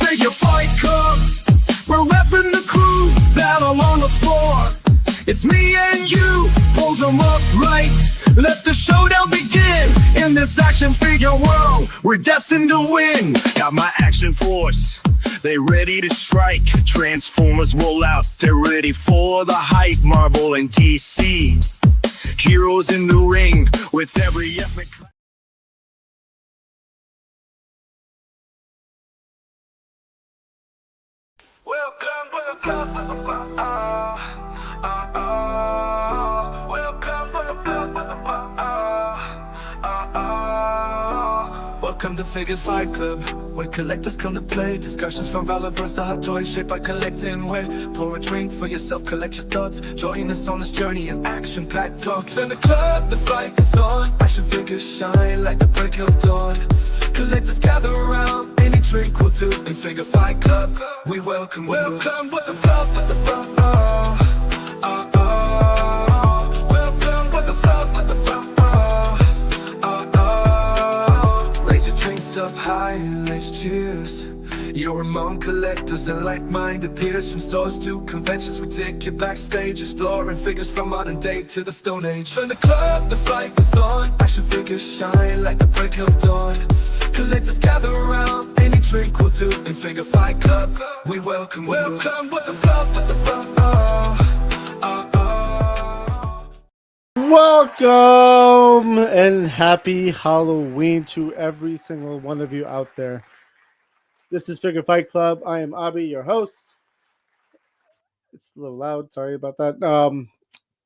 Figure Fight Club. We're repping the crew, battle on the floor. It's me and you, pulls them up right. Let the showdown begin. In this action figure world, we're destined to win. Got my action force, they ready to strike. Transformers roll out, they're ready for the hype. Marvel and DC, heroes in the ring with every epic. Welcome. Welcome to Figure Fight Club, where collectors come to play. Discussions from relevance to hot toys shaped by collecting. Where pour a drink for yourself, collect your thoughts. Join us on this journey in action-packed talks. In the club, the fight is on. Action figures shine like the break of dawn. Collectors gather around, any drink will do. In Figure Fight Club, we welcome you. Welcome with the front, with the front. Welcome with the front, with the front. Raise your drinks up high and let's cheers. You're among collectors and like-minded peers. From stores to conventions, we take you backstage, exploring figures from modern day to the Stone Age. In the club, the fight is on. Action figures shine like the break of dawn. Collectors gather around, any drink will do. In Figure Fight Club, we welcome you. Welcome with the front, with the front. Welcome and happy Halloween to every single one of you out there. This is Figure Fight Club. I am Abi, your host. It's a little loud. Sorry about that.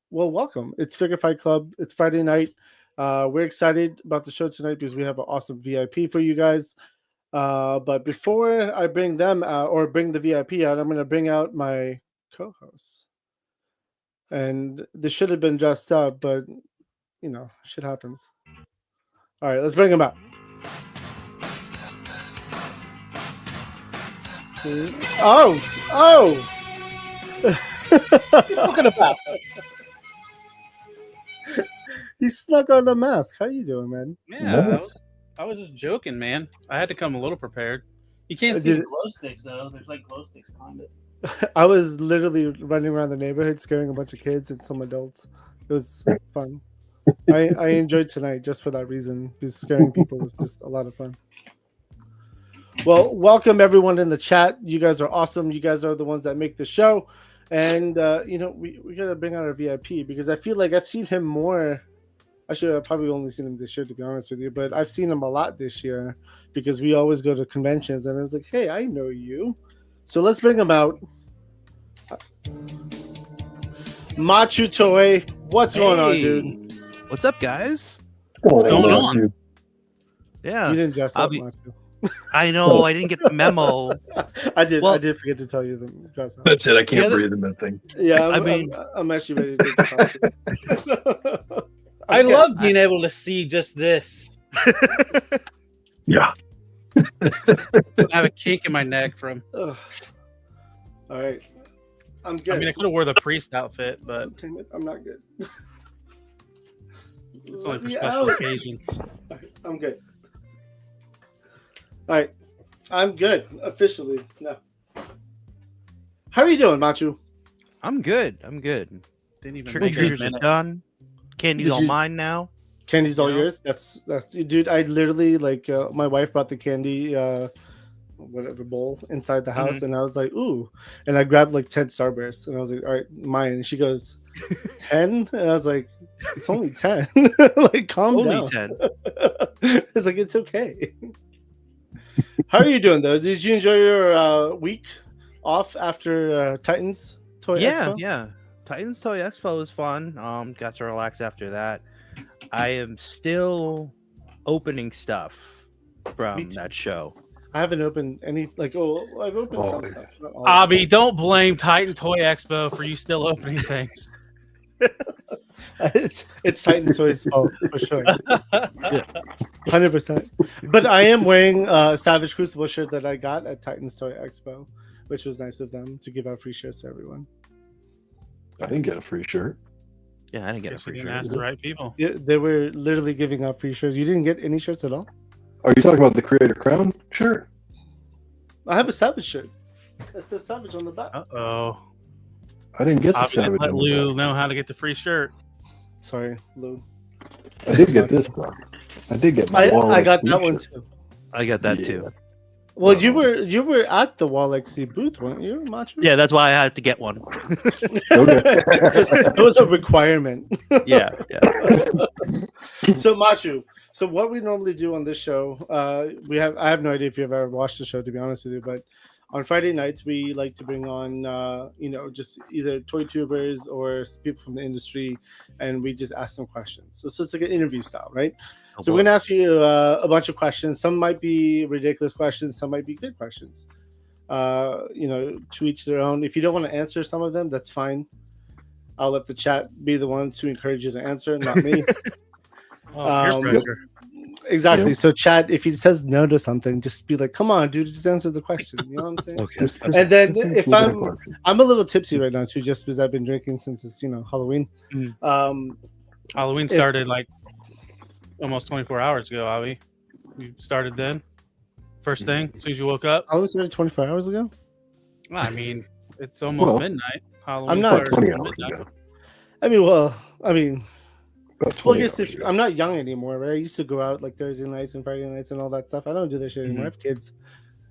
Well, welcome. It's Figure Fight Club. It's Friday night. We're excited about the show tonight because we have an awesome VIP for you guys. But before I bring them out or bring the VIP out, I'm going to bring out my co-hosts. And this should have been dressed up, but, you know, shit happens. All right, let's bring them out. Oh! What are you talking about? He snuck on the mask. How you doing, man? Yeah, I was just joking, man. I had to come a little prepared. You can't see the glow sticks, though. There's like glow sticks behind it. I was literally running around the neighborhood scaring a bunch of kids and some adults. It was fun. I enjoyed tonight just for that reason. Just scaring people was just a lot of fun. Well, welcome everyone in the chat. You guys are awesome. You guys are the ones that make the show. And, you know, we got to bring out our VIP because I feel like I've seen him more. Actually, I've probably only seen him this year, to be honest with you. But I've seen him a lot this year because we always go to conventions. And I was like, hey, I know you. So let's bring him out. Matchu Toy. What's going on, dude? What's up, guys? What's going on? Yeah. You didn't dress up, Matchu. I know. I didn't get the memo. I did. Well, I did forget to tell you the dress up. That's it. I can't breathe in that thing. Yeah, I'm actually ready to do I love being able to see just this. Yeah. I have a kink in my neck from. Ugh. All right. I'm good. I mean, I could have wore the priest outfit, but I'm not good. it's only for special occasions. All right, I'm good. All right. I'm good. Officially. No. How are you doing, Matchu? I'm good. Didn't even trick-or-treaters is done. Candy's all mine now. Candy's all yours? That's dude, I literally my wife brought the candy whatever bowl inside the house and I was like, ooh. And I grabbed like 10 Starbursts and I was like, all right, mine. And she goes, 10? And I was like, it's only 10. Like, calm down. Only 10. It's like, it's okay. How are you doing though? Did you enjoy your week off after Titans Toy Expo? Yeah. Titans Toy Expo was fun. Got to relax after that. I am still opening stuff from that show. I haven't opened any, I've opened some stuff. Abby, don't blame Titan Toy Expo for you still opening things. It's Titan Toy's fault for sure. 100%. But I am wearing a Savage Crucible shirt that I got at Titans Toy Expo, which was nice of them to give out free shirts to everyone. I didn't get a free shirt. Yeah, I didn't get a free shirt. Ask the right people. Yeah, they were literally giving out free shirts. You didn't get any shirts at all? Are you talking about the Creator Crown shirt? I have a Savage shirt. It says Savage on the back. Uh-oh. I didn't get the I'll Savage. let on the Lou back. know how to get the free shirt. Sorry, Lou. I did get this though. I did get my wall. I got that one too. I got that too. Well, you were at the Wall XC booth, weren't you, Macho? Yeah, that's why I had to get one. Okay. It was a requirement. yeah. So Machu, so what we normally do on this show, I have no idea if you've ever watched the show, to be honest with you, but on Friday nights we like to bring on just either toy tubers or people from the industry, and we just ask them questions. So it's like an interview style, right? So we're gonna ask you a bunch of questions. Some might be ridiculous questions, some might be good questions. To each their own. If you don't want to answer some of them, that's fine. I'll let the chat be the ones to encourage you to answer, not me. Peer pressure. Exactly. Yep. So chat, if he says no to something, just be like, come on, dude, just answer the question. You know what I'm saying? Okay. And then if I'm a little tipsy right now too, just because I've been drinking since it's Halloween. Halloween started like almost 24 hours ago, Avi. You started then? First thing, as soon as you woke up? Halloween started 24 hours ago? I mean, it's almost midnight. Halloween I'm not- started 20 at hours midnight. ago. Well, About I 20 guess hours ago. I'm not young anymore, right? I used to go out like Thursday nights and Friday nights and all that stuff. I don't do that shit anymore. I have kids.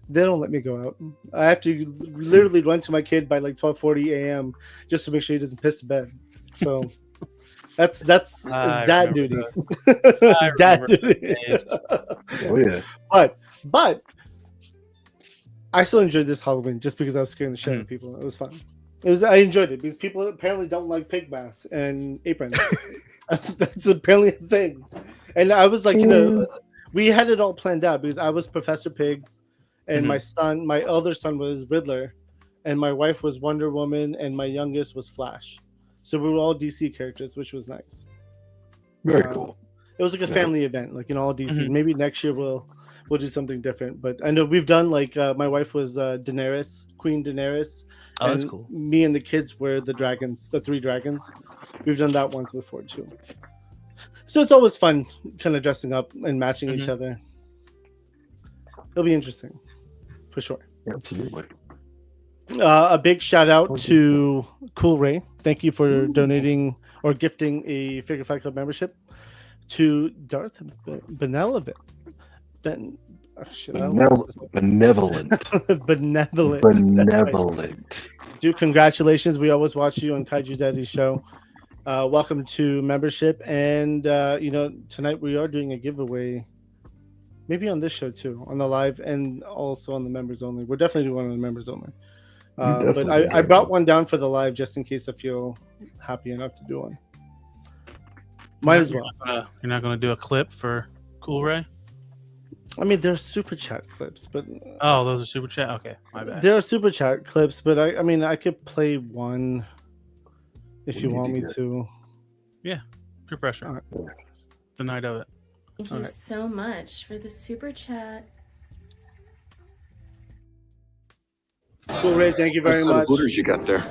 They don't let me go out. I have to literally run to my kid by like 12:40 a.m. just to make sure he doesn't piss the bed. So that's I dad remember duty. Dad remember duty. days. Oh yeah. But I still enjoyed this Halloween just because I was scaring the shit out of people. It was fun. I enjoyed it because people apparently don't like pig masks and aprons. That's apparently a thing. And I was like, we had it all planned out because I was Professor Pig, and my elder son was Riddler, and my wife was Wonder Woman, and my youngest was Flash. So we were all DC characters, which was nice. Very cool. It was like a family event, like all DC. Maybe next year we'll do something different. But I know we've done like my wife was Daenerys, Queen Daenerys. Oh, that's and cool. Me and the kids were the dragons, the 3 dragons. We've done that once before too. So it's always fun, kind of dressing up and matching each other. It'll be interesting, for sure. Absolutely. A big shout out to Cool Ray. Thank you for donating or gifting a Figure Fight Club membership to Darth Benevolent. Benevolent. Benevolent. Dude, congratulations. We always watch you on Kaiju Daddy's show. Welcome to membership. And, tonight we are doing a giveaway. Maybe on this show too, on the live and also on the members only. We're definitely doing one on the members only. But I brought one down for the live just in case I feel happy enough to do one. Might as well. You're not going to do a clip for Cool Ray? I mean, there are super chat clips, but Oh, those are super chat? Okay, my bad. there are super chat clips, but I could play one if you want me to. Peer pressure. All right. The night of it. Thank you so much for the super chat. Cool, Ray. Thank you very much. Hooters you got there?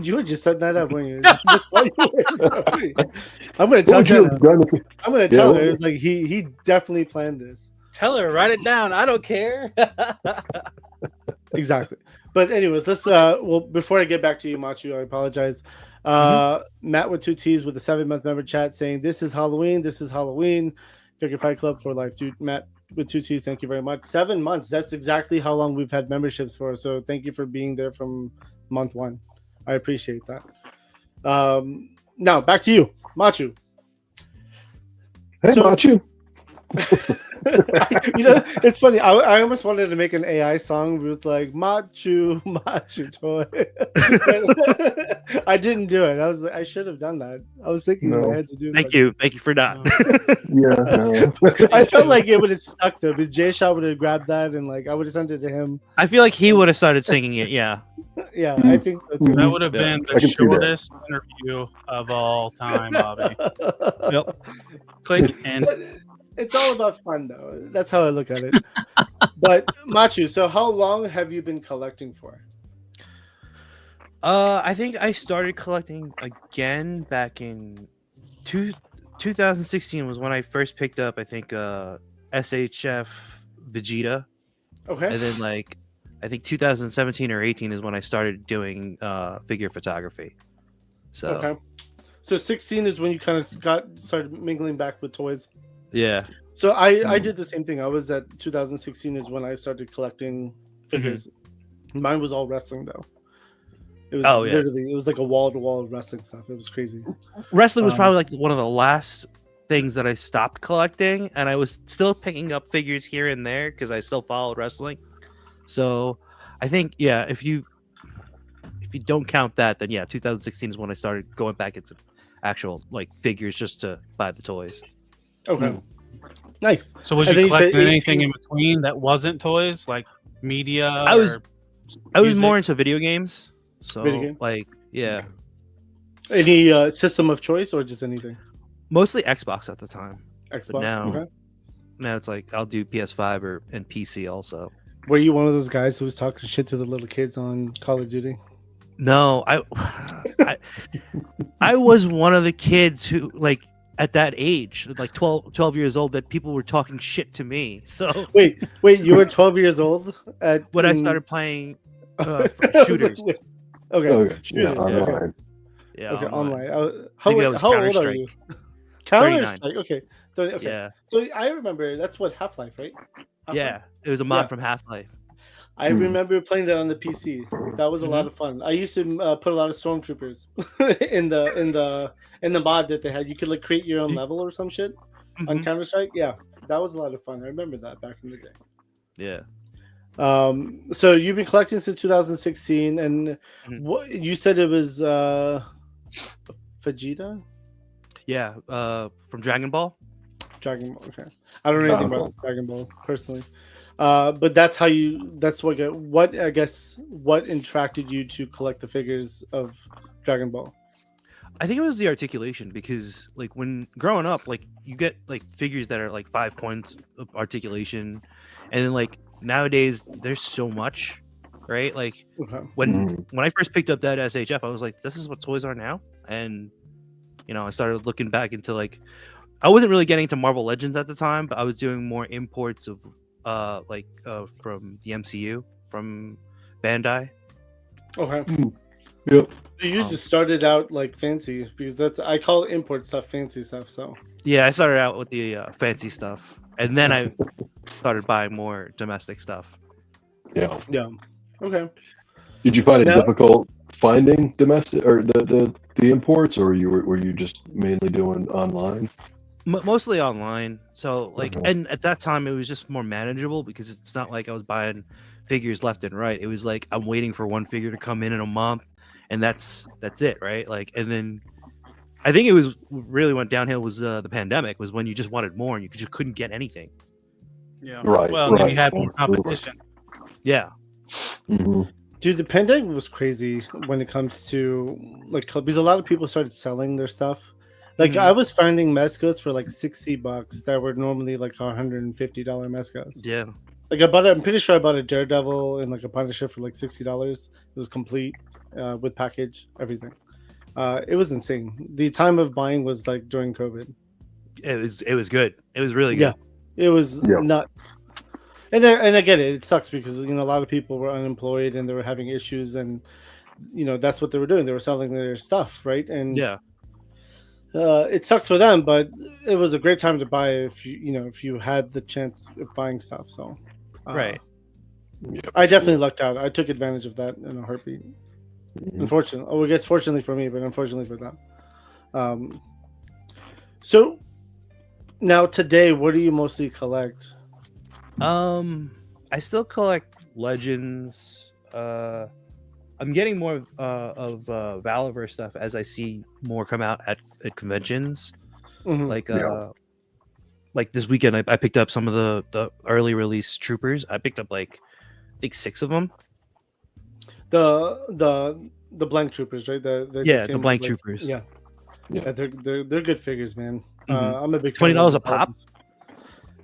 You were just setting that up, weren't you? I'm gonna tell Jenna. I'm gonna tell her. It's like he definitely planned this. Tell her, write it down. I don't care. Exactly. But anyways, let's before I get back to you, Machu, I apologize. Matt with 2 T's with a 7-month member chat saying this is Halloween. Figure Fight Club for life. Dude, Matt with 2 T's, thank you very much. 7 months. That's exactly how long we've had memberships for. So thank you for being there from month 1. I appreciate that. Now back to you, Machu. Hey, Machu. It's funny. I almost wanted to make an AI song with like Matchu Toy. I didn't do it. I was like, I should have done that. I was thinking I had to do. Thank you for not. Yeah. I felt like it would have stuck though, because Jay Shaw would have grabbed that and like I would have sent it to him. I feel like he would have started singing it. Yeah. Yeah, I think so too. That would have been I the can see that. shortest interview of all time, Bobby. Yep. Click and It's all about fun, though. That's how I look at it. But Machu, so how long have you been collecting for? I think I started collecting again back in 2016 was when I first picked up, I think, SHF Vegeta Okay. And then like I think 2017 or 18 is when I started doing figure photography. So Okay. So 16 is when you kind of started mingling back with toys. yeah. So I did the same thing. I was at 2016 is when I started collecting figures. Mine was all wrestling though. It was literally it was like a wall to wall wrestling stuff. It was crazy. Wrestling was probably like one of the last things that I stopped collecting, and I was still picking up figures here and there because I still followed wrestling. So I think if you don't count that, then 2016 is when I started going back into actual like figures just to buy the toys. Okay. Nice. So was And then you you said collecting anything 18 in between that wasn't toys, like media? I was music? more into video games. So Video games? like Any system of choice or just anything? mostly Xbox at the time. Xbox. now- Okay. Now it's like I'll do PS5 and PC also. Were you one of those guys who was talking shit to the little kids on Call of Duty? No, I was one of the kids who like at that age, like 12 years old, that people were talking shit to me. So Wait, you were 12 years old when I started playing shooters. Okay. Okay. Shooters. Yeah, Okay. online. Yeah, Okay, online. online. Maybe that was How old are Counter-Strike. you? Counter 39. Strike. Okay. 30, okay. Yeah, So I remember that's what Half-Life, right? Half-Life? yeah. It was a mod Yeah. from Half-Life. I remember playing that on the PC. That was a lot of fun. I used to put a lot of stormtroopers in the mod that they had. You could like create your own level or some shit on Mhm. Counter Strike. Yeah, that was a lot of fun. I remember that back in the day. Yeah. So you've been collecting since 2016, and Mhm. what you said it was Vegeta, Yeah, from Dragon Ball. Dragon Ball. Okay, I don't know anything about Dragon Ball personally, but that's how you. That's what I guess what attracted you to collect the figures of Dragon Ball. I think it was the articulation because like when growing up, like you get like figures that are like 5 points of articulation, and then like nowadays there's so much, right? Like Okay. when I first picked up that SHF, I was like, this is what toys are now. And I started looking back into like I wasn't really getting into Marvel Legends at the time, but I was doing more imports of from the MCU from Bandai. Okay. Yep. So you just started out like fancy because I call import stuff fancy stuff. So Yeah, I started out with the fancy stuff, and then I started buying more domestic stuff. Yeah. yeah. Okay. Did you find it Now- difficult finding domestic or the imports, or were you just mainly doing online? Mostly online. So like, Mhm. and at that time it was just more manageable because it's not like I was buying figures left and right. It was like I'm waiting for one figure to come in a month, and that's it, right? Like, and then I think it was really went downhill was the pandemic was when you just wanted more and you just couldn't get anything. Yeah. Right, Well, then right, you had more absolutely. competition. Yeah. Mhm. Dude, the pandemic was crazy when it comes to like because a lot of people started selling their stuff. Like Mhm. I was finding Mezcos for like $60 that were normally like $150 Mezcos. Yeah. Like I'm pretty sure I bought a Daredevil and like a Punisher for like $60. It was complete with package, everything. It was insane. The time of buying was like during COVID. It was good. It was really good. Yeah, it was Yeah. nuts. And I get it. It sucks because a lot of people were unemployed and they were having issues, and that's what they were doing. They were selling their stuff, right? And Yeah. it sucks for them, but it was a great time to buy if you had the chance of buying stuff. So, Right. Yep. I definitely lucked out. I took advantage of that in a heartbeat. Mhm. Unfortunately, I guess fortunately for me, but unfortunately for them. So now today, what do you mostly collect? I still collect Legends. I'm getting more of Valiver stuff as I see more come out at conventions. Mhm. Like Yeah. like this weekend, I picked up some of the early release troopers. I picked up like I think 6 of them. The blank troopers, right? Yeah, the blank troopers. Yeah, Yeah. yeah, they're good figures, man. Mhm. I'm a big fan $20 of a pop? the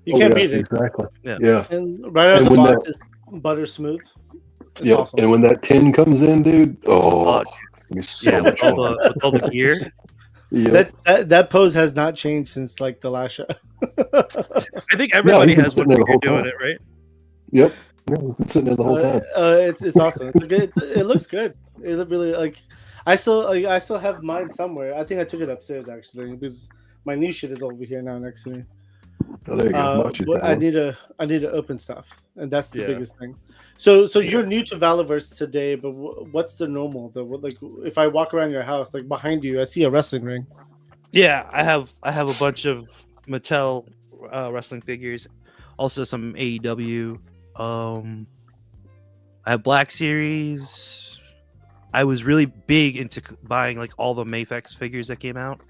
You can't yeah, beat it. Exactly. Yeah. Yeah. And right out of And the when box is butter smooth. It's Yep. awesome. And when that tin comes in, dude, Oh, it's gonna be so Yeah, much with fun. all the gear. Yep. That pose has not changed since like the last show. I think everybody he's been has one sitting there the figure whole doing time. it, right? Yep. Yeah, we've been sitting there the whole time. It's awesome. It's a good. It looks good. It look really like. I still have mine somewhere. I think I took it upstairs actually because my new shit is over here now next to me. Oh, there you go. Matchu But I Toy. need to open stuff, and that's the Yeah. biggest thing. So you're new to Valaverse today, but what's the normal though? Like if I walk around your house, like behind you, I see a wrestling ring. Yeah, I have a bunch of Mattel wrestling figures, also some AEW. I have Black Series. I was really big into buying like all the Mafex figures that came out.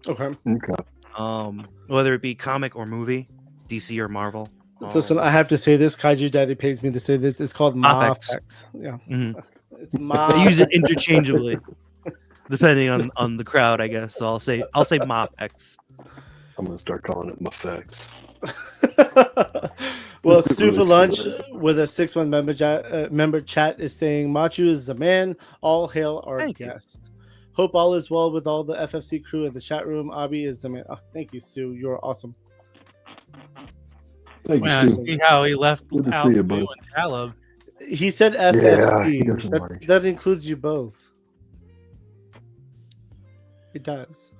Okay. Okay. Whether it be comic or movie, DC or Marvel. Listen, I have to say this. Kaiju Daddy pays me to say this. It's called Mafex. Mafex. Yeah. Mhm. It's Mafex. I use it interchangeably, depending on the crowd, I guess. So I'll say Mafex. I'm gonna start calling it Mafex. Well, It Stu for really lunch is. with a 6-1 member chat is saying Machu is the man. All hail our Thank you. guest. Hope all is well with all the FFC crew in the chat room. Abi is the man. Oh, thank you, Stu. You're awesome. Thank you, Man, I Stu. see how he left Good to out see you, you bud. and Caleb. He said Yeah, he FFC. doesn't that, like. that includes you both. It does.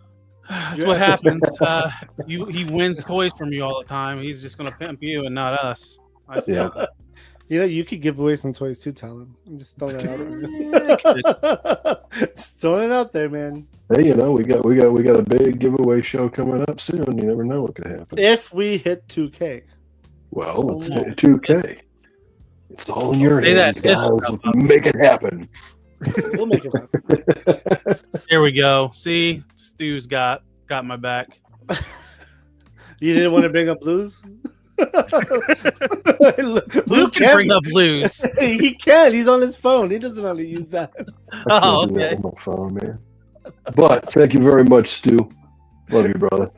That's You're what FFC. happens. He wins toys from you all the time. He's just gonna pimp you and not us. I see Yeah. that. You know, you could give away some toys too, Talon. I'm just throwing it out there. Just throwing it out there, man. Hey, you know, we got a big giveaway show coming up soon. You never know what could happen. If we hit 2K. Well, let's Oh, get 2K. It's all in your Say that hands, if guys. stuff Let's up. make it happen. We'll make it happen. There we go. See, Stu's got my back. You didn't want to bring up Blues? Luke can bring up blues. He can. He's on his phone. He doesn't know how to use that. I Oh, can't do that okay. on my phone, man. But thank you very much, Stu. Love you, brother.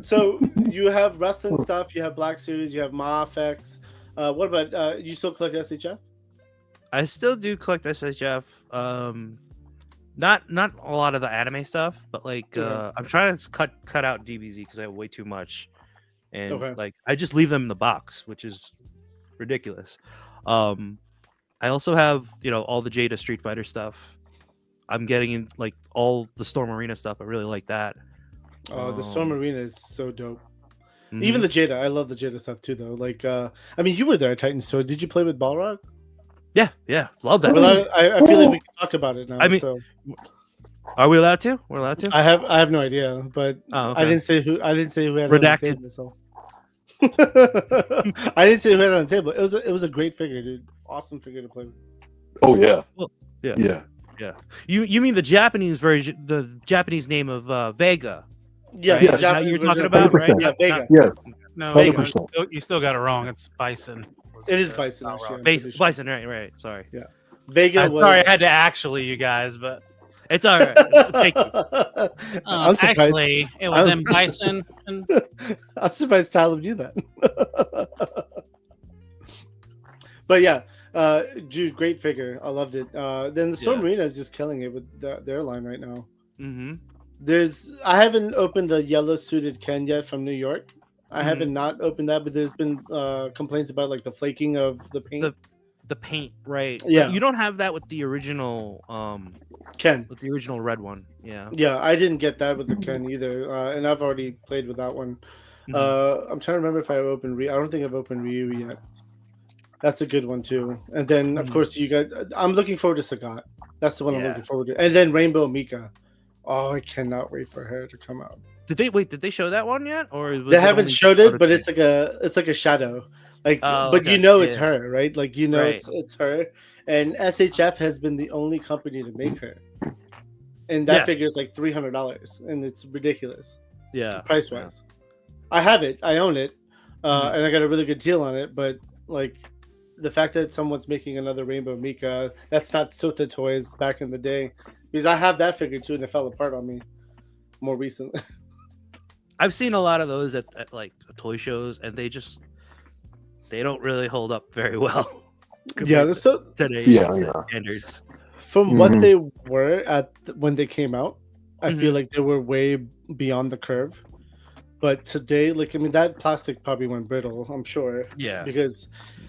So you have wrestling stuff. You have Black Series. You have Mafex. What about you? Still collect SHF? I still do collect SHF. Not a lot of the anime stuff, but like Okay. I'm trying to cut out DBZ because I have way too much, and Okay. like I just leave them in the box, which is ridiculous. I also have all the Jada Street Fighter stuff. I'm getting in like all the Storm Arena stuff. I really like that. Oh, the Storm Arena is so dope. Mhm. Even the Jada. I love the Jada stuff too, though. Like, I mean, you were there at Titan's Tour. Did you play with Balrog? yeah, love that. Well, I feel like we can talk about it now. I mean- so Are we allowed to? We're allowed to. I have no idea, but Oh, I okay. didn't say who. I didn't say who had Redacted. it on the table. So. I didn't say who had it on the table. It was a great figure, dude. Awesome figure to play with. Oh yeah. Well, yeah. Yeah. You mean the Japanese version, the Japanese name of Vega? Yeah, Right? Yes. the Is that Japanese you're talking version. about, right? 100%. Yeah, Vega. Yes. No, 100%. you still got it wrong. It's Bison. It is Bison. Actually, I'm pretty sure. Bison, right. Sorry. Vega I'm was. sorry, I had to actually, you guys, but It's all right. Thank you. I'm surprised. actually, it was I'm- in Bison. And I'm surprised Talib knew that. But yeah, dude, great figure. I loved it. Then the Storm Yeah. Arena is just killing it with their line right now. Mm-hmm. I haven't opened the yellow suited Ken yet from New York. I Mhm. haven't not opened that, but there's been complaints about like the flaking of the paint. The paint, right? Yeah. You don't have that with the original, Ken. red one. Yeah. Yeah, I didn't get that with the Ken either, and I've already played with that one. Mhm. I'm trying to remember if I opened I don't think I've opened Ryu yet. That's a good one too. And then of Mhm. course you guys. I'm looking forward to Sagat. That's the one I'm Yeah. looking forward to. And then Rainbow Mika. Oh, I cannot wait for her to come out. Did they show that one yet, or was They it haven't only showed it, but prototype? it's like a shadow. Like, Oh, but okay. you know it's Yeah. her, right? Like you know Right. it's her. And SHF has been the only company to make her. And that Yes. figure is like $300, and it's ridiculous. Yeah. Price wise. I have it, I own it, Mhm. and I got a really good deal on it. But like the fact that someone's making another Rainbow Mika, that's not Sota Toys back in the day, because I have that figure too, and it fell apart on me more recently. I've seen a lot of those at like toy shows, and they don't really hold up very well. Yeah, compared so to today's Yeah. standards. from what Mhm. they were when they came out, I feel Mhm. like they were way beyond the curve. But today, like I mean, that plastic probably went brittle. I'm sure. Yeah. Because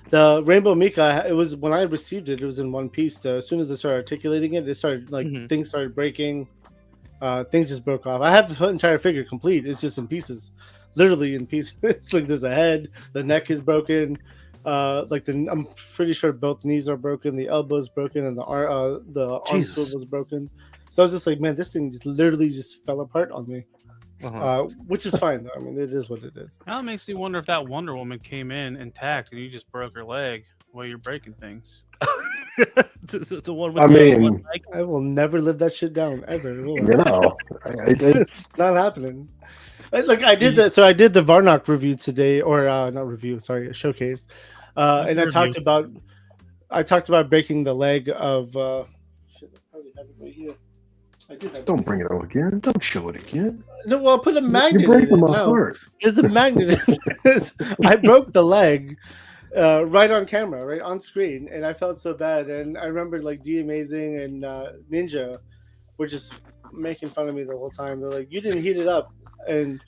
the Rainbow Mika, it was when I received it, it was in one piece. So as soon as I started articulating it, it started like Mhm. things started breaking. Things just broke off. I have the entire figure complete. It's just in pieces, literally in pieces. It's like there's a head, the neck is broken. I'm pretty sure both knees are broken, the elbow's broken, and the arm Jesus. swivel's broken. So I was just like, man, this thing just literally just fell apart on me. Which is fine though. I mean, it is what it is. Now it makes me wonder if that Wonder Woman came in intact and you just broke her leg while you're breaking things. The one with I the mean- one leg. I will never live that shit down ever. will I? You know, It's not happening. Like I did the I did the Varnock review today, or not review, sorry, a showcase, and I talked about breaking the leg of. Shit, I probably have it right here. I did have don't bring it out again. Don't show it again. No, well, I'll put a magnet. You're breaking in it. my No, heart. There's a magnet. I broke the leg. Right on camera, right on screen, and I felt so bad. And I remember like D Amazing and Ninja were just making fun of me the whole time. They're like, "You didn't heat it up," and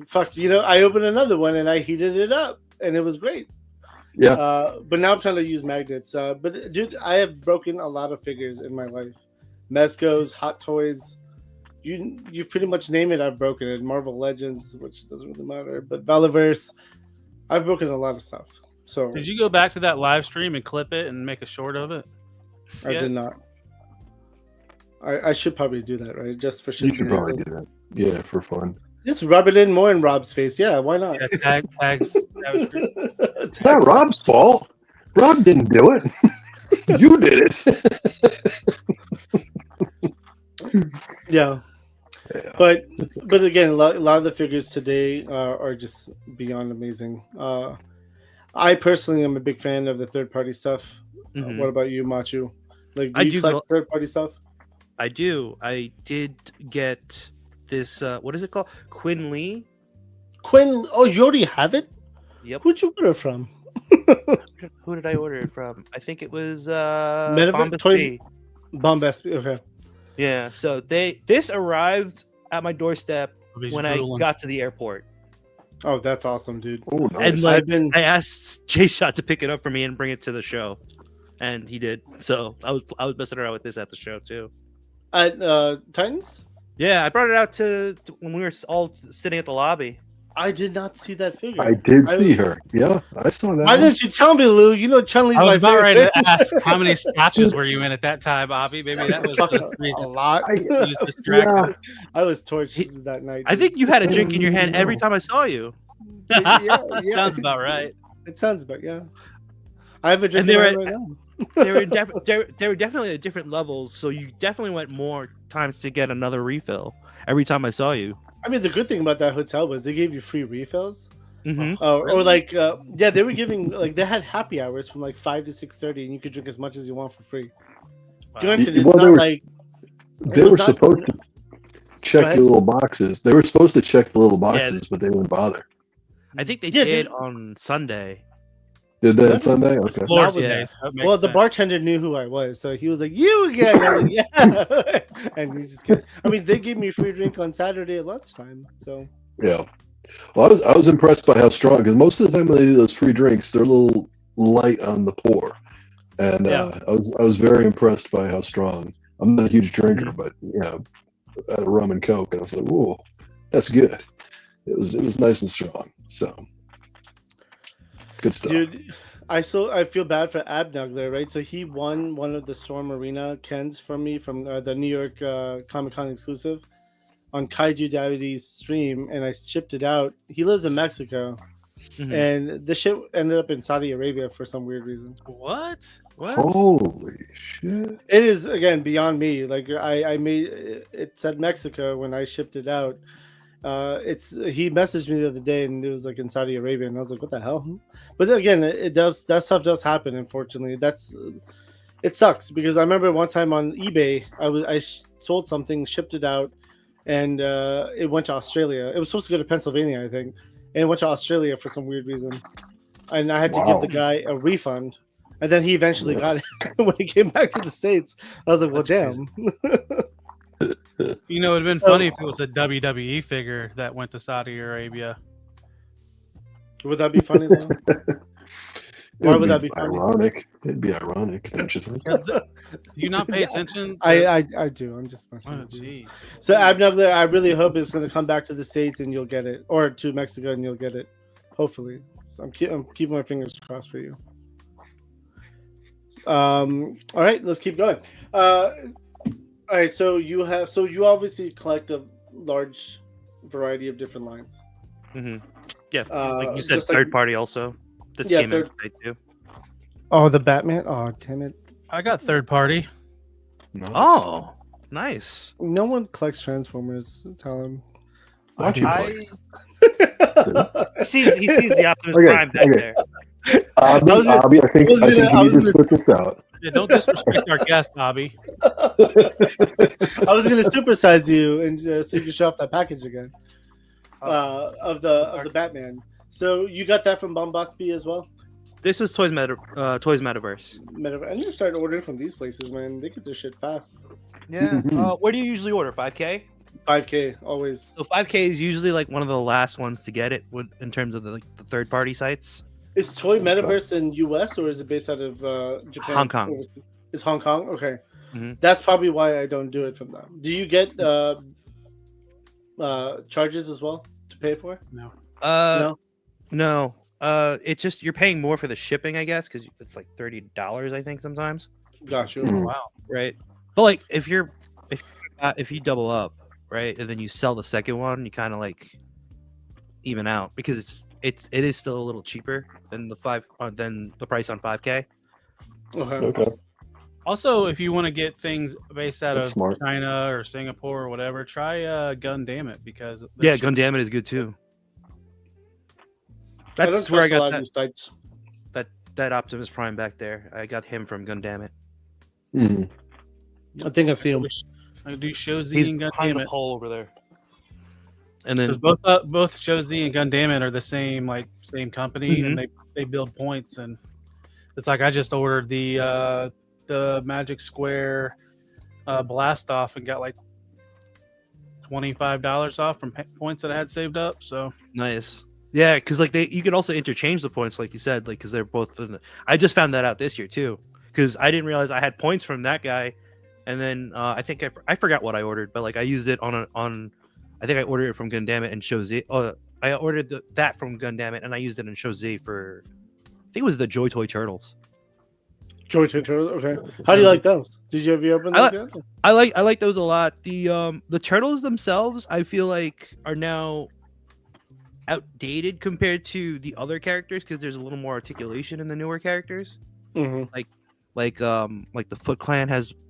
fuck, I opened another one and I heated it up, and it was great. Yeah. But now I'm trying to use magnets. But dude, I have broken a lot of figures in my life. Mezcos, Hot Toys. You pretty much name it, I've broken it. Marvel Legends, which doesn't really matter, but Valiverse, I've broken a lot of stuff. So Did you go back to that live stream and clip it and make a short of it? I Yeah. did not. I should probably do that, right? Just for shit. You should probably do that. Yeah, for fun. Just rub it in more in Rob's face. Yeah, why not? Yeah, tags. Savage Crew. It's not Rob's fault. Rob didn't do it. You did it. Yeah. Yeah. But It's- again, a lot of the figures today are just beyond amazing. I personally am a big fan of the third party stuff. Mhm. What about you, Machu? Like, I do you do collect third party stuff? I do. I did get this. What is it called? Quinn Lee. Quinn, oh, you already have it? Yep. Who'd you order from? Who did I order it from? I think it was Metaverse Bombas Toy- B. Bombast. Okay. Yeah. So this arrived at my doorstep He's when I drooling. got to the airport. Oh, that's awesome, dude. Oh, And nice. like, I've been I asked Jay Shot to pick it up for me and bring it to the show, and he did. So I was messing around with this at the show too. at Titans. Yeah, I brought it out to when we were all sitting at the lobby. I did not see that figure. I did see her. Yeah, I saw that. Why one. didn't you tell me, Lou? You know Chun-Li's I my was about favorite. ready to figure. ask how many scotches were you in at that time, Bobby? Maybe that was Fuck, the a reason. lot. He was distracted. I was torched that night. I think you had a drink in your hand every time I saw you. Yeah. Sounds about right. It sounds about, yeah. I have a drink And they in were- my hand right now. They were definitely at different levels, so you definitely went more times to get another refill every time I saw you. I mean, the good thing about that hotel was they gave you free refills. Mm-hmm. Or like, yeah, they were giving, like, they had happy hours from like 5 to 6:30, and you could drink as much as you want for free. Granted, it's Well, they not were- like They was were not- supposed to Go check ahead. the little boxes. They were supposed to check the little boxes, but they wouldn't bother. I think they Yeah, did dude. on Sunday. Did they Yeah. on Sunday? Okay. Floor That was- today, so it makes well, the sense. bartender knew who I was, so he was like, "You again?" I was like, "Yeah," and he just kept, I mean, they gave me a free drink on Saturday at lunchtime, so Yeah. Well, I was impressed by how strong, because most of the time when they do those free drinks, they're a little light on the pour, and Yeah. I was very impressed by how strong. I'm not a huge drinker, Mm-hmm. but I had a rum and coke, and I was like, "Whoa, that's good." It was nice and strong. So good stuff. dude, I feel bad for Abnugler, right? So he won one of the Storm Arena Kens from me from the New York Comic-Con exclusive on Kaiju Daddy's stream, and I shipped it out. He lives in Mexico, Mhm. and the shit ended up in Saudi Arabia for some weird reason. What? What? Holy shit! It is again beyond me. Like I made it said Mexico when I shipped it out. He messaged me the other day and it was like in Saudi Arabia, and I was like, what the hell? But again, that stuff does happen. Unfortunately, it sucks because I remember one time on eBay I sold something, shipped it out, and it went to Australia. It was supposed to go to Pennsylvania, I think, and it went to Australia for some weird reason, and I had to give the guy a refund. And then he eventually got it when he came back to the States. I was like, well, That's damn. You know, it'd been funny if it was a WWE figure that went to Saudi Arabia. Would that be funny? Though? Why It would that be funny? ironic? It'd be ironic, don't you think? Do you not pay attention? I do. I'm just messing Oh, with you. jeez. So Abnugler, I really hope it's going to come back to the States and you'll get it, or to Mexico and you'll get it. Hopefully, so I'm keeping my fingers crossed for you. All right, let's keep going. All right, so you obviously collect a large variety of different lines. Mm-hmm. Yeah, like you said, just like- third party also. This Yeah, came in today too. Oh, the Batman. Oh, damn it! I got third party. No. Oh, nice. No one collects Transformers. Tell him. Watch you I- place. He sees the Optimus Okay, Prime back okay. there. Abby, I think you need to slip this out. Yeah, don't disrespect our guest, Abby. I was going to supersize you and so you can show off that package again of the Batman. So you got that from Bombaspi as well? This was Toys Metaverse. I need to start ordering from these places, man. They get their shit fast. Yeah. Where do you usually order? 5K? 5K always. So 5K is usually like one of the last ones to get it in terms of the third party sites. Is Toy Metaverse in US or is it based out of Japan? Hong Kong. It's Hong Kong. Okay, Mhm. that's probably why I don't do it from them. Do you get charges as well to pay for? No. No. It's just you're paying more for the shipping, I guess, because it's like $30, I think sometimes. Got you. Mm. Wow. Right. But like if you double up, right, and then you sell the second one, you kind of like even out because it is still a little cheaper than the price on 5K. Okay. Okay. Also, if you want to get things based out That's of smart. China or Singapore or whatever, try Gun Damn It because Yeah, Gundam is good too. That's where I got these sites. that Optimus Prime back there. I got him from Gundam It. Mhm. I think I see them. I do Show Z He's and Gun behind Damn the It. pole over there. And then Because both Show Z and Gun Damn It are the same company and they build points, and it's like I just ordered the Magic Square Blast Off and got like $25 off from points that I had saved up. So nice. Yeah, because like you can also interchange the points, like you said, like because they're both. I just found that out this year too, because I didn't realize I had points from that guy, and then I think I forgot what I ordered, but like I used it on I think I ordered it from Gundam It and Show Z. Oh, I ordered that from Gundam It and I used it in Show Z for, I think it was the Joy Toy Turtles. Joy Toy Turtles. Okay. How do you like those? Have you opened those yet? I like those a lot. The turtles themselves, I feel like are now outdated compared to the other characters because there's a little more articulation in the newer characters. Mm-hmm. Like the Foot Clan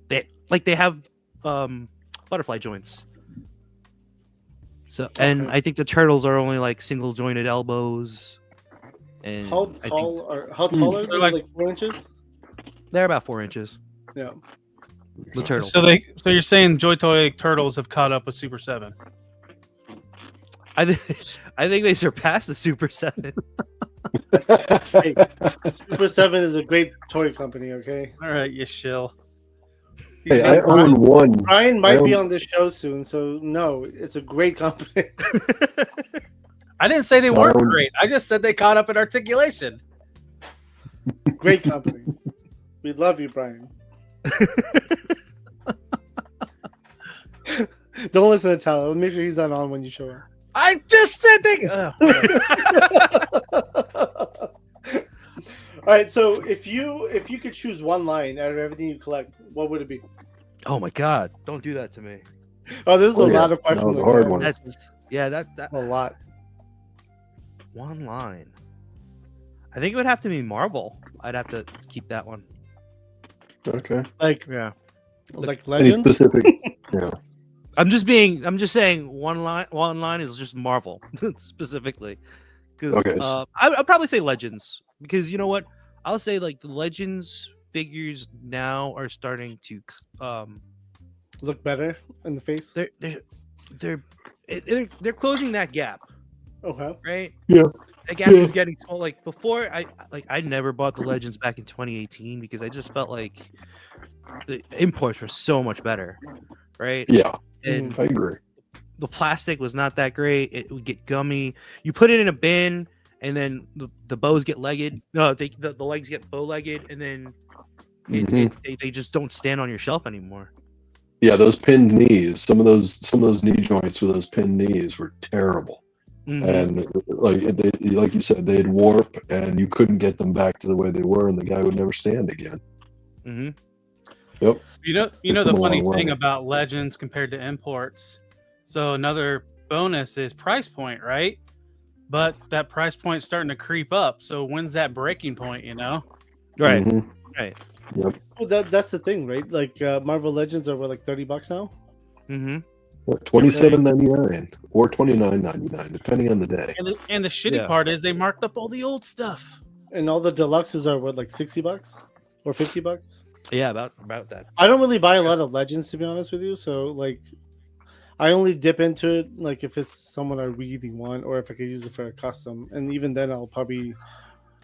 they have butterfly joints. So and I think the turtles are only like single jointed elbows. And How tall are they? Like- Like 4 inches? they're about 4 inches. Yeah. The turtles. so you're saying Joy Toy Turtles have caught up with Super 7? I think they surpassed the Super 7. Hey, Super 7 is a great toy company, okay? All right, you shill. Hey, I own one. Brian might be own- on this show soon, so no, it's a great company. I didn't say they weren't own- great. I just said they caught up in articulation. Great company. We love you, Brian. Don't listen to Tyler. Make sure he's not on when you show up. I just said they. All right, so if you could choose one line out of everything you collect, what would it be? Oh my god! Don't do that to me. Oh, there's Oh, a yeah. lot of questions. That was a like hard that. one. That A lot. one line. I think it would have to be Marvel. I'd have to keep that one. Okay. Like Yeah. like Any legends. specific? Yeah. I'm just saying one line is just Marvel specifically. Because Okay. I'll probably say Legends because you know what? I'll say like the Legends figures now are starting to Look better in the face. they're closing that gap, Okay. right? Yeah. That gap Yeah. is getting small. Like before, I never bought the Legends back in 2018 because I just felt like the imports were so much better. right? Yeah, And I agree. the plastic was not that great. It would get gummy. You put it in a bin, and then the bows get legged. No, the legs get bow-legged, and then Mhm. they just don't stand on your shelf anymore. Yeah, those pinned knees. Some of those knee joints with those pinned knees were terrible. Mhm. And like you said, they'd warp, and you couldn't get them back to the way they were, and the guy would never stand again. Mhm. Yep. You know They've the come a funny long thing way. about Legends compared to imports. So another bonus is price point, right? But that price point's starting to creep up. So when's that breaking point? Right. Mhm. Right. Yep. Well, that's the thing, right? Like Marvel Legends are what, like $30 now. Mhm. $27.99 or $29.99, depending on the day. And the shitty Yeah. part is they marked up all the old stuff. And all the deluxes are what, like $60 or $50? Yeah, about that. I don't really buy a lot of Legends, to be honest with you. So like, I only dip into it like if it's someone I really want, or if I could use it for a custom. And even then, I'll probably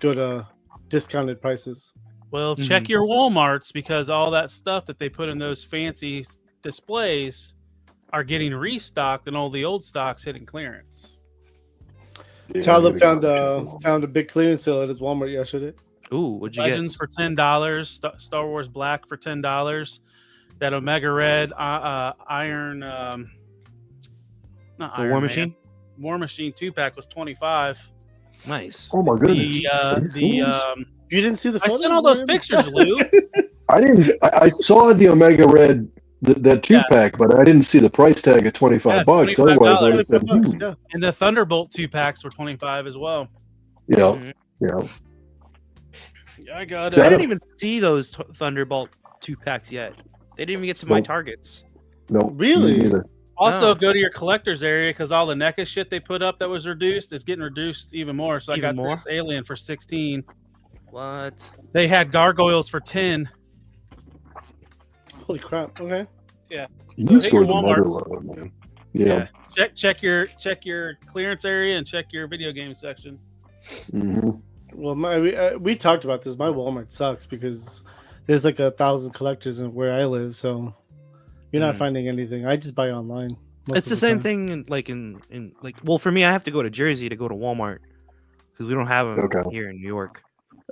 go to discounted prices. Well, check your Walmarts, because all that stuff that they put in those fancy displays are getting restocked, and all the old stocks hitting clearance. Yeah, Talib I found gotta go. found a big clearance sale at his Walmart yesterday. Ooh, what'd you Legends for $10, Star Wars Black for $10, that Omega Red Iron, not get? The Iron War Man, Machine. War Machine 2-pack was $25. Nice. Oh my goodness! You didn't see the I photo? sent all those pictures, Lou. I didn't. I saw the Omega Red, that 2-pack, but I didn't see the price tag at $25. Yeah, Otherwise, I would have said, $25, yeah. And the Thunderbolt 2-packs were $25 as well. yeah, Mhm. yeah. Yeah, I got See, I it. didn't even see those Thunderbolt 2-packs yet. They didn't even get to my Nope. targets. No, Really? me neither. Also, No. go to your collector's area, because all the NECA shit they put up that was reduced is getting reduced even more. So I Even got more? this Alien for 16. What? They had gargoyles for 10. Holy crap! Okay. You So hit just your ordered Walmart. another load, man. Yeah. Check your clearance area and check your video game section. hmm Well, we talked about this. My Walmart sucks because there's like 1,000 collectors in where I live, so you're not Mm. finding anything. I just buy online. most It's of the same time. thing in like, well, for me, I have to go to Jersey to go to Walmart because we don't have them Okay. here in New York.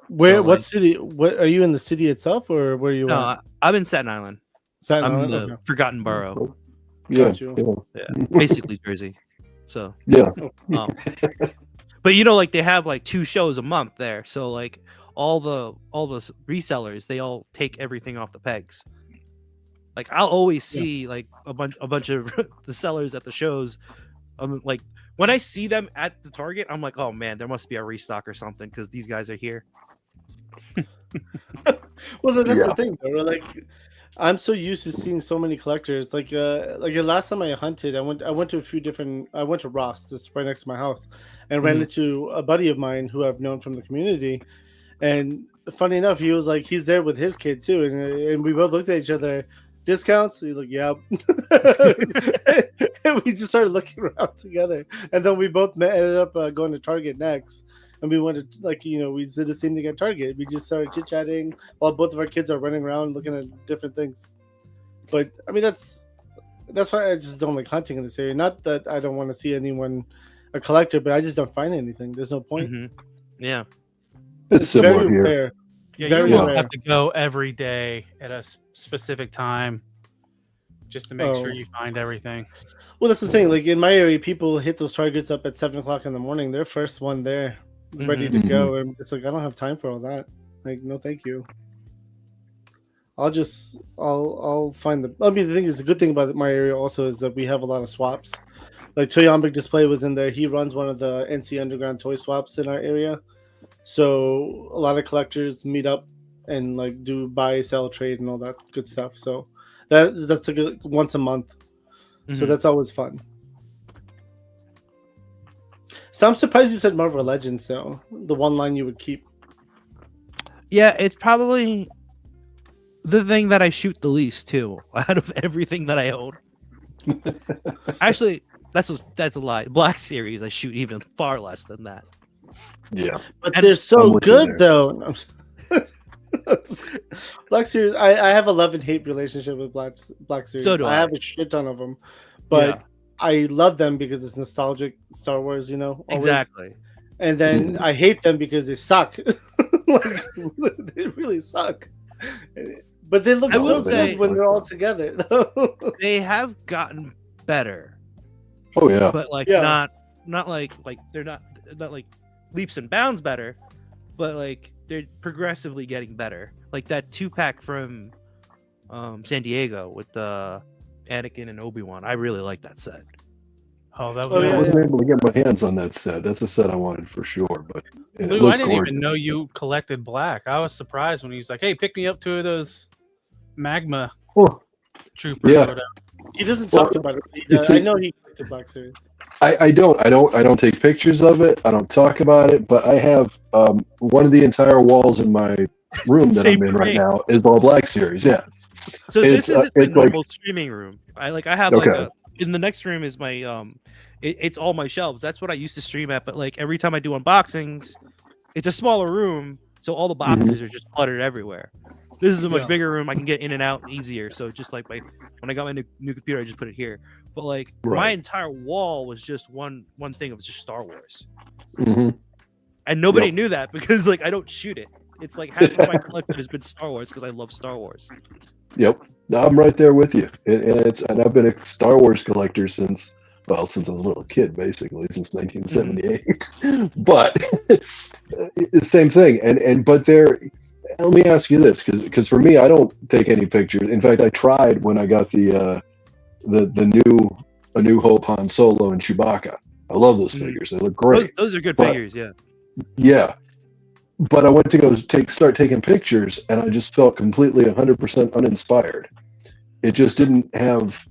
Where? So, What like- city? What are you in the city itself, or where are you No, at? I'm in Staten Island. Staten I'm in Island? the Okay. Forgotten Borough. Yeah. Got you. Yeah. Yeah, basically Jersey. So, Yeah. um, but you know, like they have like 2 shows a month there. So like all the resellers, they all take everything off the pegs. Like I'll always see like a bunch of the sellers at the shows. Like when I see them at the Target, I'm like, oh man, there must be a restock or something because these guys are here. Well, that's Yeah. the thing, though. Like, I'm so used to seeing so many collectors. Like the last time I hunted, I went to a few different. I went to Ross, that's right next to my house, and ran Mhm. into a buddy of mine who I've known from the community. And funny enough, he was like, he's there with his kid too, and we both looked at each other. Discounts? He's like, yep. And we just started looking around together, and then we both ended up going to Target next. And we went to, like, we did the same thing at Target. We just started chit chatting while both of our kids are running around looking at different things. But I mean, that's why I just don't like hunting in this area. Not that I don't want to see anyone a collector, but I just don't find anything. There's no point. Mhm. Yeah. It's similar very here. rare. Yeah, Very you won't rare. have to go every day at a specific time just to make sure Oh. you find everything. Well, that's the thing. Like in my area, people hit those targets up at 7:00 in the morning. They're first one there, ready to go, and it's like I don't have time for all that. Like, no, thank you. I'll find the. I mean, the thing is, the good thing about my area also is that we have a lot of swaps. Like Toyambic Display was in there. He runs one of the NC Underground toy swaps in our area, so a lot of collectors meet up and like do buy, sell, trade, and all that good stuff. So that's like once a month. So Mhm. that's always fun. So I'm surprised you said Marvel Legends, though. The one line you would keep. Yeah, it's probably the thing that I shoot the least too out of everything that I own. Actually, that's a lie. Black Series, I shoot even far less than that. Yeah. But And- they're so I'm with you good, there. though. Black Series. I have a love and hate relationship with Black Series. So do I I. have a shit ton of them, but I love them because it's nostalgic Star Wars. You know, always. Exactly. And then I hate them because they suck. Like, they really suck. But they look I will so say- good when they're all together. They have gotten better, Oh yeah. but like Yeah. not like they're not like leaps and bounds better, but like they're progressively getting better. Like that 2-pack from San Diego with Anakin and Obi-Wan. I really like that set. Oh, that Oh, was. yeah, I wasn't able to get my hands on that set. That's a set I wanted for sure, but it Lou, looked I didn't gorgeous. even know you collected black. I was surprised when he was like, "Hey, pick me up 2 of those magma Oh, troopers." Yeah. Or whatever. He doesn't Well, talk about it. you see- I know he liked the Black Series. I don't take pictures of it. I don't talk about it, but I have one of the entire walls in my room that Same I'm in for right me. now is all Black Series. Yeah. So It's, this isn't the it's like- normal streaming room. I have like Okay. in the next room is my it's all my shelves. That's what I used to stream at, but like every time I do unboxings, it's a smaller room, so all the boxes are just cluttered everywhere. This is a much Yeah. bigger room. I can get in and out easier. So just like when I got my new computer, I just put it here. But like my Right. entire wall was just one thing. It was just Star Wars, Mhm. and nobody Yep. knew that because like I don't shoot it. It's like half of my collection has been Star Wars because I love Star Wars. Yep. I'm right there with you. And I've been a Star Wars collector since I was a little kid, basically, since 1978. But the same thing. But let me ask you this, because for me, I don't take any pictures. In fact, I tried when I got the New Hope, Han Solo, and Chewbacca. I love those Mhm. figures. They look great. Those are good But- figures, yeah. Yeah. But I went to go start taking pictures, and I just felt completely 100% uninspired. It just didn't have,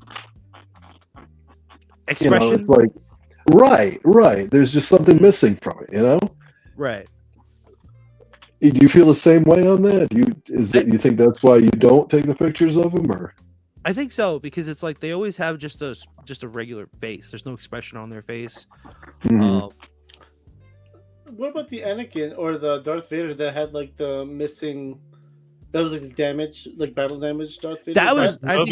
Expression, it's like, right. There's just something missing from it, right? Do you feel the same way on that? You think that's why you don't take the pictures of them, or? I think so because it's like they always have just a regular face. There's no expression on their face. Mhm. What about the Anakin or the Darth Vader that had like the missing? That was like the damage, like battle damage Darth Vader. I think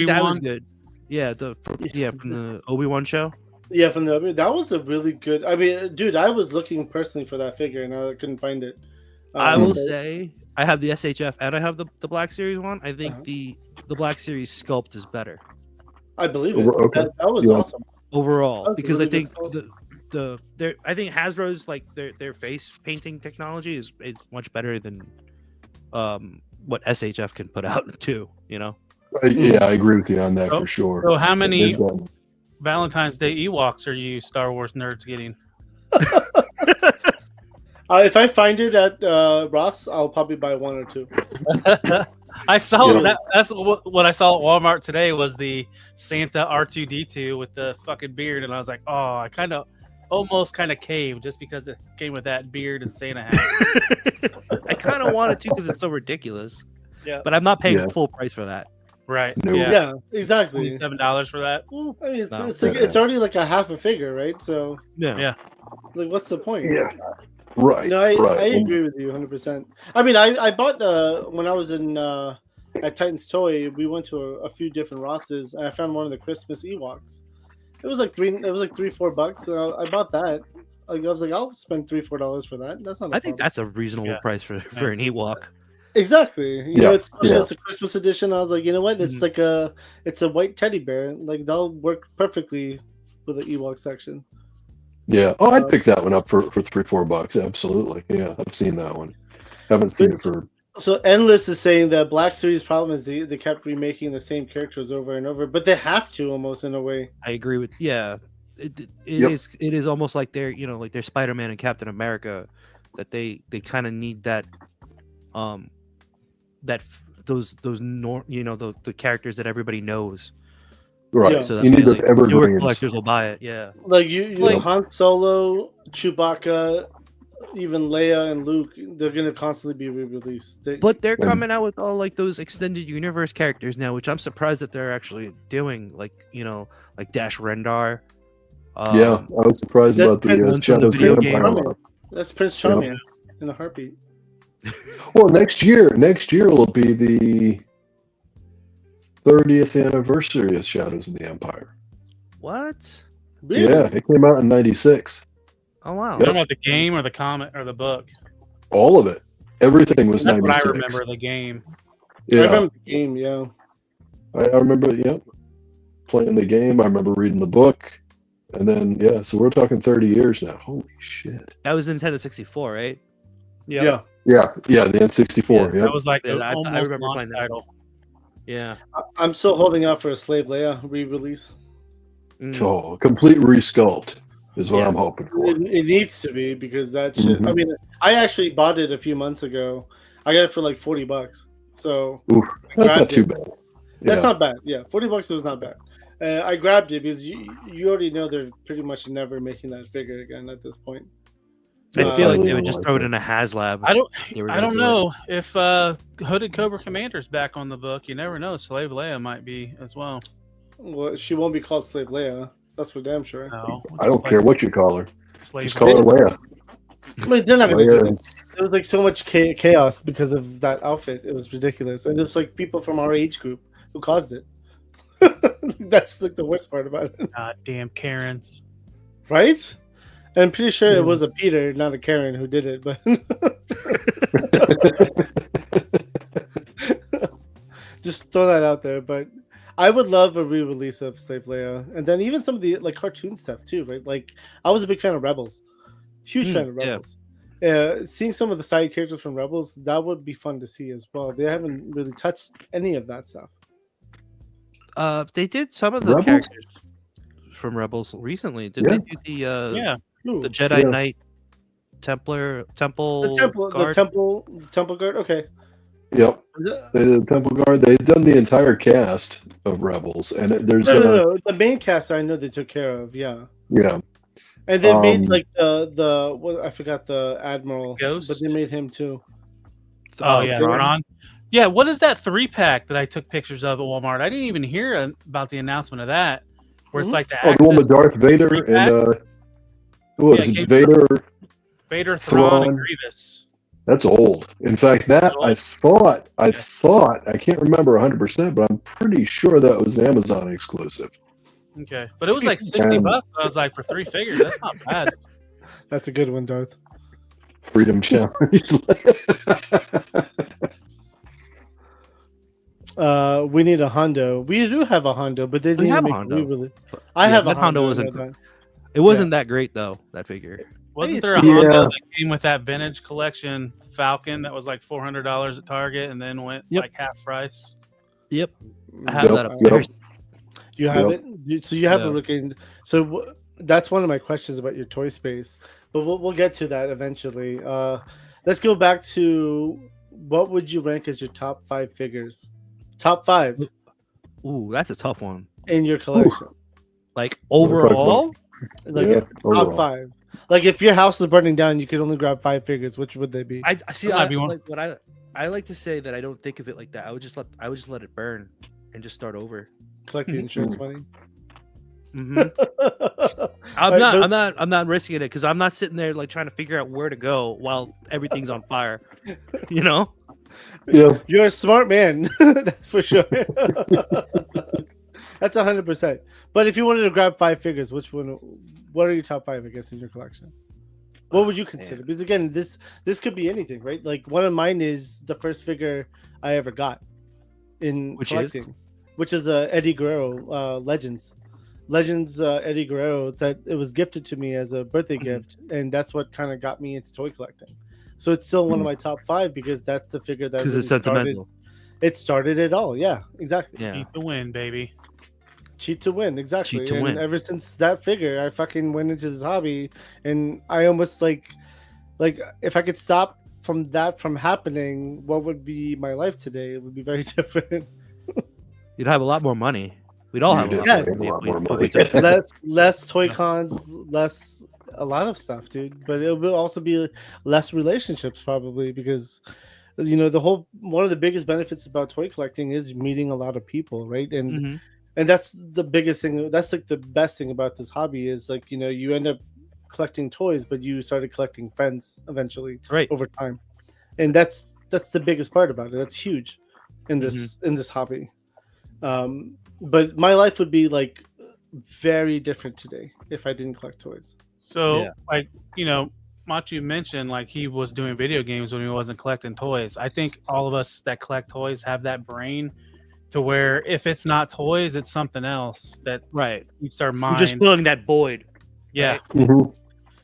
that was Obi-Wan? good. Yeah, from the Obi-Wan show. Yeah, from the that was a really good. I mean, dude, I was looking personally for that figure and I couldn't find it. I will but- say I have the SHF and I have the Black Series one. I think Uh-huh. the Black Series sculpt is better I believe it. Okay. That was Yeah. awesome. overall That's a because really I think good I think Hasbro's like their face painting technology is much better than what SHF can put out too. Yeah, I agree with you on that So- for sure. So, how many They've done- Valentine's Day Ewoks are you Star Wars nerds getting? If I find it at Ross, I'll probably buy 1 or 2. I saw Yeah. that. That's what I saw at Walmart today was the Santa R2D2 with the fucking beard, and I was like, oh, I almost caved just because it came with that beard and Santa hat. I kind of wanted to because it's so ridiculous. Yeah. But I'm not paying Yeah. full price for that. Right? No. Yeah. Yeah, exactly. $27 for that. I mean, it's No. it's already like a half a figure, right? So, Yeah. like, what's the point? Yeah. Right. No, I right. agree with you 100%. I mean, I bought when I was in at Titan's Toy, we went to a few different Rosses, and I found one of the Christmas Ewoks. It was like $3-4. I bought that. Like, I was like, I'll spend $3-4 for that. That's not. I think that's a reasonable Yeah. price for an Ewok. exactly. You Yeah, know, it's yeah. it's a Christmas edition. I was like, you know what? It's like it's a white teddy bear. Like, that'll work perfectly with the Ewok section. Yeah. Oh, I'd pick that one up for $3-4. Absolutely. Yeah, I've seen that one. Haven't seen it for. So Endless is saying that Black Series' problem is they kept remaking the same characters over and over, but they have to almost in a way. I agree with It Yep. is almost like they're like their Spider-Man and Captain America that they kind of need that the characters that everybody knows. Right. Yeah. So that You need way, those like, newer evergreens. collectors will buy it. Yeah. Like you Like- Han Solo, Chewbacca, even Leia and Luke, they're gonna constantly be re-released. But they're And- coming out with all like those extended universe characters now, which I'm surprised that they're actually doing. Like like Dash Rendar. Yeah, I was surprised That- about the that's from the Shadows of the video Empire. game. lot. that's Prince Charming in a heartbeat. Well, next year will be the 30th anniversary of Shadows of the Empire. What? Really? Yeah, it came out in '96. Oh wow. You talking about the game or the comic or the book? All of it. Everything was That's what 96. I remember. The game. I Yeah, remember the game. Yeah. I remember. Yep, playing the game. I remember reading the book, and then so we're talking 30 years now. Holy shit! That was Nintendo 64, right? Yep. Yeah. Yeah, the N64. That Yep. was like Yeah, the I almost remember launch playing that. title. Yeah. I'm still holding out for a Slave Leia re-release. Mm. Oh, complete resculpt is what Yeah. I'm hoping for. It needs to be because that shit. I Mhm. mean, I actually bought it a few months ago. I got it for like $40. So Oof, that's not grabbed too it. bad. That's Yeah. not bad. Yeah, $40 was not bad. I grabbed it because you already know they're pretty much never making that figure again at this point. I feel like I they would don't just like throw it it. in a HasLab. I don't. They were I gonna don't do it. know if Hooded Cobra Commander's back on the book. You never know. Slave Leia might be as well. Well, she won't be called Slave Leia. That's for damn sure. No, I don't care what you call her. Slave Just call her Leia. Leia. I mean, they're not going to do Leia this. is- There was like so much chaos because of that outfit. It was ridiculous, and it's like people from our age group who caused it. That's like the worst part about it, God damn Karens. right? And I'm pretty sure it was a Peter, not a Karen, who did it. But just throw that out there. But I would love a re-release of Slave Leia, and then even some of the like cartoon stuff too, right? Like I was a big fan of Rebels, huge fan of yeah. Rebels. Seeing some of the side characters from Rebels, that would be fun to see as well. They haven't really touched any of that stuff. They did some of the Rebels? characters from Rebels recently. Did Yeah. they do Yeah. Ooh, the Jedi Yeah. Knight temple the guard? temple guard. Okay, Yep. They did the Temple Guard. They've done the entire cast of Rebels, and there's no. The main cast I know they took care of. Yeah. yeah. And they made Um, like the what I forgot the admiral, Ghost? but they made him too. Oh yeah, Thrawn. Ron. Yeah, what is that 3-pack that I took pictures of at Walmart? I didn't even hear about the announcement of that. Where it's Mhm. like the Oh, the one with Axis, Darth Vader three-pack? and what was Yeah, it? Vader. Vader, Thrawn, and Thrawn. Grievous. That's old. In fact, that I thought I can't remember 100%, but I'm pretty sure that was an Amazon exclusive. Okay, but it was like $60. And- I was like, for 3 figures, that's not bad. That's a good one, Darth. Freedom Challenge. We need a Hondo. We do have a Hondo, but they We didn't have a make Hondo. re-release. I Yeah, have a that Hondo Hondo. wasn't I know that. It wasn't that great though. That figure. Wasn't there a Yeah. Honda that came with that vintage collection Falcon that was like $400 at Target and then went Yep. like half price? Yep. I have Yep, that yep. upstairs. You have Yep. it. So you have Yeah. a look in. So that's one of my questions about your toy space, but we'll get to that eventually. Let's go back to what would you rank as your top 5 figures? Top 5 Ooh, that's a tough one. in your collection. Like overall, Like Yeah, top overall. 5. Like if your house is burning down, you could only grab 5 figures. Which would they be? I see. That might I, be one. like what I like to say that I don't think of it like that. I would just let it burn and just start over. Collect the insurance money. hmm I'm Right, not. but- I'm not risking it because I'm not sitting there like trying to figure out where to go while everything's on fire. You know. Yeah. You're a smart man. That's for sure. That's 100%. But if you wanted to grab 5 figures, which one? What are your top 5? I guess in your collection. What would you consider? Because again, this could be anything, right? Like one of mine is the first figure I ever got in Which collecting, which is Eddie Guerrero Legends. Eddie Guerrero, that it was gifted to me as a birthday gift, and that's what kind of got me into toy collecting. So it's still one of my top 5 because that's the figure that Because it's really sentimental. It started it all. Yeah, exactly. Yeah. Cheat to win, baby. Cheat to win, exactly. Cheat to and win. ever since that figure, I fucking went into this hobby, and I almost like if I could stop from that from happening, what would be my life today? It would be very different. You'd have a lot more money. We'd all have a You'd lot, have more a money lot if we- more if money. we took- less toy cons, less a lot of stuff, dude. But it would also be less relationships probably because one of the biggest benefits about toy collecting is meeting a lot of people, right? And Mhm. and that's the biggest thing. That's like the best thing about this hobby is like you end up collecting toys, but you started collecting friends eventually Right. over time. and that's the biggest part about it. That's huge in this hobby. But my life would be like very different today if I didn't collect toys. So, Yeah. like, you know, Machu mentioned like he was doing video games when he wasn't collecting toys. I think all of us that collect toys have that brain to where if it's not toys, it's something else that Right. keeps our You're mind. just filling that void. Yeah. right? Mhm.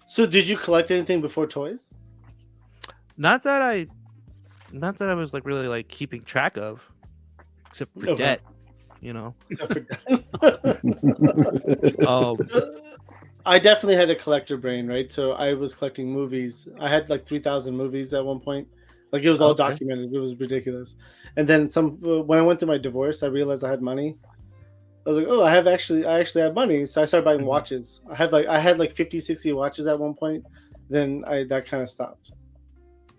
So did you collect anything before toys? Not that I was like really like keeping track of, except for Okay. debt. You know. I definitely had a collector brain, right? So I was collecting movies. I had like 3,000 movies at one point. Like it was all Okay. documented. It was ridiculous. And then when I went through my divorce, I realized I had money. I was like, oh, I actually had money. So I started buying watches. I had like 50, 60 watches at one point. Then that kind of stopped.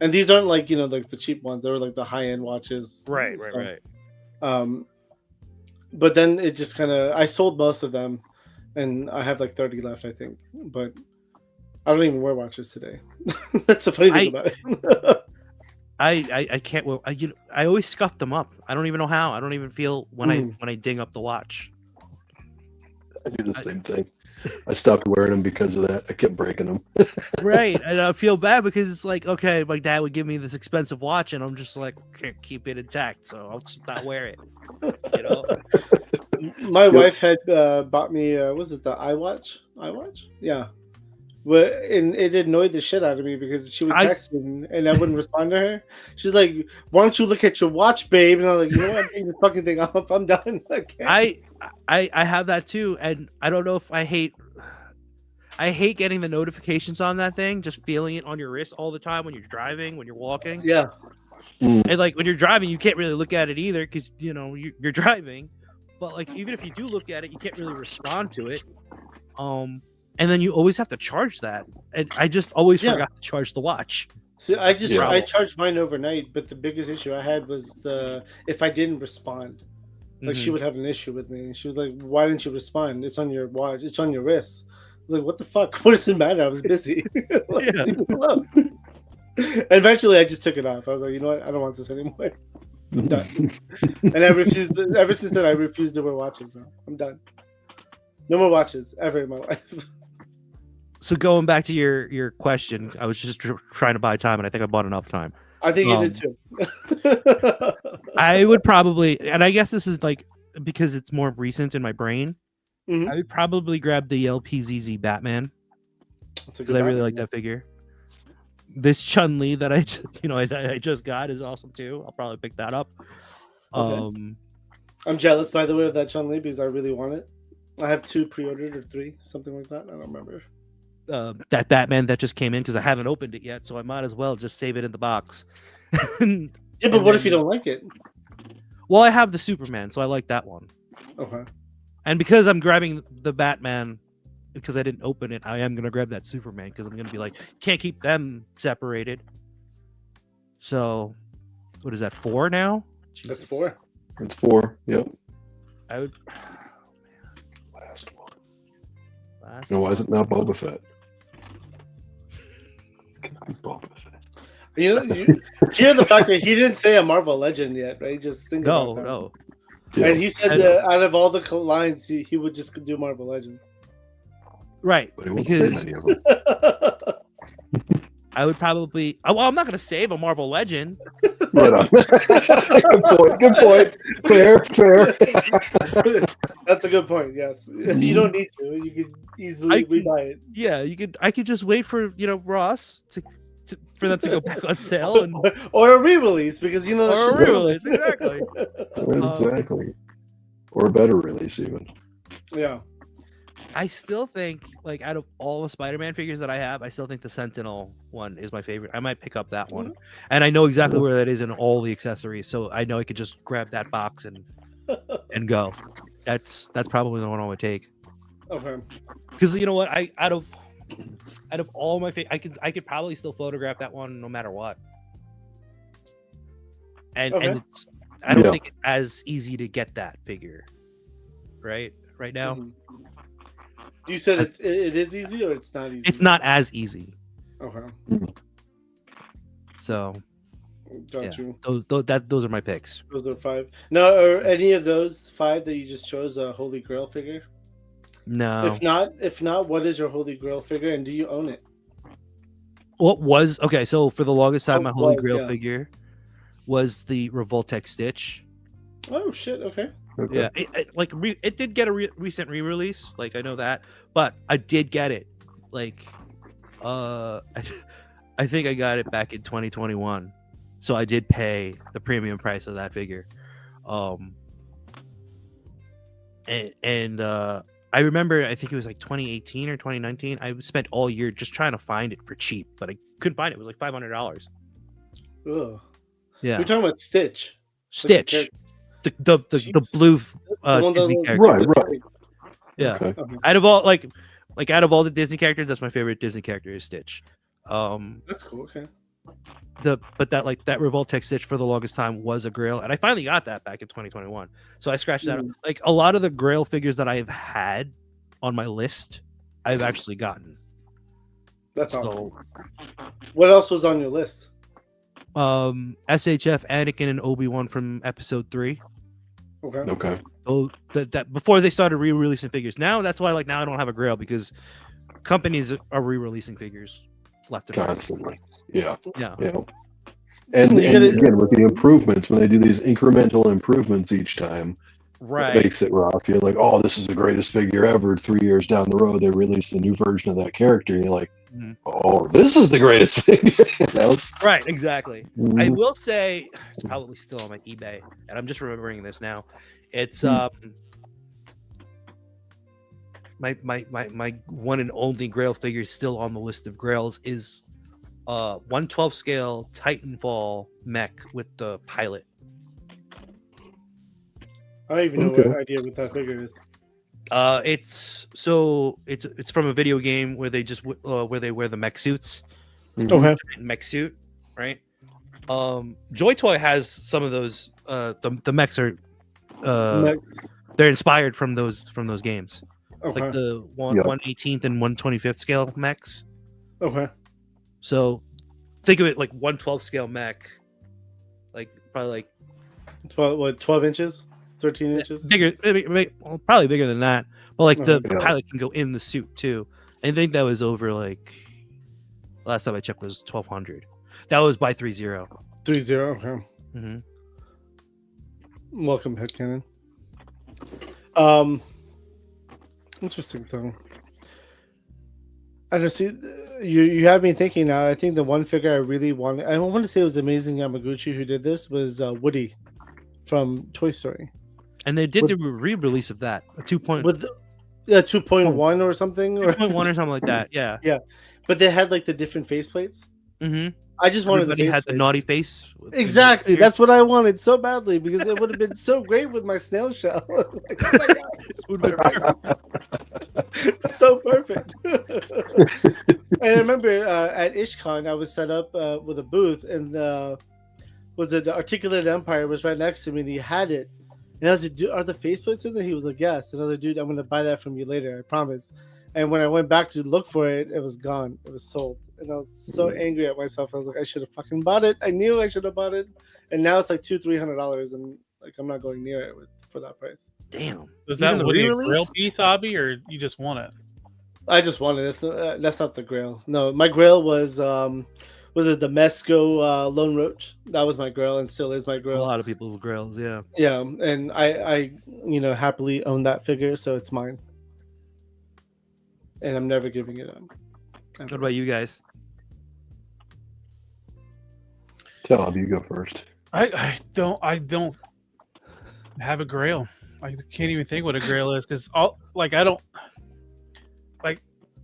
And these aren't like, like the cheap ones. They were like the high end watches. Right. But then it just I sold most of them. And I have like 30 left, I think. But I don't even wear watches today. That's the funny thing about it. I can't. I always scuff them up. I don't even know how. I don't even feel when I ding up the watch. I do the same thing. I stopped wearing them because of that. I kept breaking them. Right, and I feel bad because it's like, okay, my dad would give me this expensive watch, and I'm just like, can't keep it intact, so I'll just not wear it. You know. My wife had bought me, was it the iWatch? iWatch? Yeah. And it annoyed the shit out of me because she would text me and I wouldn't respond to her. She's like, "Why don't you look at your watch, babe?" And I'm like, "You know what? I'm taking this fucking thing off. I'm done." I have that too, and I don't know if I hate getting the notifications on that thing, just feeling it on your wrist all the time when you're driving, when you're walking. Yeah. And like when you're driving, you can't really look at it either because you're driving. But like even if you do look at it, you can't really respond to it. And then you always have to charge that. And I just always forgot to charge the watch. See, I charged mine overnight, but the biggest issue I had was if I didn't respond, like she would have an issue with me. And she was like, "Why didn't you respond? It's on your watch. It's on your wrist." I was like, "What the fuck? What does it matter? I was busy." Leave me alone. And eventually, I just took it off. I was like, "You know what? I don't want this anymore. I'm done." And I refused. Ever since then, I refused to wear watches. Now I'm done. No more watches ever in my life. So going back to your question, I was just trying to buy time, and I think I bought enough time. I think you did too. I would probably, and I guess this is like because it's more recent in my brain. I would probably grab the LPZZ Batman because I really like that figure. This Chun-Li that I just got is awesome too. I'll probably pick that up. Okay. I'm jealous, by the way, of that Chun-Li because I really want it. I have 2 pre-ordered or 3, something like that. I don't remember. That Batman that just came in because I haven't opened it yet, so I might as well just save it in the box. Yeah, but what if you don't like it? Well, I have the Superman, so I like that one. Okay. And because I'm grabbing the Batman because I didn't open it, I am gonna grab that Superman because I'm gonna be like, can't keep them separated. So, what is that, 4 now? Jesus. That's 4. It's 4. Yep. I would. Last one. Why is it not Boba Fett? It's gonna be Boba Fett. You hear the fact that he didn't say a Marvel Legend yet, right? Just think about that. No. Yeah. And he said that out of all the lines, he would just do Marvel Legends. Right. But he won't say many of them. I would probably. Well, I'm not gonna save a Marvel Legend. Right on. Good point. Fair. That's a good point. Yes, you don't need to. You could easily rebuy it. Yeah, I could just wait for Ross for them to go back on sale or a re-release because or a re-release exactly. Exactly. Or a better release even. Yeah. I still think, like, out of all the Spider-Man figures that I have, I still think the Sentinel one is my favorite. I might pick up that one, and I know exactly where that is in all the accessories, so I know I could just grab that box and go. That's probably the one I would take. Okay. Because you know what, out of all my I could probably still photograph that one no matter what. And it's, I don't think it's as easy to get that figure, right now. Mm-hmm. You said it is easy or it's not easy? It's not as easy. Okay. So, Got Yeah. you. Those are my picks. Those are 5. Now, are any of those 5 that you just chose a Holy Grail figure? No. If not, what is your Holy Grail figure, and do you own it? What was okay? So for the longest time, my Holy Grail yeah. figure was the Revoltech Stitch. Oh shit! Okay. Okay. Yeah, it did get a recent re-release. Like I know that, but I did get it. Like, I think I got it back in 2021, so I did pay the premium price of that figure. And I remember, I think it was like 2018 or 2019. I spent all year just trying to find it for cheap, but I couldn't find it. It was like $500. Ugh. Yeah, You're talking about Stitch. Stitch, the blue one that Disney looks- character. Right. Yeah. Okay. Okay. Out of all out of all the Disney characters, that's my favorite Disney character is Stitch. That's cool. Okay. That Revoltech Stitch for the longest time was a Grail, and I finally got that back in 2021. So I scratched that. Like a lot of the Grail figures that I've had on my list, I've actually gotten. That's awesome. So, What else was on your list? SHF Anakin and Obi-Wan from Episode 3. Okay. Okay. Oh, that before they started re-releasing figures. Now that's why now I don't have a Grail because companies are re-releasing figures left and right. Constantly. Yeah. Yeah. Yeah. And You gotta- again, with the improvements, when they do these incremental improvements each time, Right. it makes it rough. You're like, oh, this is the greatest figure ever. 3 years down the road, they release the new version of that character, and you're like, Mhm. oh, this is the greatest figure. You know? Right, exactly. I Mhm. will say it's probably still on my eBay, and I'm just remembering this now. It's my one and only Grail figure still on the list of Grails is 1/12 scale Titanfall mech with the pilot. I don't even know Okay. what idea what that figure is. It's from a video game where they just where they wear the mech suits. Okay. Mech suit, right? Joy Toy has some of those. The mechs are they're inspired from those games, Okay. like the Yep. 1/18th and 1/25th scale mechs. Okay. So think of it like 1/12 scale mech, like probably like 12 inches? 13 inches? bigger, well, probably bigger than that. But like the Yeah. pilot can go in the suit too. I think that was over like last time I checked was 1,200. That was by 3-0. 3-0. Okay. Mm-hmm. Welcome, Headcanon. Interesting thing. I don't see. You have me thinking now. I think the one figure I really wanted. I want to say it was Amazing Yamaguchi who did this was Woody from Toy Story And they did the re-release of that, a 2.1 with 2.1 or something, or or something like that. Yeah. but they had like the different faceplates. Mm-hmm. I just wanted Everybody the had the faceplate. naughty face. Exactly. That's what I wanted so badly because it would have been so great with my snail shell. Like, oh my God, This would be perfect. it's so perfect. And I remember at IshCon, I was set up with a booth, and the Articulate Empire was right next to me, and he had it. And I was like, dude, are the faceplates in there? He was like, yes. And I was like, dude, I'm going to buy that from you later, I promise. And when I went back to look for it, it was gone. It was sold. And I was so angry at myself. I was like, I should have fucking bought it. I knew I should have bought it. And now it's like $200-$300, and like I'm not going near it for that price. Damn. Was Even that the Woody a re-release? Grail piece hobby, or you just want it? I just wanted it. That's not the Grail. No, my Grail was it the Mezco Lone Roach? That was my Grail, and still is my A Grail. lot of people's grails, yeah. Yeah, and I happily own that figure, so it's mine, and I'm never giving it up. What about you guys? Tell him you go first. I don't have a Grail. I can't even think what a Grail is because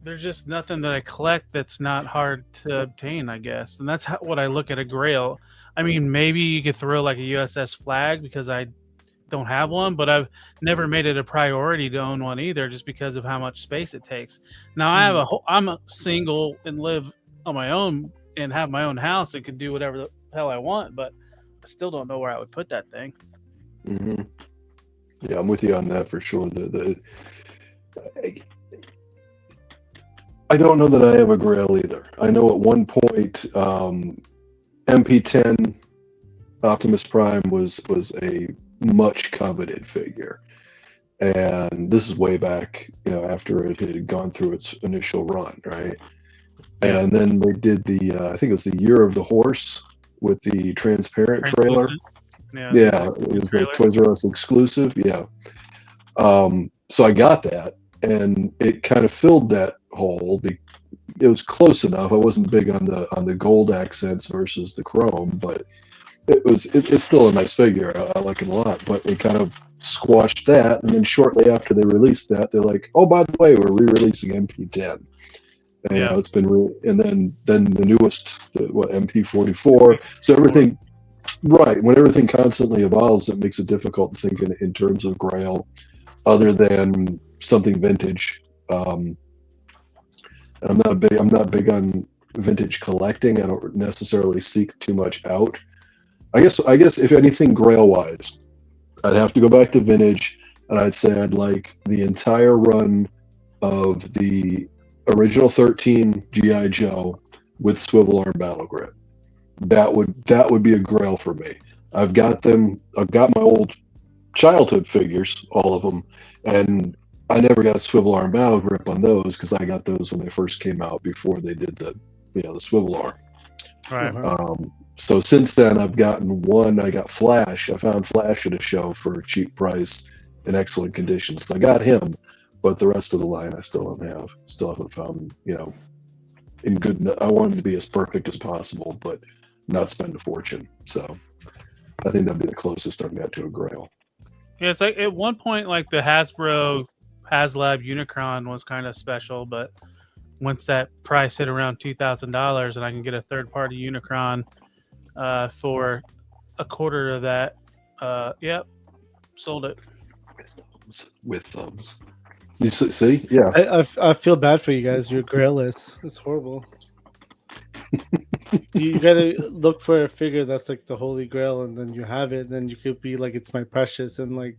there's just nothing that I collect that's not hard to obtain, I guess, and that's what I look at a Grail. I mean, maybe you could throw like a USS flag because I don't have one, but I've never made it a priority to own one either, just because of how much space it takes. Now I'm a single and live on my own and have my own house and can do whatever the hell I want, but I still don't know where I would put that thing. Mm-hmm. Yeah, I'm with you on that for sure. I don't know that I have a Grail either. I know at one point MP10 Optimus Prime was a much coveted figure, and this is way back, after it had gone through its initial run, right? And then they did the I think it was the Year of the Horse with the transparent trailer. Yeah, it was the Toys R Us exclusive. Yeah. So I got that, and it kind of filled that hole. It was close enough. I wasn't big on the gold accents versus the chrome, but it's still a nice figure. I like it a lot. But it kind of squashed that, and then shortly after they released that, they're like, "Oh, by the way, we're re-releasing MP10." And, it's been and then the newest, MP44. So everything, right? When everything constantly evolves, it makes it difficult to think in terms of Grail, other than something vintage. And I'm not big on vintage collecting. I don't necessarily seek too much out. I guess if anything, Grail wise, I'd have to go back to vintage, and I'd say I'd like the entire run of the original 13 GI Joe with swivel arm battle grip. That would be a Grail for me. I've got them. I've got my old childhood figures, all of them, and I never got swivel arm battle grip on those because I got those when they first came out, before they did the swivel arm. Right. So since then, I've gotten one. I got Flash. I found Flash at a show for a cheap price in excellent condition. So I got him, but the rest of the line I still don't have. Still haven't found, in good. I want him to be as perfect as possible, but not spend a fortune. So I think that'd be the closest I've got to a Grail. Yeah, it's like at one point, like the Hasbro HasLab Unicron was kind of special, but once that price hit around $2,000, and I can get a third-party Unicron for a quarter of that, sold it. With thumbs. You see? Yeah. I feel bad for you guys. You're Grailless. It's horrible. You gotta look for a figure that's like the Holy Grail, and then you have it. And then you could be like, "It's my precious," and like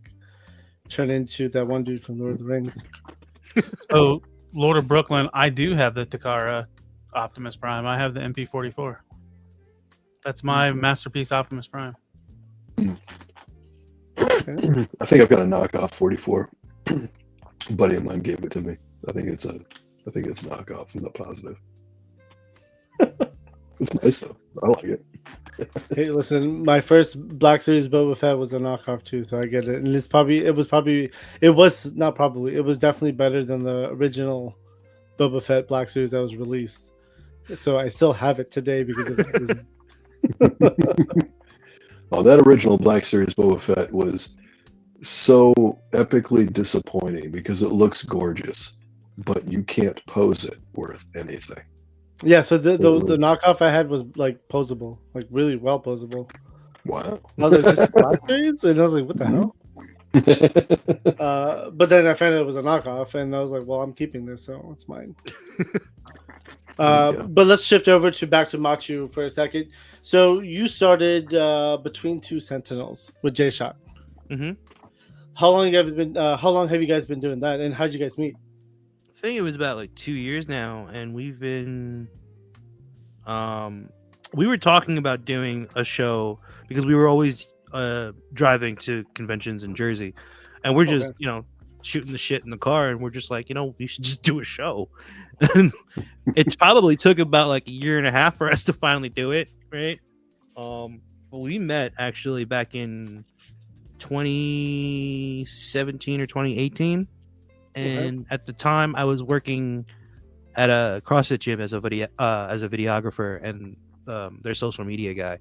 turn into that one dude from Lord of the Rings. So, Lord of Brooklyn, I do have the Takara Optimus Prime. I have the MP44. That's my masterpiece Optimus Prime. Okay. I think I've got a knockoff 44. A buddy of mine gave it to me. I think it's a knockoff. I'm not positive. It's nice though. I like it. Hey, listen, my first Black Series Boba Fett was a knockoff too, so I get it. And it was definitely better than the original Boba Fett Black Series that was released. So I still have it today because of it. Oh, that original Black Series Boba Fett was so epically disappointing because it looks gorgeous, but you can't pose it worth anything. Yeah, so the knockoff I had was like posable, like really well posable. Wow. I was like, this is Black Series? And I was like, what the hell? But then I found out it was a knockoff, and I was like, well, I'm keeping this, so it's mine. But let's shift over back to Matchu for a second. So you started between two Sentinels with J-Shock. Mm-hmm. How long have you guys been doing that, and how did you guys meet? I think it was about like 2 years now, and we've been we were talking about doing a show because we were always driving to conventions in Jersey, and we're just shooting the shit in the car, and we're just like, we should just do a show. And it probably took about like a year and a half for us to finally do it, right? But we met actually back in 2017 or 2018. And at the time, I was working at a CrossFit gym as a videographer and their social media guy.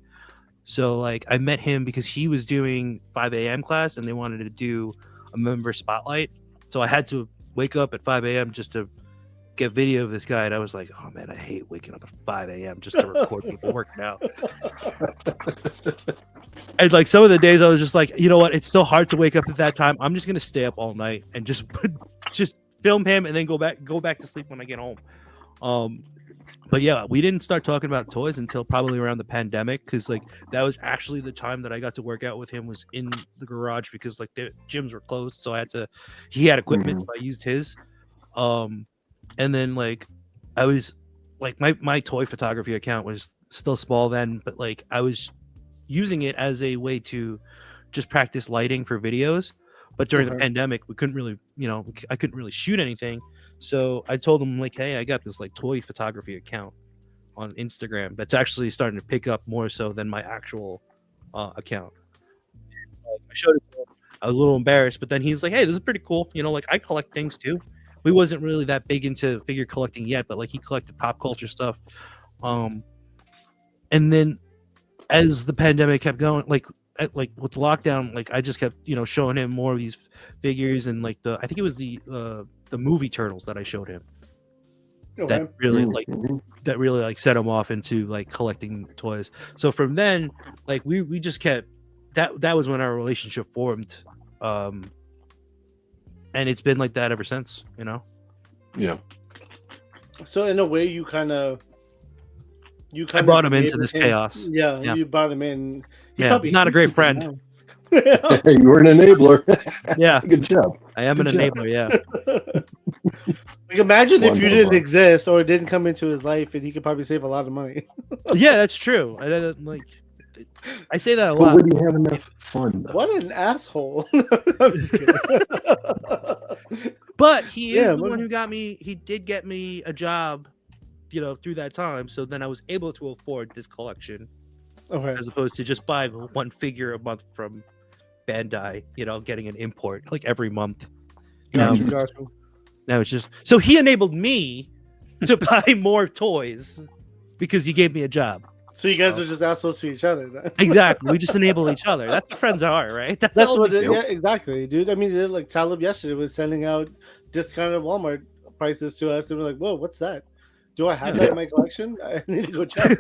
So like I met him because he was doing 5 a.m. class and they wanted to do a member spotlight. So I had to wake up at 5 a.m. just to get video of this guy. And I was like, oh man, I hate waking up at 5 a.m. just to record people working out. And like some of the days I was just like, you know what? It's so hard to wake up at that time. I'm just going to stay up all night and just film him and then go back to sleep when I get home. But yeah, we didn't start talking about toys until probably around the pandemic, because like that was actually the time that I got to work out with him, was in the garage, because like the gyms were closed, so he had equipment, so I used his. And then like I was like my toy photography account was still small then, but like I was using it as a way to just practice lighting for videos. But during the pandemic, we couldn't really, I couldn't really shoot anything. So I told him like, hey, I got this like toy photography account on Instagram that's actually starting to pick up more so than my actual account. I showed it to him. I was a little embarrassed, but then he was like, hey, this is pretty cool. Like I collect things too. We wasn't really that big into figure collecting yet, but like he collected pop culture stuff. And then as the pandemic kept going, like with the lockdown, like I just kept, showing him more of these figures, and like I think it was the movie Turtles that I showed him. That really like set him off into like collecting toys. So from then, like we just kept that was when our relationship formed. And it's been like that ever since, Yeah. So in a way, you I brought him into this chaos. Yeah, you brought him in. Not a great friend. You were an enabler. Yeah. Good job. I am an enabler, yeah. Like imagine if you didn't exist or didn't come into his life, and he could probably save a lot of money. Yeah, that's true. I say that a But lot. would he have enough fun, though? What an asshole. I'm just kidding. But he is the one who got me. He did get me a job, through that time. So then I was able to afford this collection, as opposed to just buying one figure a month from Bandai. Getting an import like every month. Gotcha. Now it's just so he enabled me to buy more toys because he gave me a job. So you guys are just assholes to each other, then. Exactly. We just enable each other. That's what friends are, right? That's what it, yeah, exactly, dude. I mean, like Talib yesterday was sending out discounted Walmart prices to us, and we're like, "Whoa, what's that? Do I have that in my collection? I need to go check."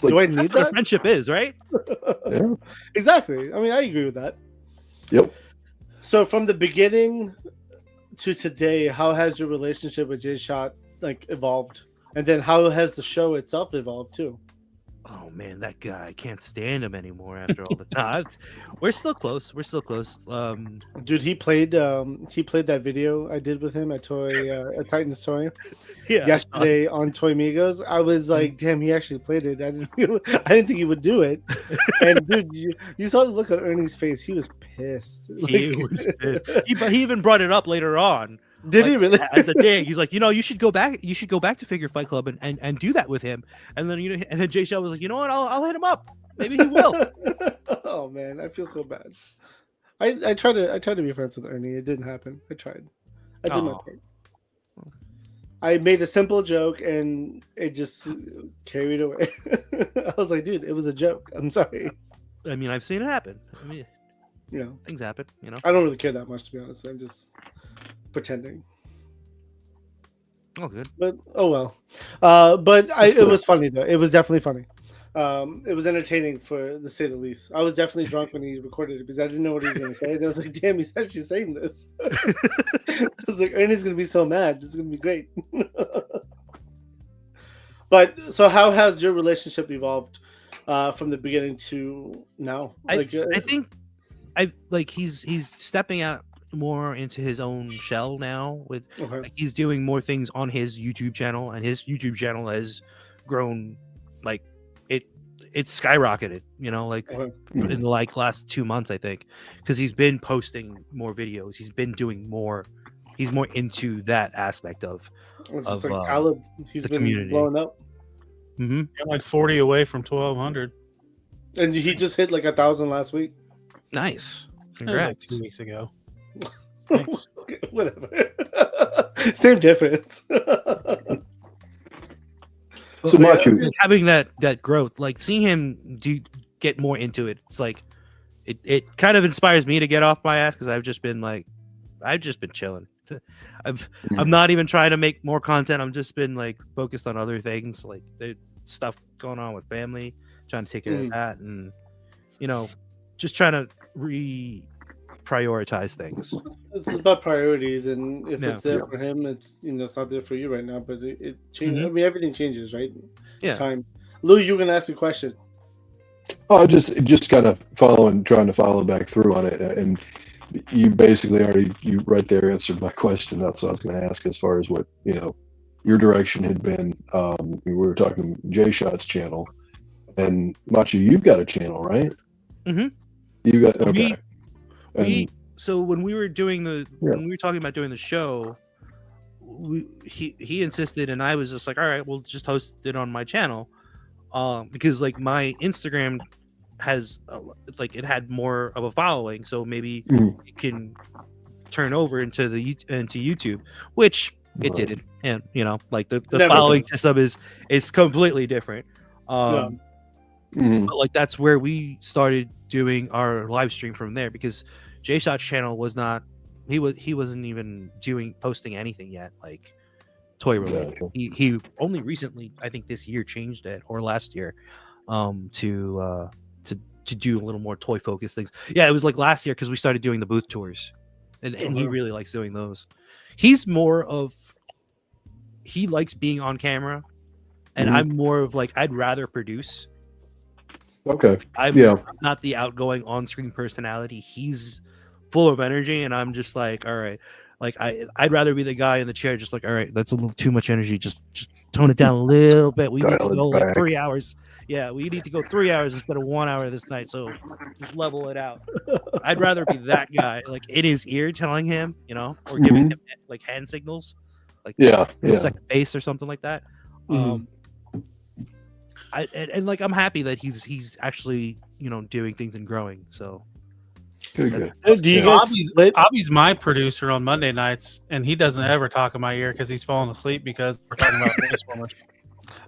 Do I need that? Friendship is, right? Yeah. Exactly. I mean, I agree with that. Yep. So from the beginning to today, how has your relationship with Jay Shot evolved? And then how has the show itself evolved too? Oh man, that guy, I can't stand him anymore after all the time. We're still close. Dude, he played that video I did with him at Titan's Toy yesterday on Toy Migos. I was like, damn, he actually played it. I didn't think he would do it. And dude, you saw the look on Ernie's face. He was pissed. He was pissed. He even brought it up later on. Did he really? As a dig, he's like, you should go back. You should go back to Figure Fight Club and do that with him. And then and then Jay Shaw was like, you know what? I'll hit him up. Maybe he will. Oh man, I feel so bad. I tried to be friends with Ernie. It didn't happen. I tried. I did my part. I made a simple joke and it just carried away. I was like, dude, it was a joke. I'm sorry. I mean, I've seen it happen. I mean, things happen. I don't really care that much, to be honest. I'm just pretending. Oh, good. But oh well. It was funny though. It was definitely funny. It was entertaining for the say the least. I was definitely drunk when he recorded it because I didn't know what he was going to say. And I was like, damn, he's actually saying this. I was like, Ernie's going to be so mad. This is going to be great. But so how has your relationship evolved from the beginning to now? I think he's stepping out more into his own shell now with he's doing more things on his YouTube channel, and his YouTube channel has grown it's skyrocketed, in the last 2 months, I think, because he's been posting more videos. He's been doing more. He's more into that aspect of Talib. He's the been community blowing up. Mm-hmm. Got like 40 away from 1,200. And he just hit 1,000 last week. Nice. That was Congrats. 2 weeks ago. Thanks. Okay, whatever. Same difference. So Matchu, having that growth, seeing him get more into it, it's it kind of inspires me to get off my ass because I've just been chilling. I'm not even trying to make more content. I'm just been focused on other things, there's stuff going on with family, trying to take care of that, and just trying to prioritize things. It's about priorities, and if it's there for him, it's it's not there for you right now. But it changes. I mean, everything changes, right? Yeah. Time. Lou, you were gonna ask a question. Oh, just kind of trying to follow back through on it, and you basically you right there answered my question. That's what I was going to ask as far as what your direction had been. We were talking Jay Shot's channel. And Machu, you've got a channel, right? Mhm. You got okay. So when we were doing when we were talking about doing the show, he insisted, and I was just like, all right, we'll just host it on my channel, because like my Instagram has like it had more of a following, so maybe it can turn over into YouTube, which it didn't. And like the following system is completely different. But like that's where we started doing our live stream from there, because J Shot's channel was not he wasn't even posting anything yet, like toy related. He only recently, I think this year, changed it, or last year, to do a little more toy focused things. Yeah, it was like last year, because we started doing the booth tours, and he really likes doing those. He's more of he likes being on camera, and I'm more of like I'd rather produce. Okay. I'm not the outgoing on-screen personality. He's full of energy, and I'm just like, all right, like I'd rather be the guy in the chair, just like, all right, that's a little too much energy. Just tone it down a little bit. We need to go like 3 hours. Yeah, we need to go 3 hours instead of 1 hour this night. So just level it out. I'd rather be that guy, like in his ear, telling him, or giving him like hand signals, like second base or something like that. And like I'm happy that he's actually doing things and growing. So good. Do you guys Abby's my producer on Monday nights, and he doesn't ever talk in my ear because he's falling asleep because we're talking about Transformers.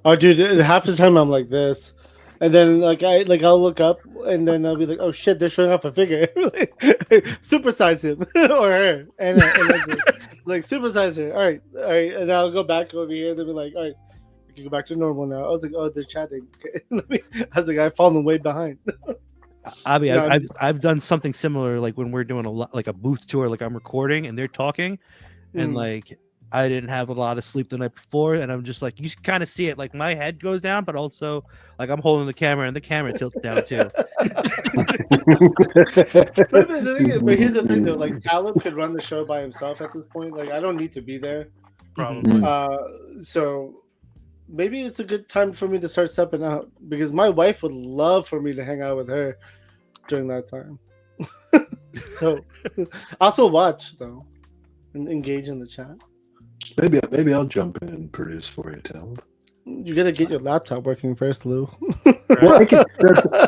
Oh, dude! Half the time I'm like this, and then I'll look up, and then I'll be like, "Oh shit, they're showing off a figure." Supersize him or her, and like supersize her. All right, and I'll go back over here. They'll be like, "All right, we can go back to normal now." I was like, "Oh, they're chatting." Okay. I was like, "I've fallen way behind." Abby, I've done something similar, like when we're doing a booth tour, like I'm recording and they're talking, and like I didn't have a lot of sleep the night before, and I'm just like, you kind of see it, like my head goes down, but also like I'm holding the camera and the camera tilts down too. But here's the thing though, like Talib could run the show by himself at this point. Like I don't need to be there. Probably. So maybe it's a good time for me to start stepping out, because my wife would love for me to hang out with her during that time. So also watch though and engage in the chat. Maybe I'll jump in and produce for you, Talib. You gotta get your laptop working first, Lou. Well,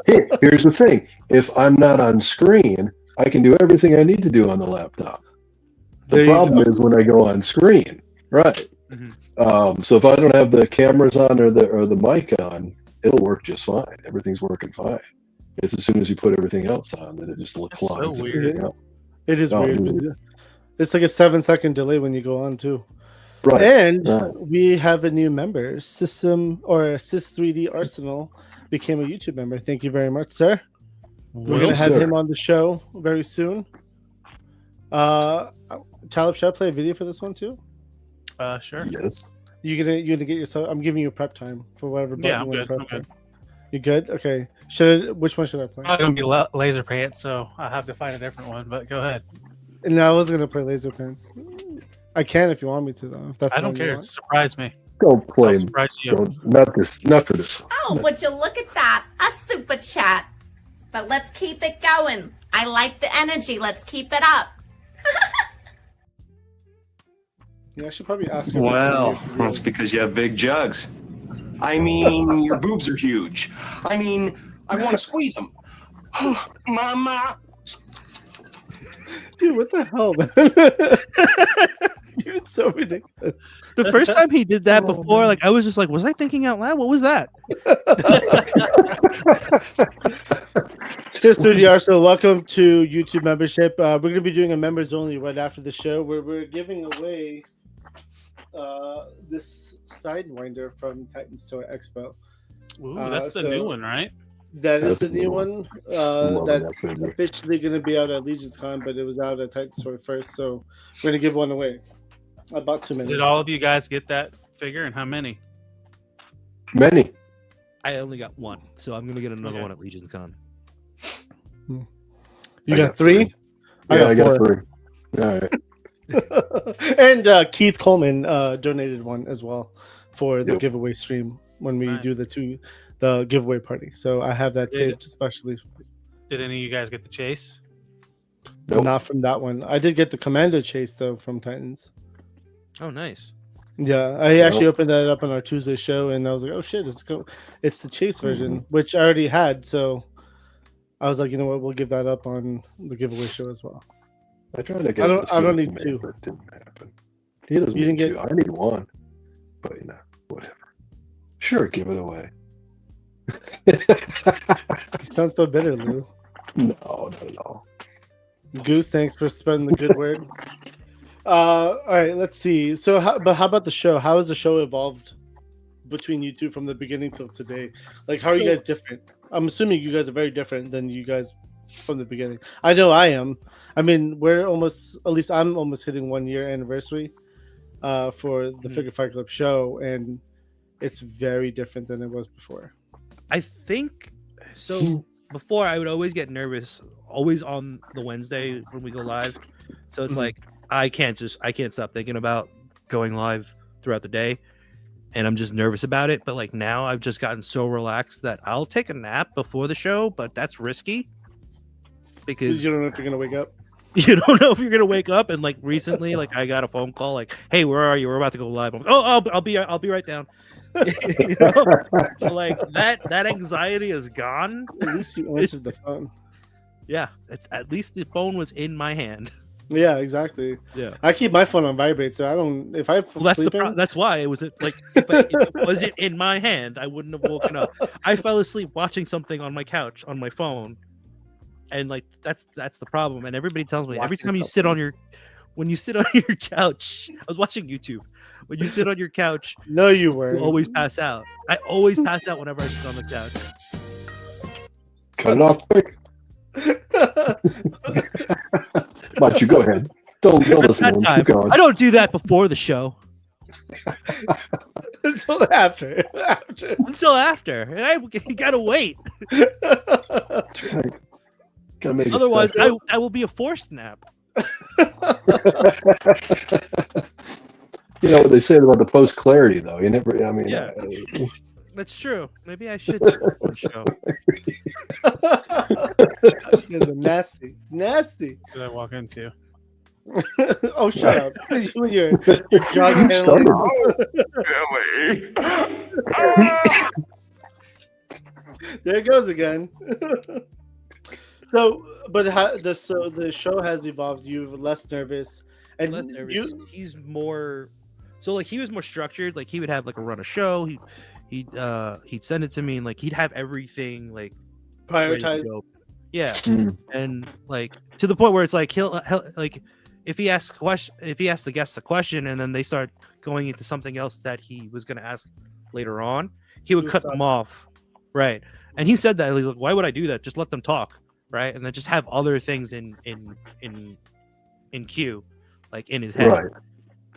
here's the thing. If I'm not on screen, I can do everything I need to do on the laptop. The problem is when I go on screen, right? So if I don't have the cameras on or the mic on, it'll work just fine. Everything's working fine. It's as soon as you put everything else on that it just looks so weird. It is weird. It's like a 7-second delay when you go on too. Right. And we have a new member. Sys3D Arsenal became a YouTube member. Thank you very much, sir. We're gonna have him on the show very soon. Talib, should I play a video for this one too? Sure. Yes. You gonna get yourself? I'm giving you prep time for whatever. Yeah, I'm good. You good? Okay. Which one should I play? I'm gonna be Laser Pants, so I have to find a different one. But go ahead. No, I was gonna play Laser Pants. I can if you want me to, though. If that's I don't care. Surprise me. Don't play. Surprise you. Not for this. Oh, would you look at that? A super chat. But let's keep it going. I like the energy. Let's keep it up. Yeah, I should probably ask. Well, that's because you have big jugs. I mean, your boobs are huge. I mean, I want to squeeze them. Mama. Dude, what the hell, man? You're so ridiculous. The first time he did that before, like I was just like, was I thinking out loud? What was that? Sys3D Arsenal, welcome to YouTube membership. We're going to be doing a members only right after the show, where we're giving away this Sidewinder from Titans Toy Expo. Ooh, that's the new one, right? That is the new one. That's officially going to be out at Legion's Con, but it was out at Titans Toy first, so we're going to give one away. I bought too many. Did all of you guys get that figure, and how many? Many. I only got one, so I'm gonna get another one at Legion's Con. You got three? I got 3. All right. And Keith Coleman donated one as well for the giveaway stream. when we Nice. do the giveaway party. So I have that Did- saved, especially Did any of you guys get the chase? Nope. not from that one. I did get the Commando chase though from Titans. Oh, nice. Yeah, I actually opened that up on our Tuesday show, and I was like, "Oh shit, it's the chase version," which I already had. So I was like, you know what, we'll give that up on the giveaway show as well. I tried to get. I don't need Command, two. but it didn't happen. He doesn't You need didn't two. I need one. But whatever. Sure, give it away. You sound so bitter, Lou. No, not at all. Goose, thanks for spreading the good word. All right, let's see. So, how about the show? How has the show evolved between you two from the beginning till today? Like, how are you guys different? I'm assuming you guys are very different than you guys from the beginning. I know I am. I mean, at least I'm almost hitting 1 year anniversary for the Figure Fight Club show, and it's very different than it was before. I think so. Before, I would always get nervous, always on the Wednesday when we go live. So it's like I can't stop thinking about going live throughout the day, and I'm just nervous about it. But like now, I've just gotten so relaxed that I'll take a nap before the show, but that's risky because You don't know if you're gonna wake up. you don't know if you're gonna wake up. And like recently, like I got a phone call, like, "Hey, where are you? We're about to go live." I'm like, "Oh, I'll be right down." You know? Like that anxiety is gone. At least you answered the phone. Yeah, at least the phone was in my hand. Yeah, exactly. Yeah, I keep my phone on vibrate, so I don't. If I well, that's sleep that's why it was like if it wasn't in my hand, I wouldn't have woken up. I fell asleep watching something on my couch on my phone, and like that's the problem. And everybody tells me every Watching time you sit on your couch, I was watching YouTube. When you sit on your couch, no, you were you always pass out. I always pass out whenever I sit on the couch. Cut it off quick. But you go ahead. Don't listen That to him. time, Keep going. I don't do that before the show. until after. Until after. You gotta wait. That's right. Gotta make it Otherwise, special. I will be a forced nap. You know what they say about the post clarity, though. You never. I mean, Yeah. That's true. Maybe I should do it before the show. You guys are nasty. Did I walk into? Oh, shut up! You and your drug Started. handling. There it goes again. So, but the show has evolved. You're less nervous, and Less nervous. you. He's more. So like he was more structured. Like he would have like a run a show. He'd send it to me, and like he'd have everything like ready to Prioritize. go. Yeah, Mm. and like to the point where it's like he'll like if he asks the guests a question and then they start going into something else that he was going to ask later on, he would cut them off, right? And he said that he's like, why would I do that? Just let them talk, right? And then just have other things in queue, like in his head,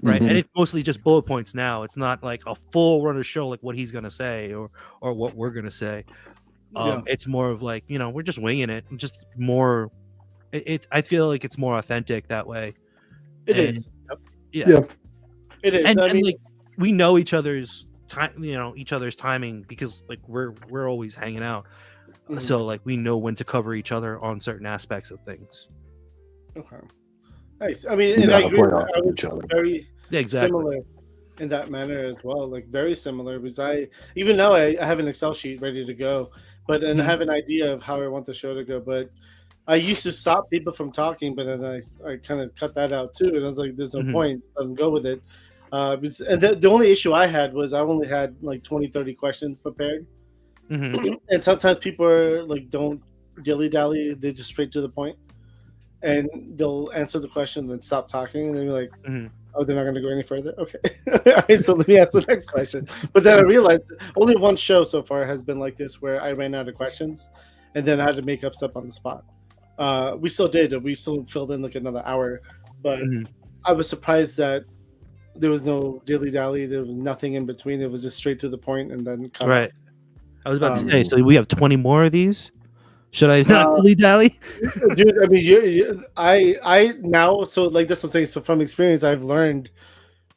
right? Mhm. And it's mostly just bullet points now. It's not like a full run of show like what he's gonna say or what we're gonna say. It's more of like, you know, we're just winging it. Just more. I feel like it's more authentic that way. It is. Yeah. Yep. It is. And, I and mean, like we know each other's time, you know, each other's timing because like we're always hanging out. Mhm. So like we know when to cover each other on certain aspects of things. okay. Nice. I mean, You and know I how to agree. play off I of was each other. very Yeah, exactly. similar in that manner as well. Like very similar. Because even now I have an Excel sheet ready to go, but and I have an idea of how I want the show to go. But I used to stop people from talking, but then I kind of cut that out too. And I was like, there's no point. Let them go with it. And the only issue I had was I only had like 20, 30 questions prepared. Mhm. And sometimes people are like, don't dilly dally. They just straight to the point. And they'll answer the question and then stop talking. And they'll be like, Mhm. oh, they're not going to go any further? Okay. All right, so let me ask the next question. But then I realized only one show so far has been like this where I ran out of questions and then I had to make up stuff on the spot. We still did. We still filled in like another hour. But Mhm. I was surprised that there was no dilly dally. There was nothing in between. It was just straight to the point and then cut. Right. I was about to say, Um, so we have 20 more of these. Should I not dilly dally? Dude, I mean, I now, so like that's what I'm saying. So from experience, I've learned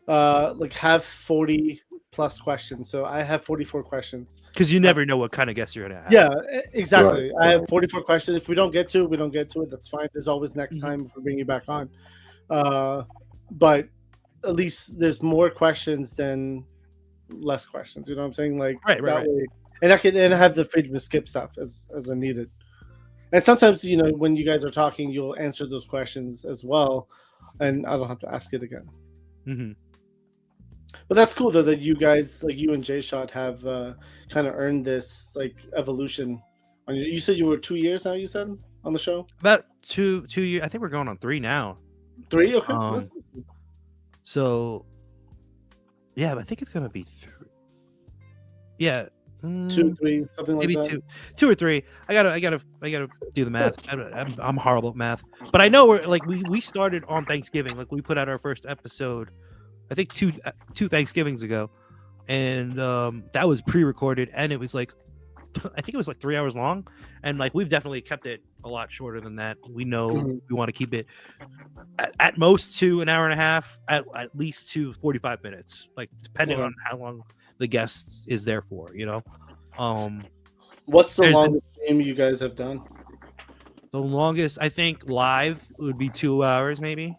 like have 40 plus questions. So I have 44 questions. Because you never know what kind of guests you're gonna have. Yeah, exactly. Right, I have right. 44 questions. If we don't get to it, we don't get to it. That's fine. There's always next time if we bring you back on. But at least there's more questions than less questions. You know what I'm saying? Like Right. way, and I have the freedom to skip stuff as I need it. And sometimes, you know, when you guys are talking, you'll answer those questions as well, and I don't have to ask it again. Mm-hmm. But that's cool though that you guys, like you and Jay Shot, have kind of earned this like evolution. You said you were 2 years now. You said on the show About 2 years. I think we're going on 3 now. 3. Okay. So, yeah, I think it's gonna be 3. Yeah, 2, 3, something like maybe that. 2 or 3. I gotta do the math. I'm horrible at math, but I know we're like we started on Thanksgiving. Like we put out our first episode, I think two Thanksgivings ago, and that was pre-recorded, and it was like I think it was like 3 hours long, and like we've definitely kept it a lot shorter than that. We know we want to keep it at most to an hour and a half, at least to 45 minutes, like depending on how long the guest is there for, you know. What's the longest stream you guys have done? The longest, I think, live would be 2 hours, maybe.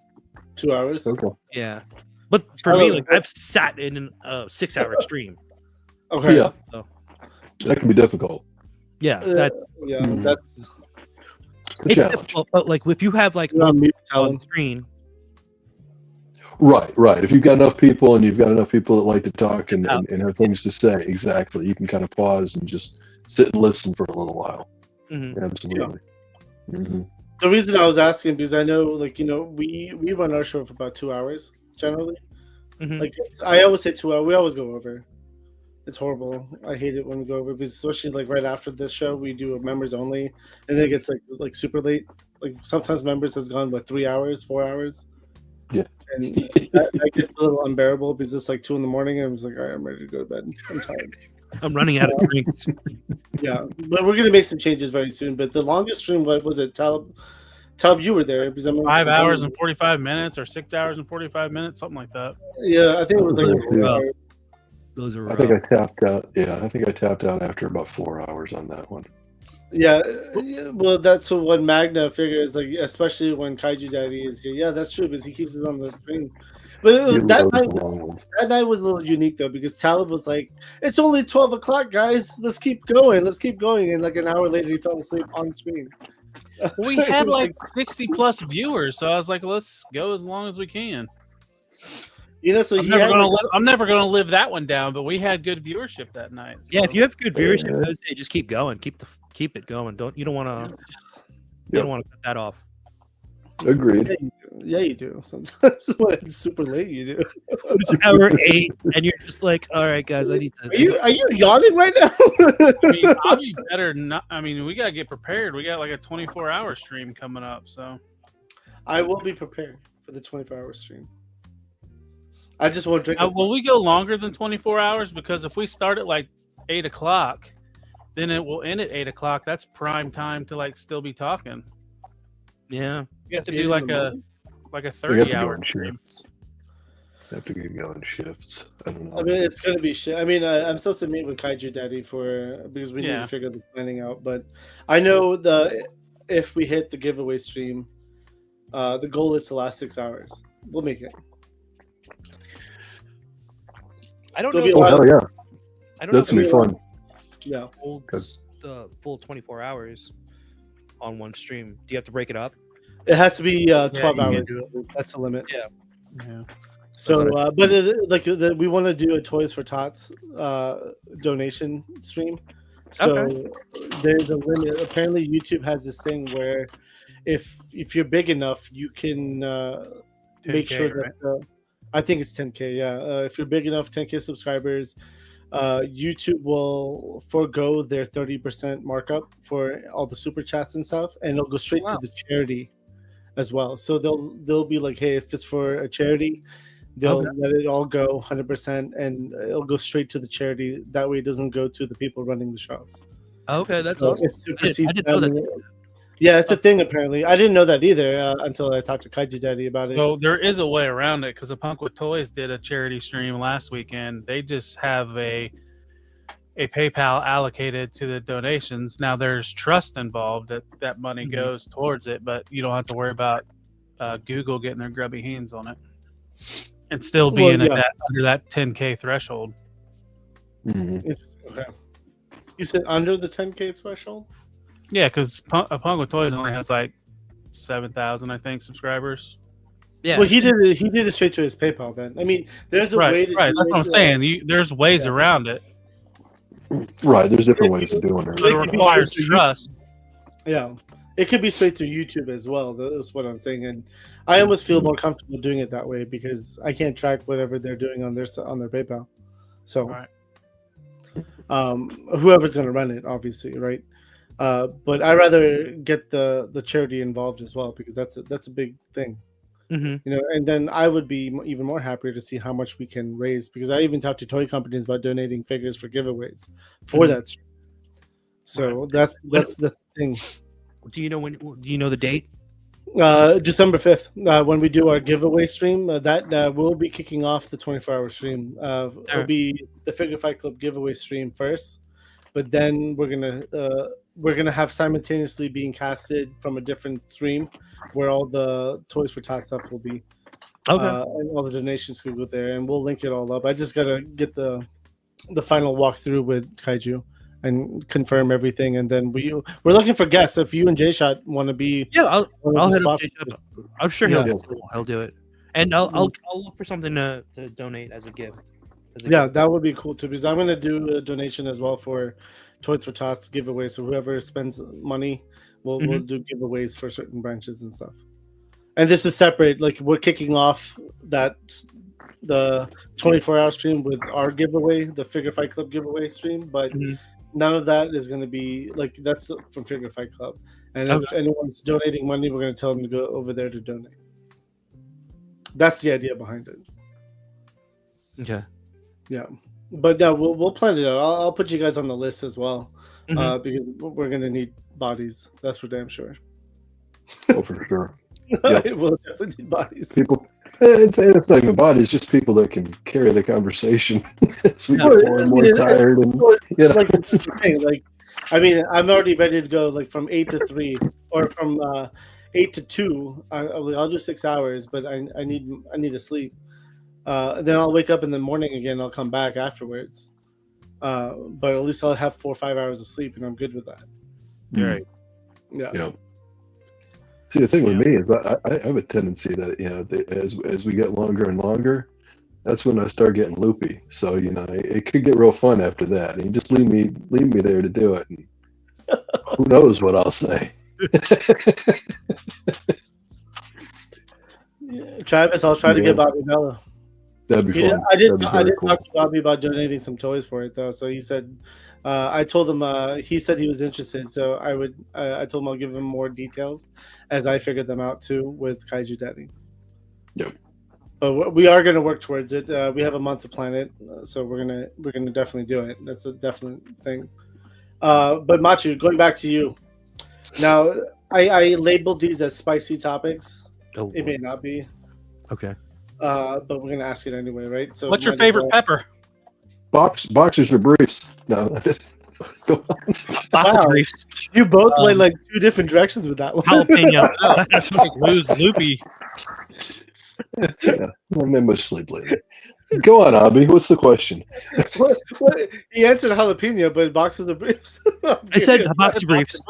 2 hours. Okay. Yeah, but for me, like I've sat in a 6-hour stream. Okay. Yeah. So, That can be difficult. yeah, that's It's a challenge. difficult, but like if you have like You're on mute, tell on them. screen, Right. If you've got enough people and you've got enough people that like to talk and out. have things to say, exactly, you can kind of pause and just sit and listen for a little while. Mhm. Absolutely. Mm-hmm. The reason I was asking because I know, like, you know, we run our show for about 2 hours generally. Mhm. Like I always say 2 hours. We always go over. It's horrible. I hate it when we go over because especially like right after this show, we do a members only, and then it gets like super late. Like sometimes members has gone like 3 hours, 4 hours. Yeah. And that gets a little unbearable because it's like 2 a.m. and I'm just like, all right, I'm ready to go to bed. I'm tired. I'm running out of drinks. Yeah, but we're gonna make some changes very soon. But the longest stream, what was it? Talib, you were there because I remember 5 hours and 45 minutes, or 6 hours and 45 minutes, something like that. Yeah, I think it was like Yeah. Those are I think I tapped out. Yeah, I think I tapped out after about 4 hours on that one. Yeah, well, that's what Magna figures, like, especially when Kaiju Daddy is here. Yeah, that's true because he keeps it on the screen. But that night was a little unique though because Talib was like, "It's only 12 o'clock, guys. Let's keep going. And like an hour later, he fell asleep on screen. We had like 60 plus viewers, so I was like, let's go as long as we can. You know, so I'm never gonna live that one down, but we had good viewership that night. So. Yeah, if you have good viewership, I would say just keep going. Keep it going. You don't want to cut that off. Agreed. Yeah, you do. Sometimes when it's super late, you do. It's hour 8, and you're just like, all right, guys, I need to. Are you yawning right now? I mean, I'll be better not. I mean, we gotta get prepared. We got like a 24-hour stream coming up, so I will be prepared for the 24-hour stream. I just won't drink. Will we go longer than 24 hours? Because if we start at like 8 o'clock, then it will end at 8 o'clock. That's prime time to like still be talking. Yeah, you have to do like a 30-hour stream. Have to get going shifts. I don't know. I mean, it's gonna be shit. I mean, I'm supposed to meet with Kaiju Daddy because we need to figure the planning out. But I know if we hit the giveaway stream, the goal is to last 6 hours. We'll make it. I don't know. Oh, hell yeah! I don't That's know gonna be fun. Yeah, the full 24 hours on one stream. Do you have to break it up? It has to be 12 hours. That's the limit. Yeah. So, but we want to do a Toys for Tots donation stream. So there's a limit. Apparently, YouTube has this thing where if you're big enough, you can make sure that I think it's 10K. Yeah, if you're big enough, 10K subscribers, YouTube will forego their 30% markup for all the super chats and stuff, and it'll go straight to the charity as well. So they'll be like, hey, if it's for a charity, they'll let it all go 100%, and it'll go straight to the charity. That way, it doesn't go to the people running the shops. Okay, that's awesome. It supersedes Yeah, it's a thing apparently. I didn't know that either until I talked to Kaiju Daddy about it. So there is a way around it because the Punk with Toys did a charity stream last weekend. They just have a PayPal allocated to the donations. Now there's trust involved that money goes towards it, but you don't have to worry about Google getting their grubby hands on it and still being under that 10K threshold. Okay. You said under the 10K threshold? Yeah, because Punk with Toys only has like 7,000, I think, subscribers. Yeah. Well, he did it straight to his PayPal. Then I mean, there's a way to right. do That's what I'm saying. There's ways around it. Right, there's different ways of doing it. But it requires trust. Yeah, it could be straight through YouTube as well. That's what I'm saying, and I almost feel more comfortable doing it that way because I can't track whatever they're doing on their PayPal. So, whoever's going to run it, obviously, right? But I rather get the charity involved as well because that's a big thing. You know, and then I would be even more happier to see how much we can raise because I even talked to toy companies about donating figures for giveaways for that. So that's the thing. Do you know the date? December 5th, when we do our giveaway stream, that will be kicking off the 24-hour stream. It'll be the Figure Fight Club giveaway stream first, but then we're gonna have simultaneously being casted from a different stream where all the Toys for Tot stuff will be. Okay. And all the donations could go there, and we'll link it all up. I just gotta get the final walkthrough with Kaiju and confirm everything, and then we're looking for guests. So if you and J-Shot want to be, I'll hit up J-Shot. I'm sure he'll do it, and I'll look for something to donate as a gift. That would be cool too, because I'm gonna do a donation as well for Toys for Tots giveaway. So whoever spends money, we'll do giveaways for certain branches and stuff. And this is separate. Like we're kicking off the 24-hour stream with our giveaway, the Figure Fight Club giveaway stream, but none of that is going to be like that's from Figure Fight Club. And if anyone's donating money, we're going to tell them to go over there to donate. That's the idea behind it. Okay. Yeah, but no, we'll plan it out. I'll put you guys on the list as well because we're going to need bodies. That's for damn sure. Oh, for sure. Yep. We'll definitely need bodies. People, it's not even bodies, just people that can carry the conversation. As we get more and more tired, and I mean, I'm already ready to go like from 8 to 3 or from 8 to 2. I'll do 6 hours, but I need to sleep. Then I'll wake up in the morning again. I'll come back afterwards. But at least I'll have 4 or 5 hours of sleep, and I'm good with that. Right. Yeah. See, the thing with me is I have a tendency that as we get longer and longer, that's when I start getting loopy. So it could get real fun after that. And you just leave me there to do it. And who knows what I'll say? Travis, I'll try to get Bobby Bella. That'd be fun. I did talk to Bobby about donating some toys for it though. So he said, I told him he said he was interested. So I told him I'll give him more details as I figured them out too with Kaiju Daddy. Yep. But we are going to work towards it. We have a month to plan it, so we're gonna definitely do it. That's a definite thing. But Matchu, going back to you. Now, I labeled these as spicy topics. Oh, it may not be. Okay. But we're gonna ask it anyway, right? So, what's your favorite pepper? Boxers or briefs? No. Go on. Wow. Briefs. You both went like two different directions with that one. Jalapeno. Lose loopy. Yeah, I've had much sleep lately. Go on, Abby. What's the question? What? He answered jalapeno, but boxers or briefs. I said boxy briefs.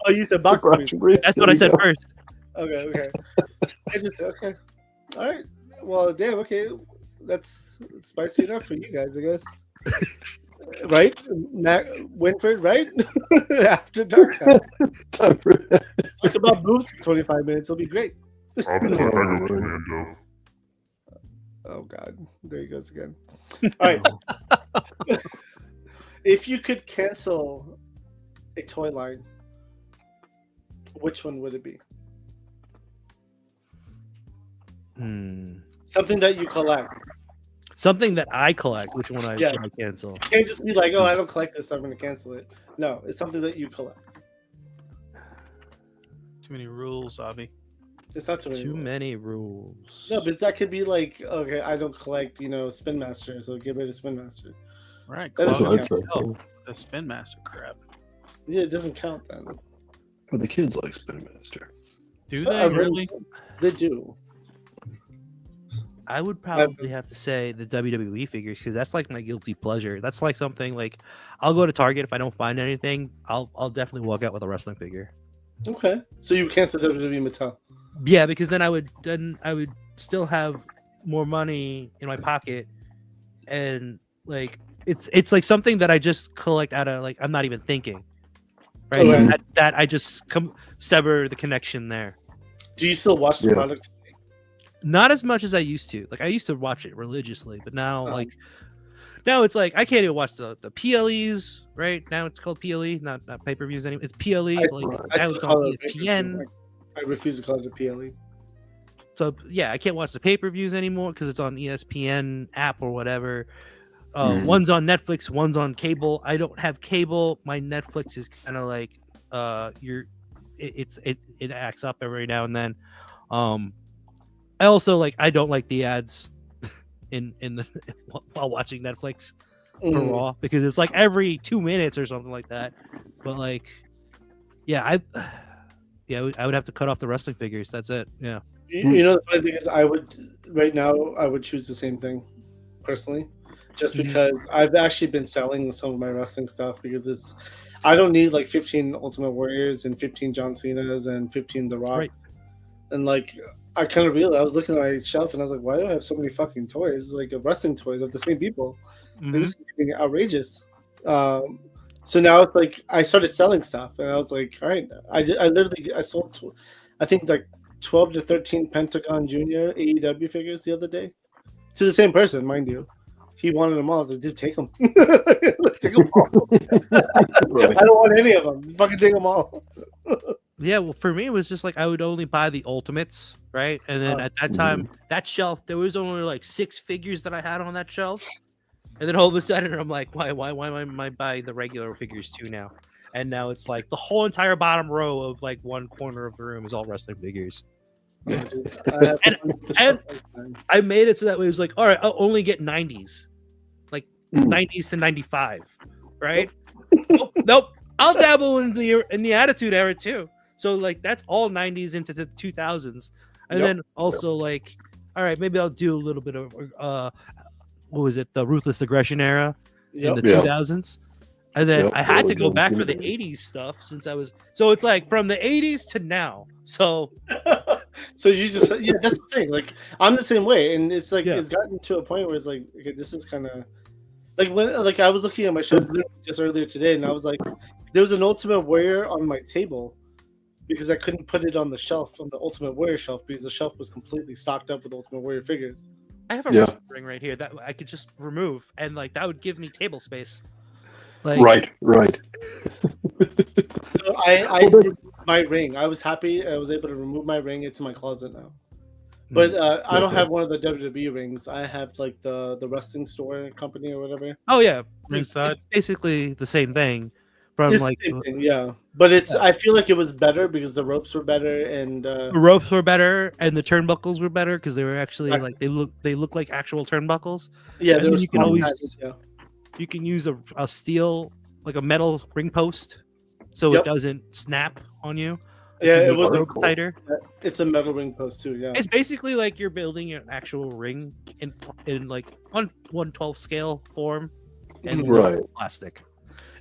Oh, you said boxers. Briefs. That's what I said first. Okay. Okay. All right. Well, damn. Okay, that's spicy enough for you guys, I guess. Right, Winford. Right after dark time. Talk about boobs for 25 minutes. It'll be great. Oh God, there he goes again. All right. If you could cancel a toy line, which one would it be? Something that you collect. Something that I collect. Which one should I cancel? You can't just be like, oh, I don't collect this, I'm going to cancel it. No, it's something that you collect. Too many rules, Abby. It's not too many. Too many rules. No, but that could be like, okay, I don't collect, Spin Master, so get rid of Spin Master. Right. That That's doesn't what I'd say. count. The Spin Master crap. Yeah, it doesn't count then. But the kids like Spin Master. Do But they I really? They do. I would probably have to say the WWE figures because that's like my guilty pleasure. That's like something like I'll go to Target if I don't find anything. I'll definitely walk out with a wrestling figure. Okay, so you cancel WWE Mattel. Yeah, because then I would still have more money in my pocket, and like it's like something that I just collect out of like I'm not even thinking, right? Okay. So that I just sever the connection there. Do you still watch the Yeah. product? Not as much as I used to. Like I used to watch it religiously, but now Oh. now it's like I can't even watch the PLEs. Right now it's called PLE, not pay-per-views anymore. It's PLE. I Now still it's call on it a ESPN. pay-per-view. I refuse to call it a PLE. So yeah, I can't watch the pay-per-views anymore because it's on ESPN app or whatever. One's on Netflix, one's on cable. I don't have cable. My Netflix is kind of like it acts up every now and then. I also I don't like the ads in the while watching Netflix for Raw because it's like every 2 minutes or something like that. But I would have to cut off the wrestling figures. That's it. Yeah. The funny thing is, I would choose the same thing, personally, just because I've actually been selling some of my wrestling stuff because I don't need like 15 Ultimate Warriors and 15 John Cena's and 15 The Rocks, Right. and I kind of realized I was looking at my shelf and I was like, why do I have so many fucking toys, like wrestling toys of the same people? This is getting outrageous. So now it's like I started selling stuff, and I was like, all right, I sold, I think 12 to 13 Pentagon Junior AEW figures the other day to the same person, mind you. He wanted them all. I was like, dude, take them. Take them all. I don't want any of them. Fucking take them all. Yeah, well, for me, it was just I would only buy the Ultimates, right? And then at that time, that shelf, there was only 6 figures that I had on that shelf. And then all of a sudden, I'm like, why am I buying the regular figures too now? And now it's the whole entire bottom row of one corner of the room is all wrestling figures. And I made it so that way it was all right, I'll only get 90s, 90s to 95, right? Nope. I'll dabble in the Attitude Era too. So that's all 90s into the 2000s, and then also all right, maybe I'll do a little bit of what was it, the Ruthless Aggression Era in the 2000s, and then I had to go back for the 80s stuff since I was so it's from the 80s to now. So you just that's the thing. I'm the same way, and it's it's gotten to a point where it's okay, this is kind of when I was looking at my shelf just earlier today, and I was like, there was an Ultimate Warrior on my table because I couldn't put it on the shelf, on the Ultimate Warrior shelf, because the shelf was completely stocked up with Ultimate Warrior figures. I have a wrestling ring right here that I could just remove, and that would give me table space. Right. So I removed my ring. I was happy I was able to remove my ring. It's in my closet now. But I don't have one of the WWE rings. I have the wrestling store company or whatever. Oh yeah, Ringside. it's basically the same thing. From It's the same thing, yeah. But I feel like it was better because the ropes were better and the ropes were better and the turnbuckles were better because they were actually they look like actual turnbuckles. Yeah, and then you can always package, you can use a steel a metal ring post so it doesn't snap on you. Yeah, it was rope tighter. It's a metal ring post too. Yeah, it's basically you're building an actual ring in on 1/12 scale form and plastic.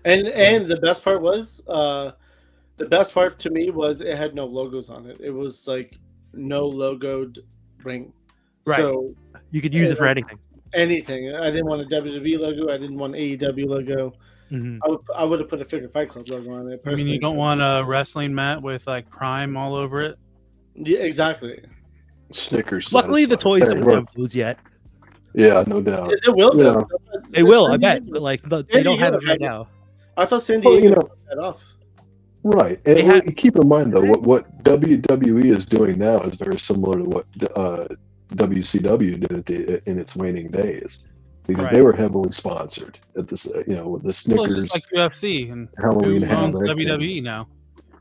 And the best part was the best part to me was it had no logos on it. It was no logoed ring. Right. So you could use it for anything. Anything. I didn't want a WWE logo. I didn't want an AEW logo. I would have put a Figure Fight Club logo on it. I mean, you don't want a wrestling mat with Prime all over it. Yeah, exactly. Snickers. Luckily, the toys don't have those yet. Yeah, no doubt. It will. Yeah. They will. I bet. But they don't have it right now. I thought San Diego took that off. Right, and keep in mind though, what WWE is doing now is very similar to what WCW did in its waning days, because they were heavily sponsored at this, with the Snickers. Well, just like UFC and Halloween who owns Havoc WWE now.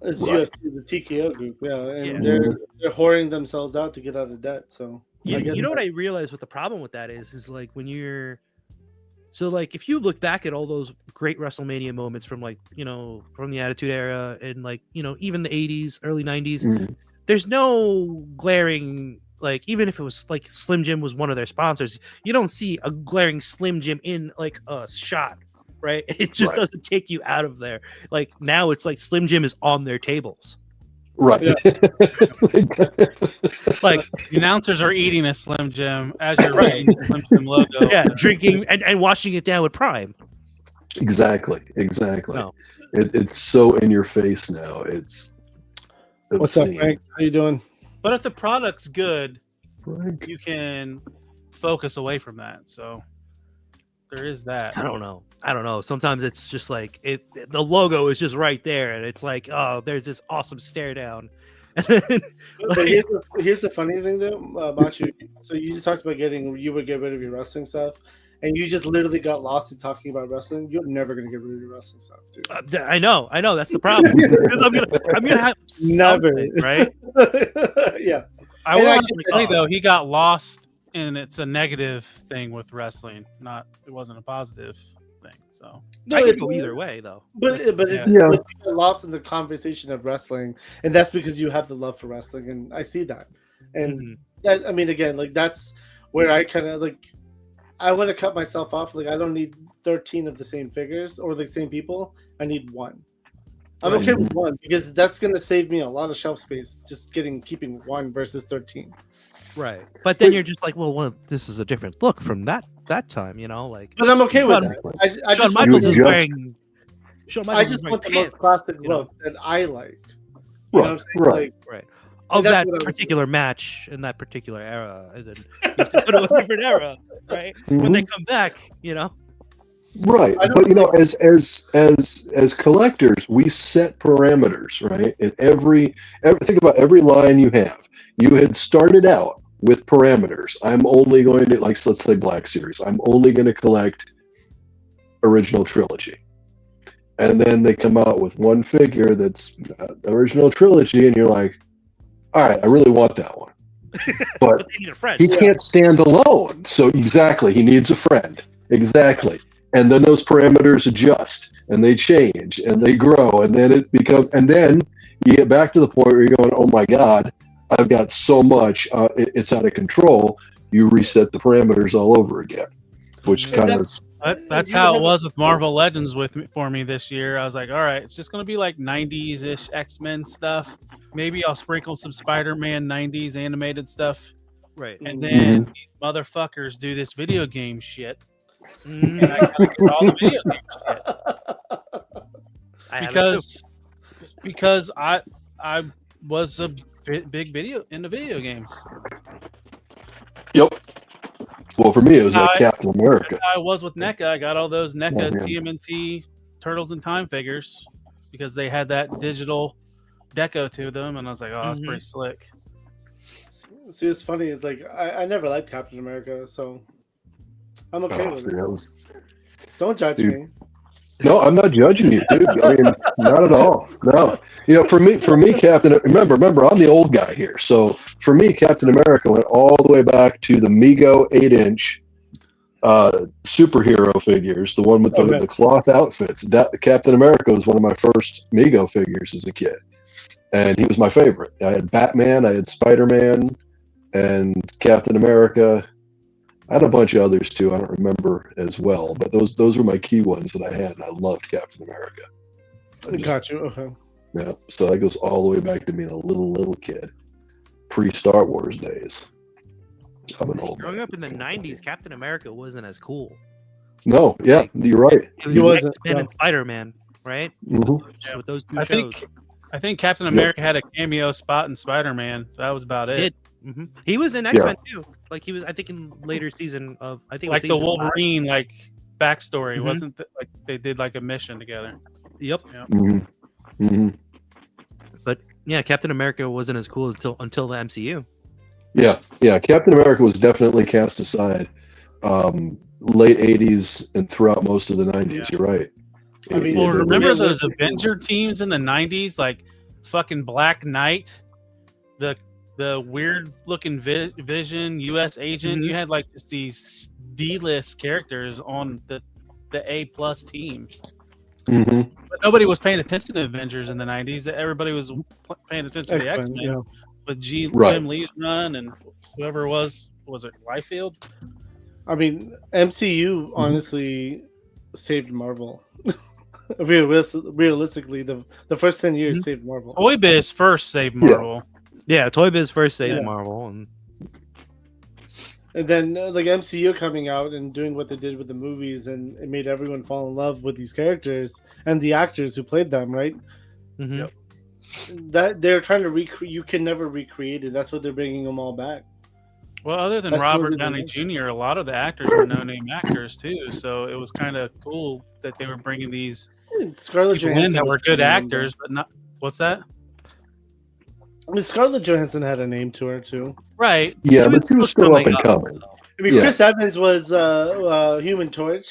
It's Right. UFC, the TKO group, yeah, and Yeah. they're hoarding themselves out to get out of debt. So I get You know that. what I realized? What the problem with that is like when you're so like if you look back at all those great WrestleMania moments from like from the Attitude Era and like even the 80s, early 90s, Mhm. there's no glaring like even if it was like Slim Jim was one of their sponsors, you don't see a glaring Slim Jim in like a shot, right? It just Right. doesn't take you out of there. Like now it's like Slim Jim is on their tables. Right. Like The announcers are eating a Slim Jim as you're Right. reading the Slim Jim logo. yeah, drinking and washing it down with Prime. Exactly. No. It's so in your face now. It's What's up, obscene. Frank? How you doing? But if the product's good, Frank. you can focus away from that. So there is that. I don't know. Sometimes it's just like the logo is just right there, and it's like, oh, there's this awesome stare down. But here's the funny thing though, Matchu. So you just talked about you would get rid of your wrestling stuff, and you just literally got lost in talking about wrestling. You're never gonna get rid of your wrestling stuff, dude. I know. That's the problem because I'm gonna have Never. something, right? Yeah. I And I want get to that. say though, he got lost, and it's a negative thing with wrestling. It wasn't a positive thing. So No, I could it- go either way, though. But it's Yeah. but you get lost in the conversation of wrestling, and that's because you have the love for wrestling, and I see that. And Mhm. that, I mean, again, like that's where I kind of like I want to cut myself off. Like I don't need 13 of the same figures or the same people. I need one. I'm okay with one because that's going to save me a lot of shelf space. Just keeping one versus 13. Right. But then you're just like, well, this is a different look from that time, like. But I'm okay with Shawn- that. I Shawn just Michaels is adjust. wearing. Shawn I Michaels just is want the wearing most pants, classic you know? look that I like. You know what I'm saying? Right. Like, Right. And Of that's that what I was- particular match in that particular era, and then you have to go to a different era, right? When they come back, Right, I don't but as collectors, we set parameters, right? And every think about every line you have. You had started out with parameters. I'm only going to let's say Black Series. I'm only going to collect original trilogy, and then they come out with one figure that's original trilogy, and you're like, all right, I really want that one, but they need a friend. he can't stand alone. So exactly, he needs a friend. Exactly. And then those parameters adjust and they change and they grow. And then and then you get back to the point where you're going, oh my God, I've got so much, it's out of control. You reset the parameters all over again, which kind of that's You how it have- was with Marvel Legends for me this year. I was like, all right, it's just gonna be like 90s-ish X-Men stuff. Maybe I'll sprinkle some Spider-Man 90s animated stuff, Right. and then these motherfuckers do this video game shit. Mhm. And I gotta get all the video game shit I have it because I was a big into video games. Yep. Well, for me, it was like I- Captain America. I was with NECA. I got all those NECA Oh, yeah. TMNT Turtles in Time figures because they had that digital deco to them, and I was like, oh, that's Mhm. pretty slick. See, it's funny. It's like I never liked Captain America, so I'm okay Oh, with see, it. that was Don't judge Dude. me. no, I'm not judging you, dude. I mean, not at all. No, for me, Captain. Remember, I'm the old guy here. So for me, Captain America went all the way back to the Mego 8-inch superhero figures, the one with Okay. the cloth outfits. That Captain America was one of my first Mego figures as a kid, and he was my favorite. I had Batman, I had Spider-Man, and Captain America. I had a bunch of others too. I don't remember as well, but those were my key ones that I had, and I loved Captain America. I just- Got you. Okay. yeah, so that goes all the way back to being a little kid, pre-Star Wars days. I'm an old Growing man. up in the 90s, Captain America wasn't as cool. No, yeah, you're right. It He was wasn't, X-Men no. and Spider-Man, right? Mhm. Yeah. With those two I shows. think Captain America had a cameo spot in Spider-Man. That was about it. Did. He was in X-Men too. Like he was, I think, in later season of, I think, it was Like the season 5. Wolverine backstory, Mhm. wasn't like they did like a mission together. Yep. Mhm. Mhm. But yeah, Captain America wasn't as cool until the MCU. Yeah. Captain America was definitely cast aside. Late 80s and throughout most of the 90s. You're right. I mean, Well, it- remember it- those Avenger teams in the 90s? Like fucking Black Knight, the weird looking Vision, U.S. agent. You had like just these D-list characters on the A+ team. But nobody was paying attention to Avengers in the 90s. Everybody was paying attention to the X-Men. With Jim Lee's run and whoever was it Liefeld? I mean, MCU honestly saved Marvel. Realistically, the first 10 years saved Marvel. Toy Biz first saved Marvel. Yeah, Toy Biz first saved Marvel, and then like MCU coming out and doing what they did with the movies, and it made everyone fall in love with these characters and the actors who played them, right? That they're trying to recreate. You can never recreate it. That's what they're bringing them all back. Well, other than Robert Downey Jr., a lot of the actors were no-name actors too. So it was kind of cool that they were bringing these Scarlett Johansson that were good actors, but not. What's that? I mean, Scarlett Johansson had a name to her too, right? Yeah, but she was still up and coming. I mean, Chris Evans was Human Torch.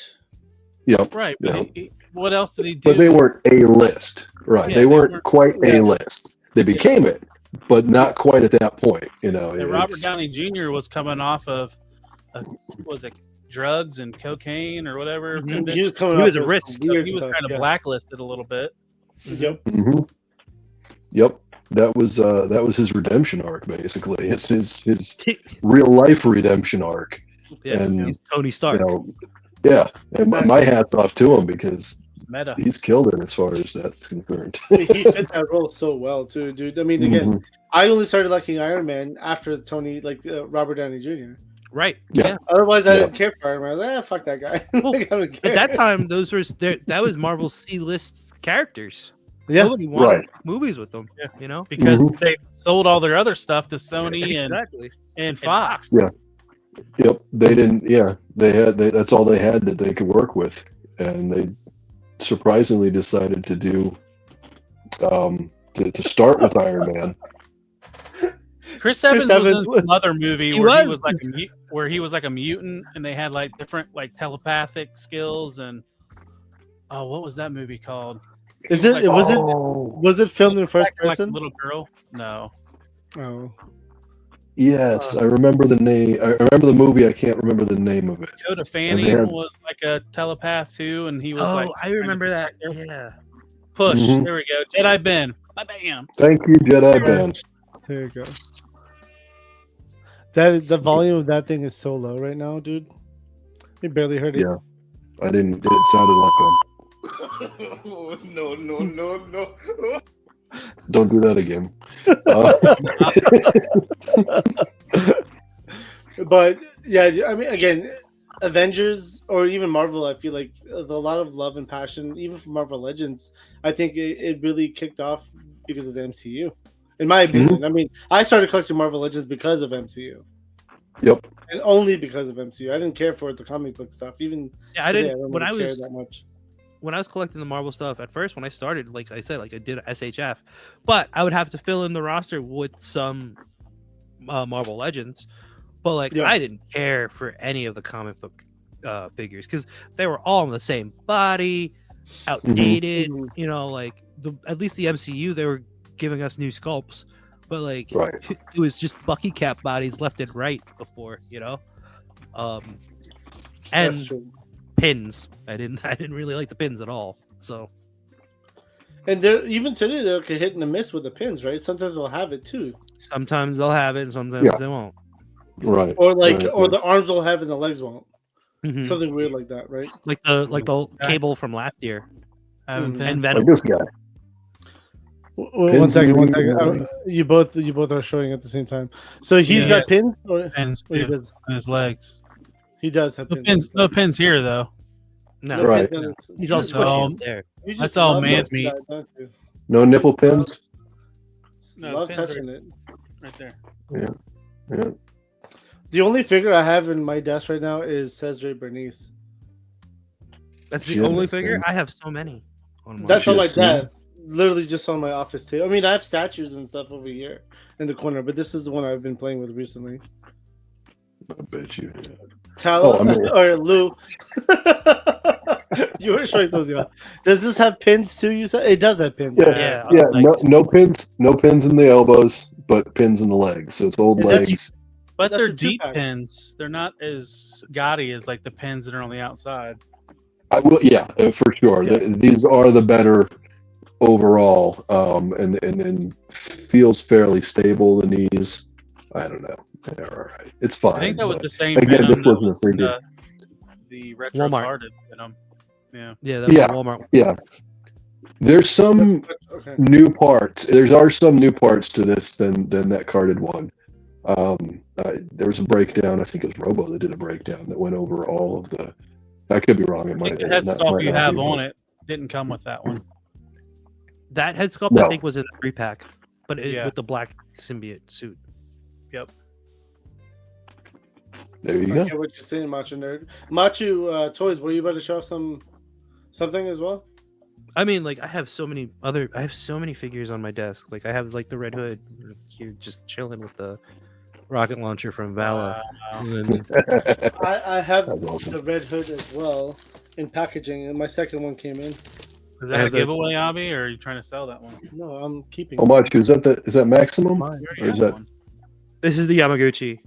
Yep. Right. But what else did he do? But they weren't A-list. Right. Yeah, they weren't quite A-list. They became it, but not quite at that point. You know. Robert Downey Jr. was coming off of was it drugs and cocaine or whatever? He was coming. He was a risk. He was kind of blacklisted a little bit. Yep. Yep. That was his redemption arc, basically. It's his real life redemption arc. Yeah, and he's Tony Stark. You know, yeah, and my hat's off to him because Meta. he's killed it as far as that's concerned. He fits that role so well too, dude. I mean, again, I only started liking Iron Man after Robert Downey Jr. Right. Yeah. Otherwise, I didn't care for Iron Man. I was like, fuck that guy. Well, I don't care. at that time, that was Marvel's C-list characters. Yeah. Nobody wanted movies with them. Yeah. You know, because they sold all their other stuff to Sony and Fox. Yeah. Yep. They didn't. Yeah. That's all they had that they could work with, and they surprisingly decided to do to start with Iron Man. Chris Evans was in another movie where he was like a mutant, and they had like different like telepathic skills. And what was that movie called? Was it filmed in first person? Like little girl? No. Oh. Yes, I remember the name. I remember the movie. I can't remember the name of it. Dakota Fanning was like a telepath too, and he was like. Oh, I remember that. Yeah. Push. There we go. Jedi Ben. Bam. Thank you, Jedi Ben. There you go. The volume of that thing is so low right now, dude. You barely heard it. Yeah, I didn't. It sounded like No. Don't do that again. But yeah, I mean, again, Avengers or even Marvel, I feel like a lot of love and passion, even from Marvel Legends, I think it really kicked off because of the MCU. In my opinion, I mean, I started collecting Marvel Legends because of MCU. Yep. And only because of MCU. I didn't care for the comic book stuff. Even I today, didn't. I don't When really I care was that much. When I was collecting the Marvel stuff at first, when I started, like I said, like I did SHF, but I would have to fill in the roster with some Marvel Legends. But like I didn't care for any of the comic book figures because they were all in the same body, outdated. You know, like at least the MCU, they were giving us new sculpts, but like it was just Bucky cap bodies left and right before, you know. And pins. I didn't really like the pins at all. So, and they're even today they're hit and miss with the pins, right? Sometimes they'll have it too. Sometimes they'll have it, and sometimes they won't. Right. Or or the arms will have it and the legs won't. Something weird like that, right? Like the cable from last year. And Venom. Like this guy. One second. You both are showing at the same time. So he's got pins or pins on his legs. He does have pins. No pins here though. No, right. He's all squishy there. That's all man meat. No nipple pins. No, love pins touching it. Right there. Yeah. The only figure I have in my desk right now is Cesare Bernice. That's the only figure? I have so many. That's all like that. Literally just on my office table. I mean, I have statues and stuff over here in the corner, but this is the one I've been playing with recently. I bet you. Tala or Lou. You were showing those. Yeah. Does this have pins too? You said it does have pins. Yeah. Yeah, like, No pins, no pins in the elbows, but pins in the legs. So it's old And that's- legs. But That's they're a deep two-pack. pins. They're not as gaudy as like the pins that are on the outside. I will, yeah, for sure. Yeah. These are the better overall, and feels fairly stable. The knees, I don't know. They're all right. It's fine. I think that was but the same again, Venom this wasn't a that was figure. the retro Walmart. carded Venom. Yeah. yeah, that's Yeah. Walmart. Yeah, there's some Okay. new parts. There are some new parts to this than that carded one. There was a breakdown. I think it was Robo that did a breakdown that went over all of the. I could be wrong. It I might. think the it head not- sculpt might you not have be, on but- it didn't come with that one. That head sculpt No. I think was in a 3-pack, but Yeah. with the black symbiote suit. There you I go. get what you're saying, Machu Nerd. Machu Toys, were you about to show off something as well? I mean, like I have so many figures on my desk. Like I have like the Red Hood here, just chilling with the rocket launcher from Vala. And then- I have That's awesome. the Red Hood as well in packaging, and my second one came in. Is I that a have the- giveaway, Abby, or are you trying to sell that one? No, I'm keeping How it. much is that maximum? Mine. You already Or is have that- one. this is the Yamaguchi.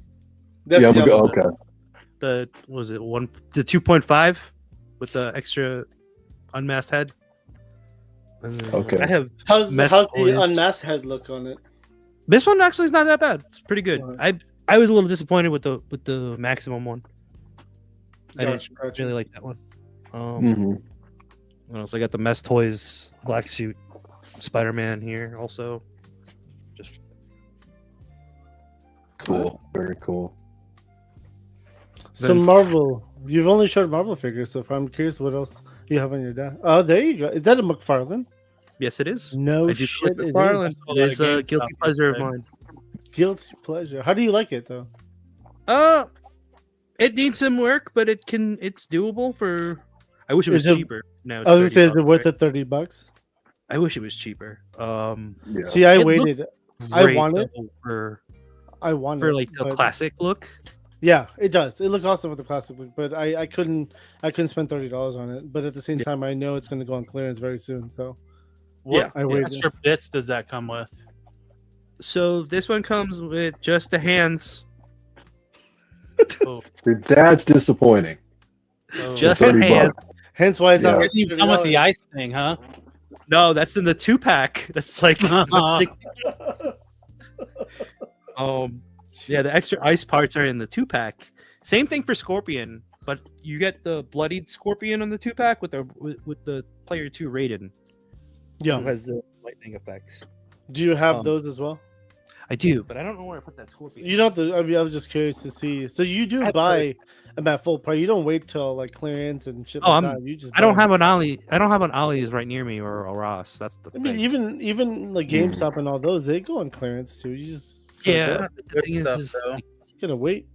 That's Yeah, the other one. okay. The what was it the 2.5 with the extra unmasked head. And then Okay. I have How's Mezco the is- unmasked head look on it? this one actually is not that bad. It's pretty good. Alright. I was a little disappointed with the maximum one. I didn't Gotcha. really like that one. Mhm. What else? I got the Mess Toys black suit Spider-Man here also. Just Cool. Very cool. Some Then- Marvel. You've only showed Marvel figures so far. I'm curious what else you have on your desk. Oh, there you go. Is that a McFarlane? yes, it is. No I do shit. collect It McFarlane. is. It is a GameStop guilty pleasure of yesterday. mine. Guilty pleasure. How do you like it though? It needs some work, but it's doable for. I wish it was Is it- cheaper. No, I was gonna say, is it $30, worth right? it $30? I wish it was cheaper. Yeah. See, I It waited. I Great, want it. though, for I want for it, like the but- classic look. Yeah, it does. It looks awesome with the classic look, but I couldn't spend $30 on it. But at the same time, I know it's going to go on clearance very soon. So What I waited. extra bits does that come with? So this one comes with just the hands. Oh, See, that's disappointing. oh. Just For the 30 hands. bucks. hence why it's Yeah. not. It worth didn't even come with the $30. ice thing, huh? No, that's in the 2-pack. That's like 160. Yeah, the extra ice parts are in the 2-pack. Same thing for Scorpion, but you get the bloodied Scorpion on the 2-pack with the player 2 Raiden, Yeah. who has the lightning effects. Do you have Um, those as well? I do, but I don't know where I put that Scorpion. You don't have to. I mean, I was just curious to see. So you do I have buy them at full price. You don't wait till like clearance and shit Oh, like I'm- that. You just. I don't buy have them. an Ollie. I don't have an Ollie's right near me or a Ross. That's the I mean, thing. even like GameStop and all those, they go on clearance too. You just gotta Yeah, go. the thing stuff, is though. You gotta wait.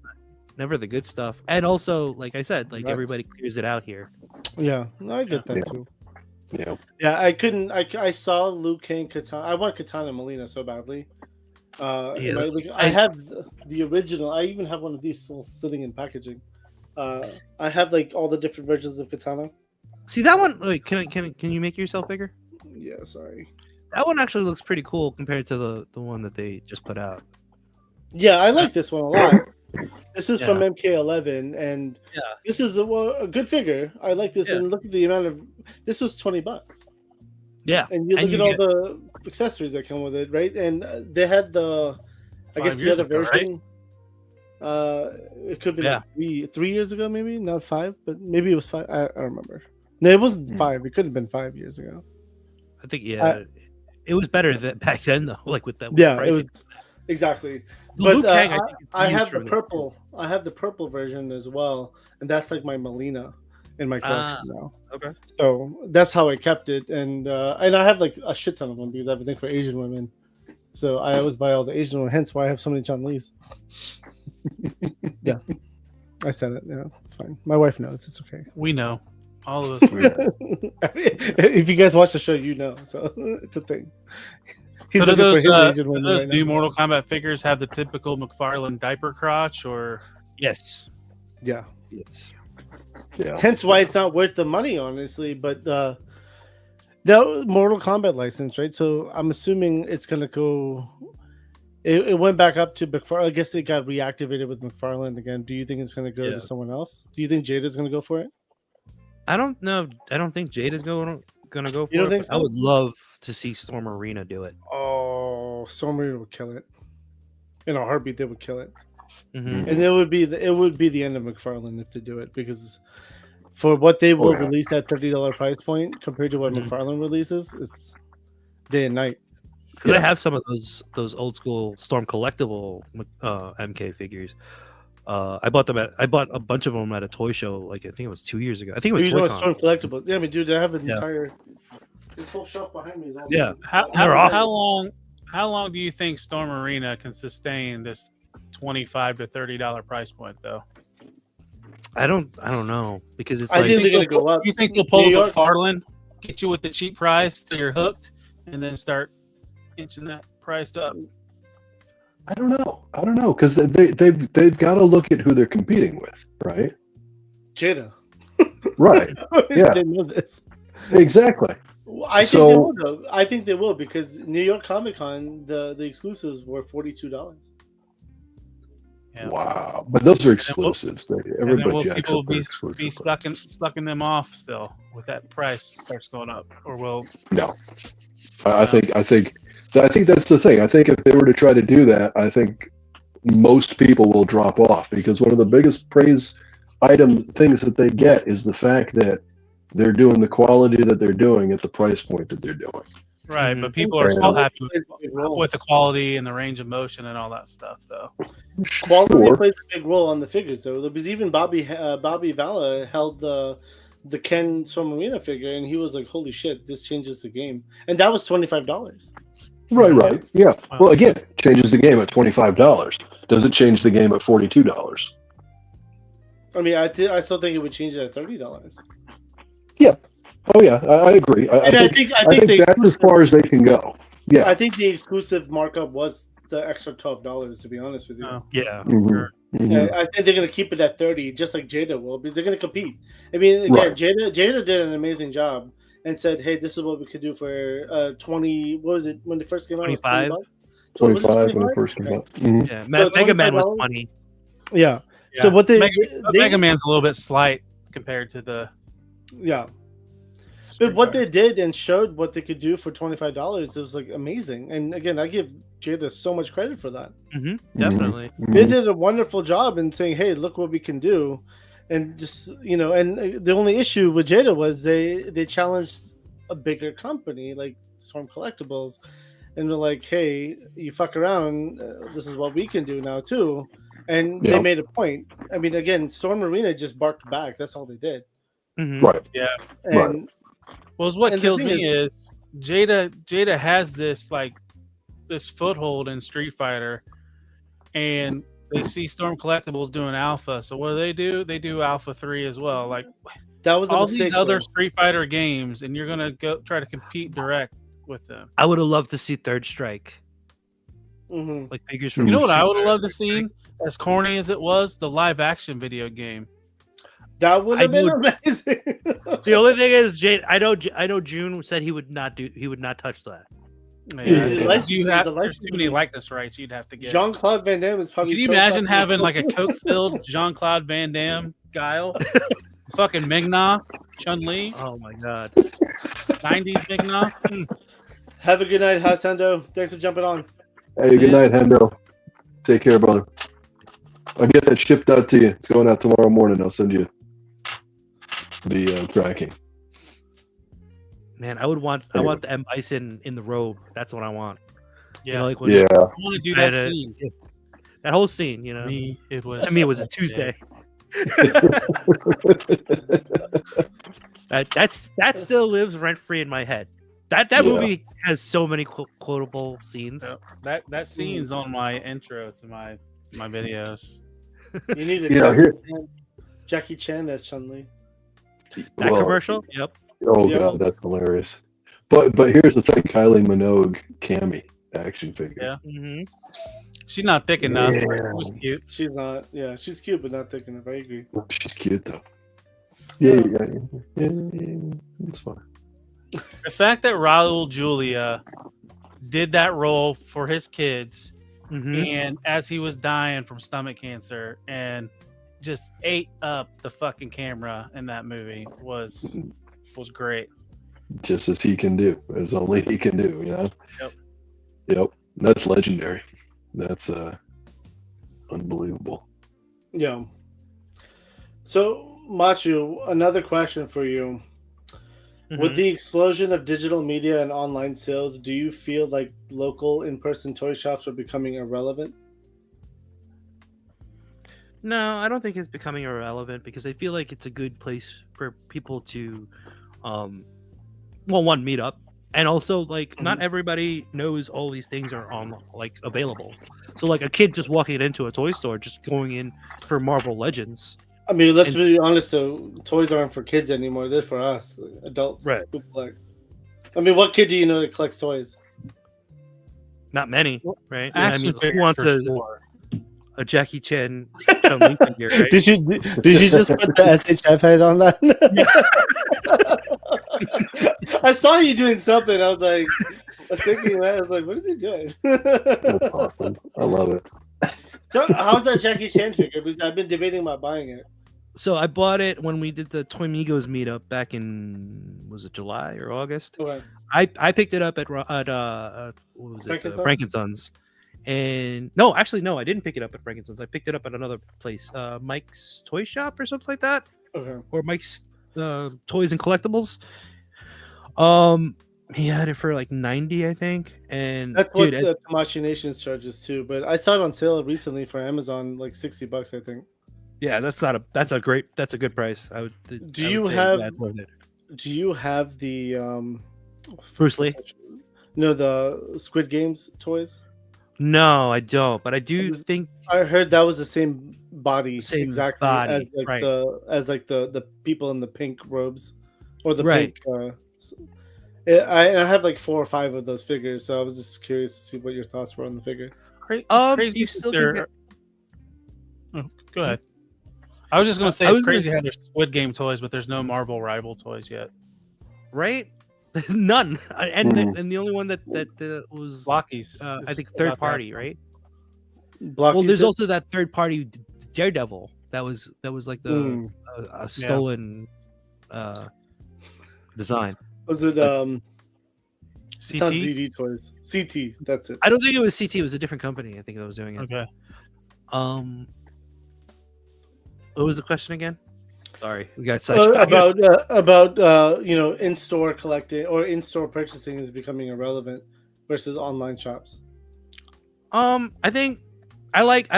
never the good stuff. And also, like I said, like Right. everybody clears it out here. Yeah, no, I get that Yeah. too. Yeah. Yeah, I couldn't. I saw Liu Kang Katana. I want Katana and Melina so badly. Yeah, I have the original. I even have one of these still sitting in packaging. I have like all the different versions of Katana. See that one? Wait, can you make yourself bigger? Yeah, sorry. That one actually looks pretty cool compared to the one that they just put out. Yeah, I like this one a lot. This is from Yeah. MK11, and Yeah. this is a good figure. I like this, Yeah. and look at the amount of. This was $20, Yeah, and you And look you at all the accessories that come with it, right? And they had the, I 5 guess the years other ago, right? version. It could be like 3 years ago, maybe not 5, but maybe it was 5. I don't remember. No, it wasn't 5. It could have been 5 years ago. I think it was better back then though. Like with that. Yeah, it pricing. was exactly. The But Liu Kang, I think it's I used have for the that. purple. I have the purple version as well, and that's like my Melina in my collection now. Okay. So that's how I kept it, and I have like a shit ton of them because I have a thing for Asian women. So I always buy all the Asian women. Hence why I have so many Chun Li's. Yeah, I said it. Yeah, it's fine. My wife knows. It's okay. We know. All of us. If you guys watch the show, you know. So it's a thing. He's So do looking for those, his do Asian women those right new now. Mortal Kombat figures have the typical McFarlane diaper crotch, or Yes. Yeah. Yes. Yeah. Hence why it's not worth the money, honestly. But no Mortal Kombat license, right? So I'm assuming it's gonna go. It went back up to McFarlane. I guess it got reactivated with McFarlane again. Do you think it's gonna go to someone else? Do you think Jada's gonna go for it? I don't know. I don't think Jada's gonna go for You don't it. think But I so? would love to see Storm Arena do it. Oh, Storm would kill it. In a heartbeat, they would kill it. Mhm. And it would be the end of McFarlane if they do it, because for what they will release at $30 price point compared to what McFarlane releases, it's day and night. Because I have some of those old school Storm collectible MK figures. I bought a bunch of them at a toy show. Like I think it was 2 years ago. I think it was You know, ToyCon. Storm collectibles. Yeah, I mean, dude, I have an entire this whole shelf behind me. Is all Yeah. How awesome. how long do you think Storm Arena can sustain this $25 to $30 price point though? I don't know, because it's I like think they're gonna go up. You think they'll pull New a York- McFarlane, get you with the cheap price till you're hooked, and then start inching that price up? I don't know, because they've got to look at who they're competing with, right? Jada. Right. Yeah. They know this. Exactly. I think they will, though. I think they will, because New York Comic Con, the exclusives were $42. Yeah. Wow. But those are exclusives. Everybody jacks people up their be exclusive. sucking them off still with that price starts going up, or will? No. I think that's the thing. I think if they were to try to do that, I think most people will drop off, because one of the biggest praise item things that they get is the fact that they're doing the quality that they're doing at the price point that they're doing. Right, but people are still happy with the quality and the range of motion and all that stuff, though. Quality Sure. plays a big role on the figures, though, because even Bobby Valla held the Ken Storm Arena figure, and he was like, "Holy shit, this changes the game!" And that was $25. Right. Yeah. Well, again, changes the game at $25. Does it change the game at $42? I mean, I still think it would change it at $30. Yeah. Oh yeah, I agree. I think the that's as far as they can go. Yeah. I think the exclusive markup was the extra $12. To be honest with you, yeah. Mhm. Mhm. I think they're gonna keep it at 30, just like Jada will, because they're gonna compete. I mean, again, Right. Jada did an amazing job and said, "Hey, this is what we could do for 20." What was it when they first came out? 25? 25 when it first came out. Mhm. Yeah, So Mega Man was $25? 20. Yeah. So what they Mega Man's a little bit slight compared to the. Yeah. But what they did and showed what they could do for $25, it was like amazing. And again, I give Jada so much credit for that. Definitely. They did a wonderful job in saying, "Hey, look what we can do," and just And the only issue with Jada was they challenged a bigger company like Storm Collectibles, and they're like, "Hey, you fuck around, this is what we can do now too." And they made a point. I mean, again, Storm Arena just barked back. That's all they did. Right. Yeah. And Well, what and the kills thing me is Jada has this foothold in Street Fighter, and they see Storm Collectibles doing Alpha. So what do? They do Alpha 3 as well. Like that was all mistake, these other though. Street Fighter games, and you're gonna go try to compete direct with them. I would have loved to see Third Strike, Mhm. like figures from. You know what I Street would have Fighter. loved to see? As corny as it was, the live action video game. That would have I been would- amazing. The only thing is, Jade. I know June said he would not touch that. Yeah, the license- you the have, there's license- too many likeness rights you'd have to get. Jean-Claude Van Damme is probably. Could you so imagine fucking having cool. like a coke-filled Jean-Claude Van Damme, Guile, fucking Migna, Chun-Li, Oh my god. 90s Migna? Have a good night, Hasando. Thanks for jumping on. Hey, good night, Hendo. Take care, brother. I'll get that shipped out to you. It's going out tomorrow morning. I'll send you the tracking. Man, I want the M Bison in the robe. That's what I want. Yeah, You know, like when Yeah. I want to do that That, scene. that whole scene, you know. It was. To me, it was a Tuesday. That still lives rent free in my head. That Yeah. movie has so many quotable scenes. Yeah, that scene's on my intro to my videos. You need to Yeah, here. Jackie Chan as Chun-Li. That Well, commercial? Yep. Oh Yeah. god, that's hilarious. But here's the thing: Kylie Minogue Cammy action figure. Yeah. Mm-hmm. She's not thick enough. Yeah. It was cute. She's not. Yeah, she's cute, but not thick enough. I agree. She's cute though. Yeah, it's fine. The fact that Raul Julia did that role for his kids, and as he was dying from stomach cancer, and just ate up the fucking camera in that movie was great. Just as he can do, as only he can do. You know. Yep. Yep. That's legendary. That's unbelievable. Yeah. So, Machu, another question for you. With the explosion of digital media and online sales, do you feel like local in-person toy shops are becoming irrelevant? No, I don't think it's becoming irrelevant because I feel like it's a good place for people to, one, meet up, and also like not everybody knows all these things are on like available. So like a kid just walking into a toy store, just going in for Marvel Legends. I mean, let's be honest. So toys aren't for kids anymore; they're for us, adults. Right. Who collect. I mean, what kid do you know that collects toys? Not many, right? Action who figures wants for sure. a Jackie Chan Chun-Li figure, right? Did you just put the SHF head on that? I saw you doing something. I was like, thinking that. I was like, what is he doing? That's awesome. I love it. So, how's that Jackie Chan figure? Because I've been debating about buying it. So I bought it when we did the Toy Migos meetup back in, was it July or August? Okay. I picked it up at what was it? Frankensons. And no, I didn't pick it up at Frankensons. I picked it up at another place, Mike's Toy Shop or something like that. Okay. Or Mike's Toys and Collectibles. He had it for like 90, I think. And that's what Tamashi Nations charges too. But I saw it on sale recently for Amazon, like $60, I think. Yeah, that's a good price. Do you have the Bruce Lee? No, the Squid Games toys? No, I don't. But I do think I heard that was the same body, exactly as like the people in the pink robes or the pink. I have like 4 or 5 of those figures, so I was just curious to see what your thoughts were on the figure. Crazy. You still think go ahead. I was just going to say it's crazy how there's Squid Game toys, but there's no Marvel Rival toys yet. Right? None. And the only one that was Blockies. I think third party, right? Blockies there's also that third party Daredevil that was like the a stolen design. Was it CT? It's not ZD Toys. CT, that's it. I don't think it was CT. It was a different company. I think that was doing it. Okay. What was the question again? Sorry, we got sidetracked. About in-store collecting or in-store purchasing is becoming irrelevant versus online shops. I think I like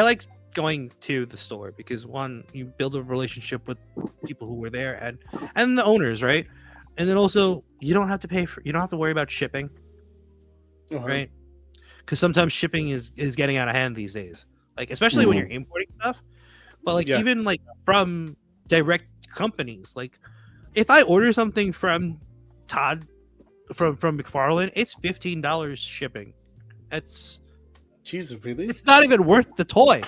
going to the store because one, you build a relationship with people who were there and the owners, right? And then also you don't have to worry about shipping, right? Because sometimes shipping is getting out of hand these days, like especially when you're importing stuff. But like even like from direct companies, like if I order something from Todd from McFarlane, it's $15 shipping. That's Jesus, really? It's not even worth the toy.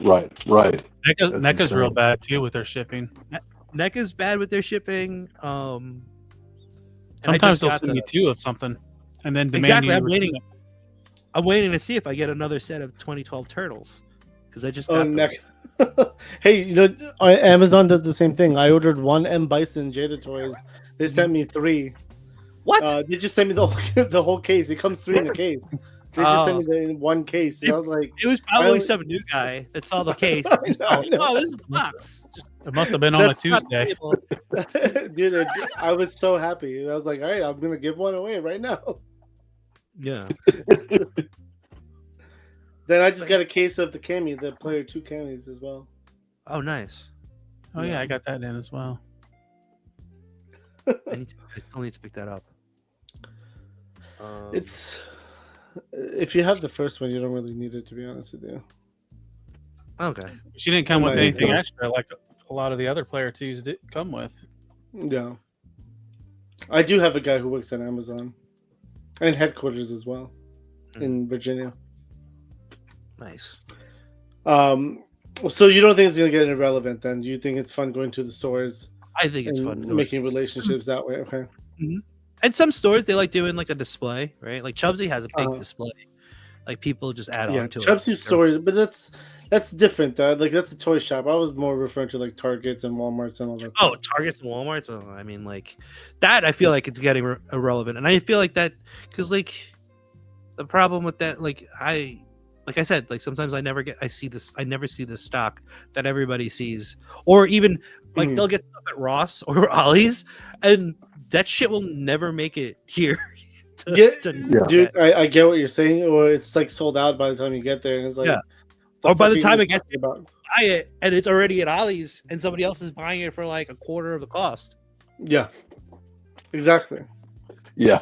Right. NECA's real bad too with their shipping. NECA's bad with their shipping. Sometimes they'll send you 2 of something and then demand you. I'm waiting to see if I get another set of 2012 Turtles because I just got them. Hey, Amazon does the same thing. I ordered 1 M Bison Jada toys. They sent me 3. What? They just sent me the whole case. It comes 3 in a case. They just sent me the in 1 case. And I was like, it was probably some new guy that saw the case. Oh, this is the box. It must have been on a Tuesday. Dude, I was so happy. I was like, all right, I'm gonna give 1 away right now. Yeah. Then I just got a case of the Cammy, the Player 2 Cammys as well. Oh, nice. Oh yeah, I got that in as well. I still need to pick that up. It's if you have the first one, you don't really need it, to be honest with you. Okay. She didn't come with anything extra like a lot of the other Player 2s did come with. Yeah. I do have a guy who works at Amazon and headquarters as well in Virginia. Nice. So you don't think it's gonna get irrelevant then? Do you think it's fun going to the stores I think it's fun doing making it. relationships that way. Okay. And some stores they like doing like a display, right? Like Chubsy has a big display. Like people just add on to Chubsy it. stores, but that's different. Like that's a toy shop. I was more referring to like Targets and WalMarts and all that. Oh, Targets and Walmarts. Oh, I mean, like that. I feel like it's getting irrelevant, and I feel like that because like the problem with that, like I said, like sometimes I never see this stock that everybody sees, or even like they'll get stuff at Ross or Ollie's, and that shit will never make it here. Dude, I get what you're saying, or it's like sold out by the time you get there, and it's like, or by the time it gets about buy it, and it's already at Ollie's, and somebody else is buying it for like a quarter of the cost. Yeah, exactly. Yeah,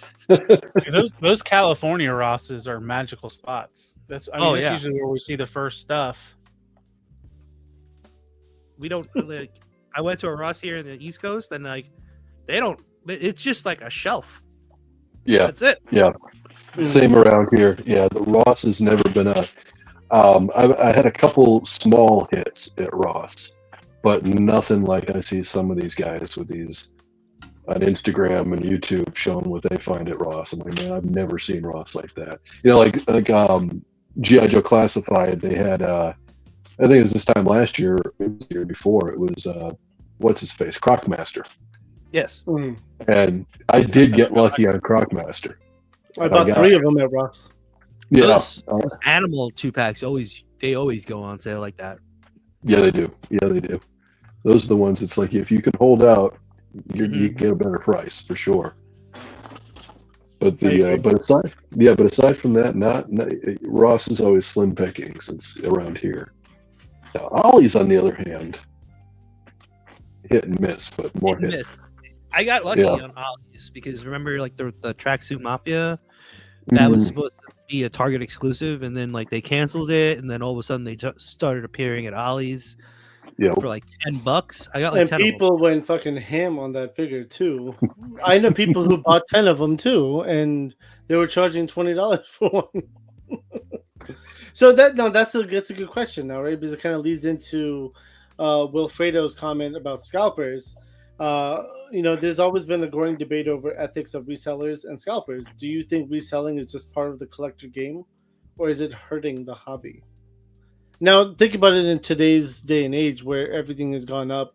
those California Rosses are magical spots. That's usually where we see the first stuff. We don't like. I went to a Ross here in the East Coast, and like they don't. It's just like a shelf. Yeah, that's it. Yeah, same around here. Yeah, the Ross has never been a. I had a couple small hits at Ross, but nothing like I see some of these guys with these on Instagram and YouTube showing what they find at Ross. I'm like, man, I've never seen Ross like that. You know, like G.I. Joe Classified. They had, I think it was this time last year, it was the year before. It was what's his face, Crocmaster. Yes. And I did get lucky on Crocmaster. I bought 3 of them at Ross. Yeah, those animal 2-packs always go on sale like that. Yeah, they do. Yeah, they do. Those are the ones. It's like if you can hold out, you get a better price for sure. But aside from that, not Ross is always slim pickings. It's around here. Now, Ollie's on the other hand, hit and miss, but more hit. I got lucky on Ollie's because remember, like the Tracksuit Mafia, that was supposed to be a Target exclusive, and then like they canceled it, and then all of a sudden they started appearing at Ollie's for like $10. I got like 10 people went fucking ham on that figure too. I know people who bought 10 of them too, and they were charging $20 for one. So that's a good question now, right? Because it kind of leads into Wilfredo's comment about scalpers. There's always been a growing debate over ethics of resellers and scalpers. Do you think reselling is just part of the collector game, or is it hurting the hobby? Now, think about it in today's day and age where everything has gone up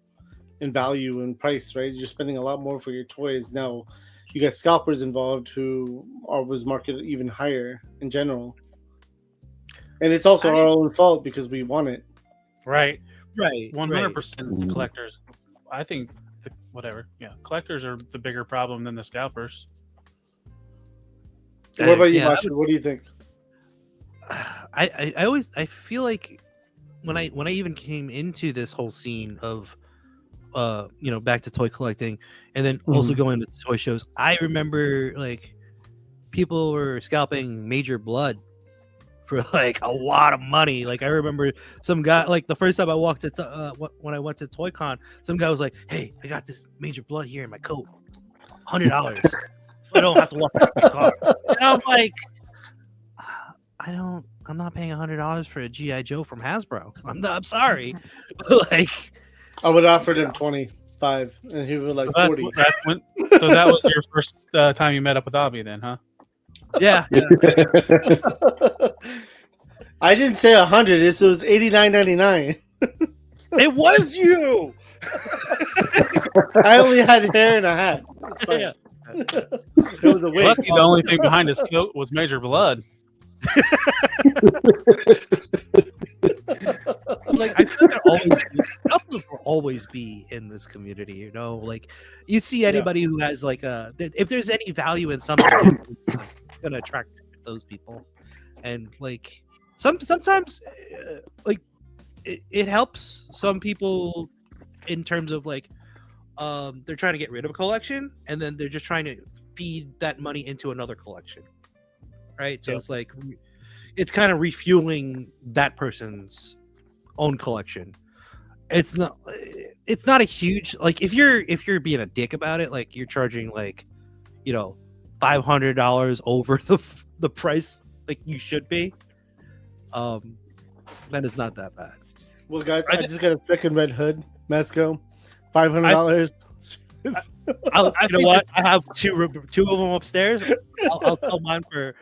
in value and price, right? You're spending a lot more for your toys. Now, you got scalpers involved who always market even higher in general. And it's also our own fault because we want it. Right. 100% is the collectors. I think collectors are the bigger problem than the scalpers. What about you, Macho? What do you think? I feel like when I even came into this whole scene of back to toy collecting and then also going to toy shows, I remember like people were scalping Major Blood for like a lot of money. Like I remember some guy, like the first time I walked to when I went to ToyCon, some guy was like, "Hey, I got this Major Blood here in my coat, $100. I don't have to walk to my car." And I'm like, I'm not paying $100 for a G.I. Joe from Hasbro. I'm sorry. Like I would offer him 25 and he would like 40. So that was your first time you met up with Abby then, huh? Yeah. I didn't say 100. This was $89.99. It was you. I only had hair and a hat. Yeah. It was a wig. Lucky the only thing behind his coat was Major Blood. Like I feel like will always be in this community, you know. Like you see anybody who has like if there's any value in something, it's gonna attract those people. And like sometimes like it helps some people in terms of like they're trying to get rid of a collection and then they're just trying to feed that money into another collection, right? So it's like it's kind of refueling that person's own collection. It's not a huge, like if you're being a dick about it, like you're charging like $500 over the price like you should be, then it's not that bad. Well, guys, I just got a second red hood Mezco $500. You know what? I have two of them upstairs. I'll sell mine for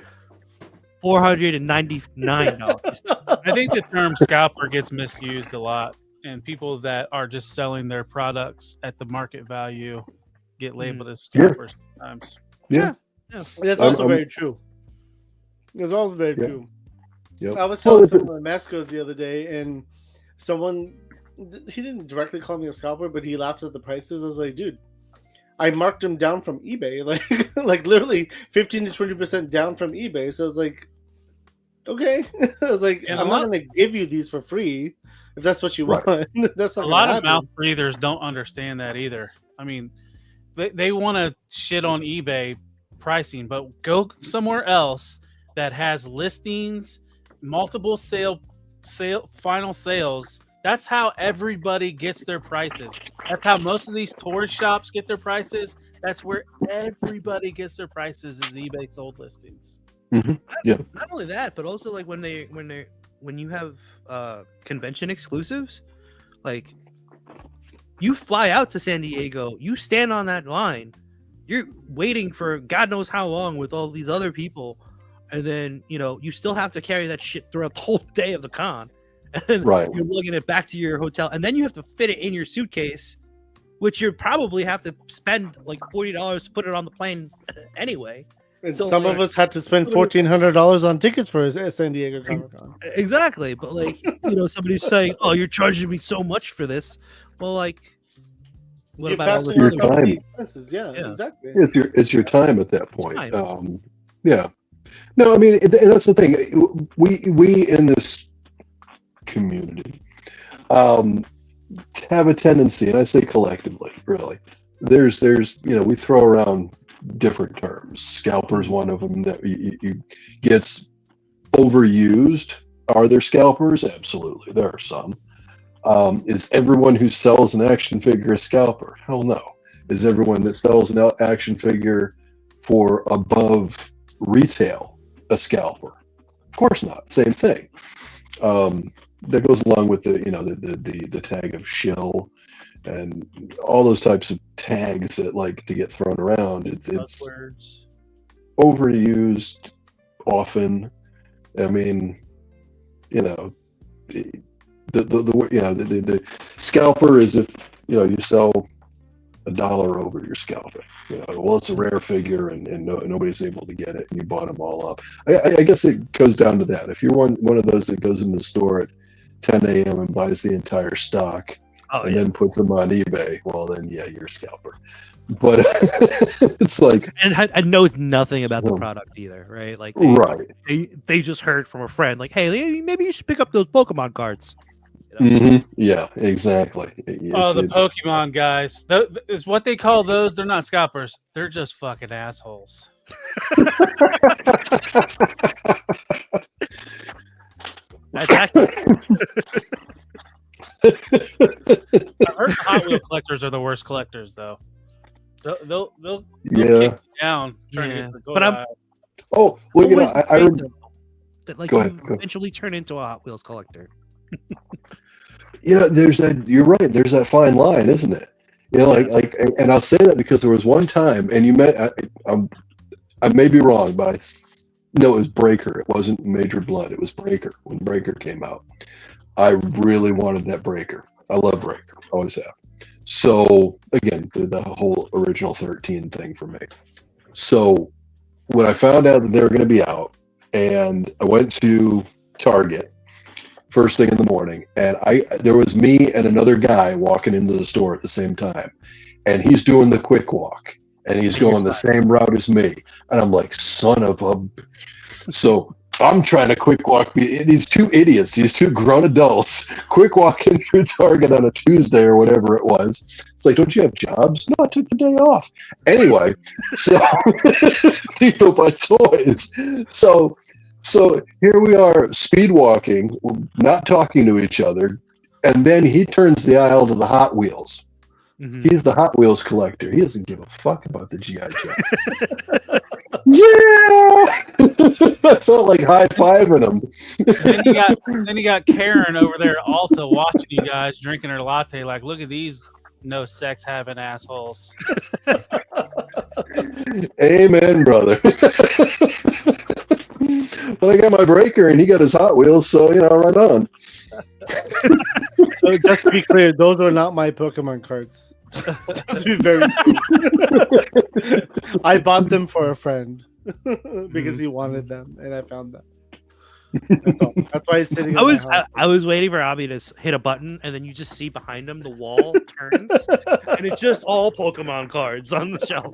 $499. I think the term scalper gets misused a lot, and people that are just selling their products at the market value get labeled as scalpers sometimes. Yeah. That's also very true. It's also very Yeah. true. Yep. I was selling some of my Mezcos the other day, and someone, he didn't directly call me a scalper, but he laughed at the prices. I was like, dude, I marked them down from eBay, like literally 15 to 20% down from eBay. So I was like, okay. I was like, And I'm not going to give you these for free if that's what you want. That's not A lot gonna of happen. mouth breathers don't understand that either. I mean, they want to shit on eBay pricing, but go somewhere else that has listings, multiple final sales. That's how everybody gets their prices. That's how most of these tourist shops get their prices. That's where everybody gets their prices, is eBay sold listings. Yeah. Not only that, but also like when you have convention exclusives, like you fly out to San Diego, you stand on that line, you're waiting for God knows how long with all these other people, and then you still have to carry that shit throughout the whole day of the con. And Right. you're lugging it back to your hotel, and then you have to fit it in your suitcase, which you probably have to spend like $40 to put it on the plane anyway. And So, some like, of us had to spend $1,400 on tickets for San Diego Comic-Con. Exactly, but like somebody's saying, "Oh, you're charging me so much for this." Well, like, what You're about all the passing Your on time. the expenses. Yeah, Yeah. exactly. It's your time at that point. Time. Yeah. No, I mean, and that's the thing. We in this community have a tendency, and I say collectively, really. There's we throw around different terms. Scalper's one of them that you gets overused. Are there scalpers? Absolutely, there are some. Is everyone who sells an action figure a scalper? Hell no. Is everyone that sells an action figure for above retail a scalper? Of course not. Same thing. That goes along with the tag of shill and all those types of tags that like to get thrown around. It's Buzzwords. overused often. I mean, the scalper is if you sell $1 over your scalping. Well, it's a rare figure and nobody's able to get it, and you bought them all up. I guess it goes down to that. If you're one of those that goes into the store at 10 a.m. and buys the entire stock and then puts them on eBay, well, then yeah, you're a scalper. But it's like, and knows nothing about the product either, right? Like, they just heard from a friend, like, hey, maybe you should pick up those Pokemon cards. Yeah, exactly. The Pokemon guys. Is what they call those. They're not scalpers. They're just fucking assholes. That's accurate. I heard the Hot Wheel collectors are the worst collectors, though. They'll kick you down trying to get the gold. But I'm eye. Oh, well, I remember that like Go you ahead. eventually turn into a Hot Wheels collector. there's that. You're right. There's that fine line, isn't it? And I'll say that because there was one time, and you met. I may be wrong, but no, it was Breaker. It wasn't Major Blood. It was Breaker when Breaker came out. I really wanted that Breaker. I love Breaker. Always have. So again, the whole original 13 thing for me. So when I found out that they were going to be out, and I went to Target first thing in the morning, and there was me and another guy walking into the store at the same time, and he's doing the quick walk, and he's going the same route as me, and I'm like, son of a. So I'm trying to quick walk these two idiots, these two grown adults, quick walking through Target on a Tuesday or whatever it was. It's like, don't you have jobs? No, I took the day off. Anyway, so buy toys. So here we are, speed walking, not talking to each other, and then he turns the aisle to the Hot Wheels. Mm-hmm. He's the Hot Wheels collector. He doesn't give a fuck about the G.I. Joe. Yeah, I felt like high-fiving him. Then you got Karen over there at Alta watching you guys drinking her latte. Like, look at these no sex having assholes. Amen, brother. But I got my breaker and he got his Hot Wheels, so right on. So just to be clear, those are not my Pokemon cards. Just to be very clear. I bought them for a friend because he wanted them, and I found them. That's all. That's why it's sitting. I was waiting for Abby to hit a button, and then you just see behind him the wall turns, and it's just all Pokemon cards on the shelf.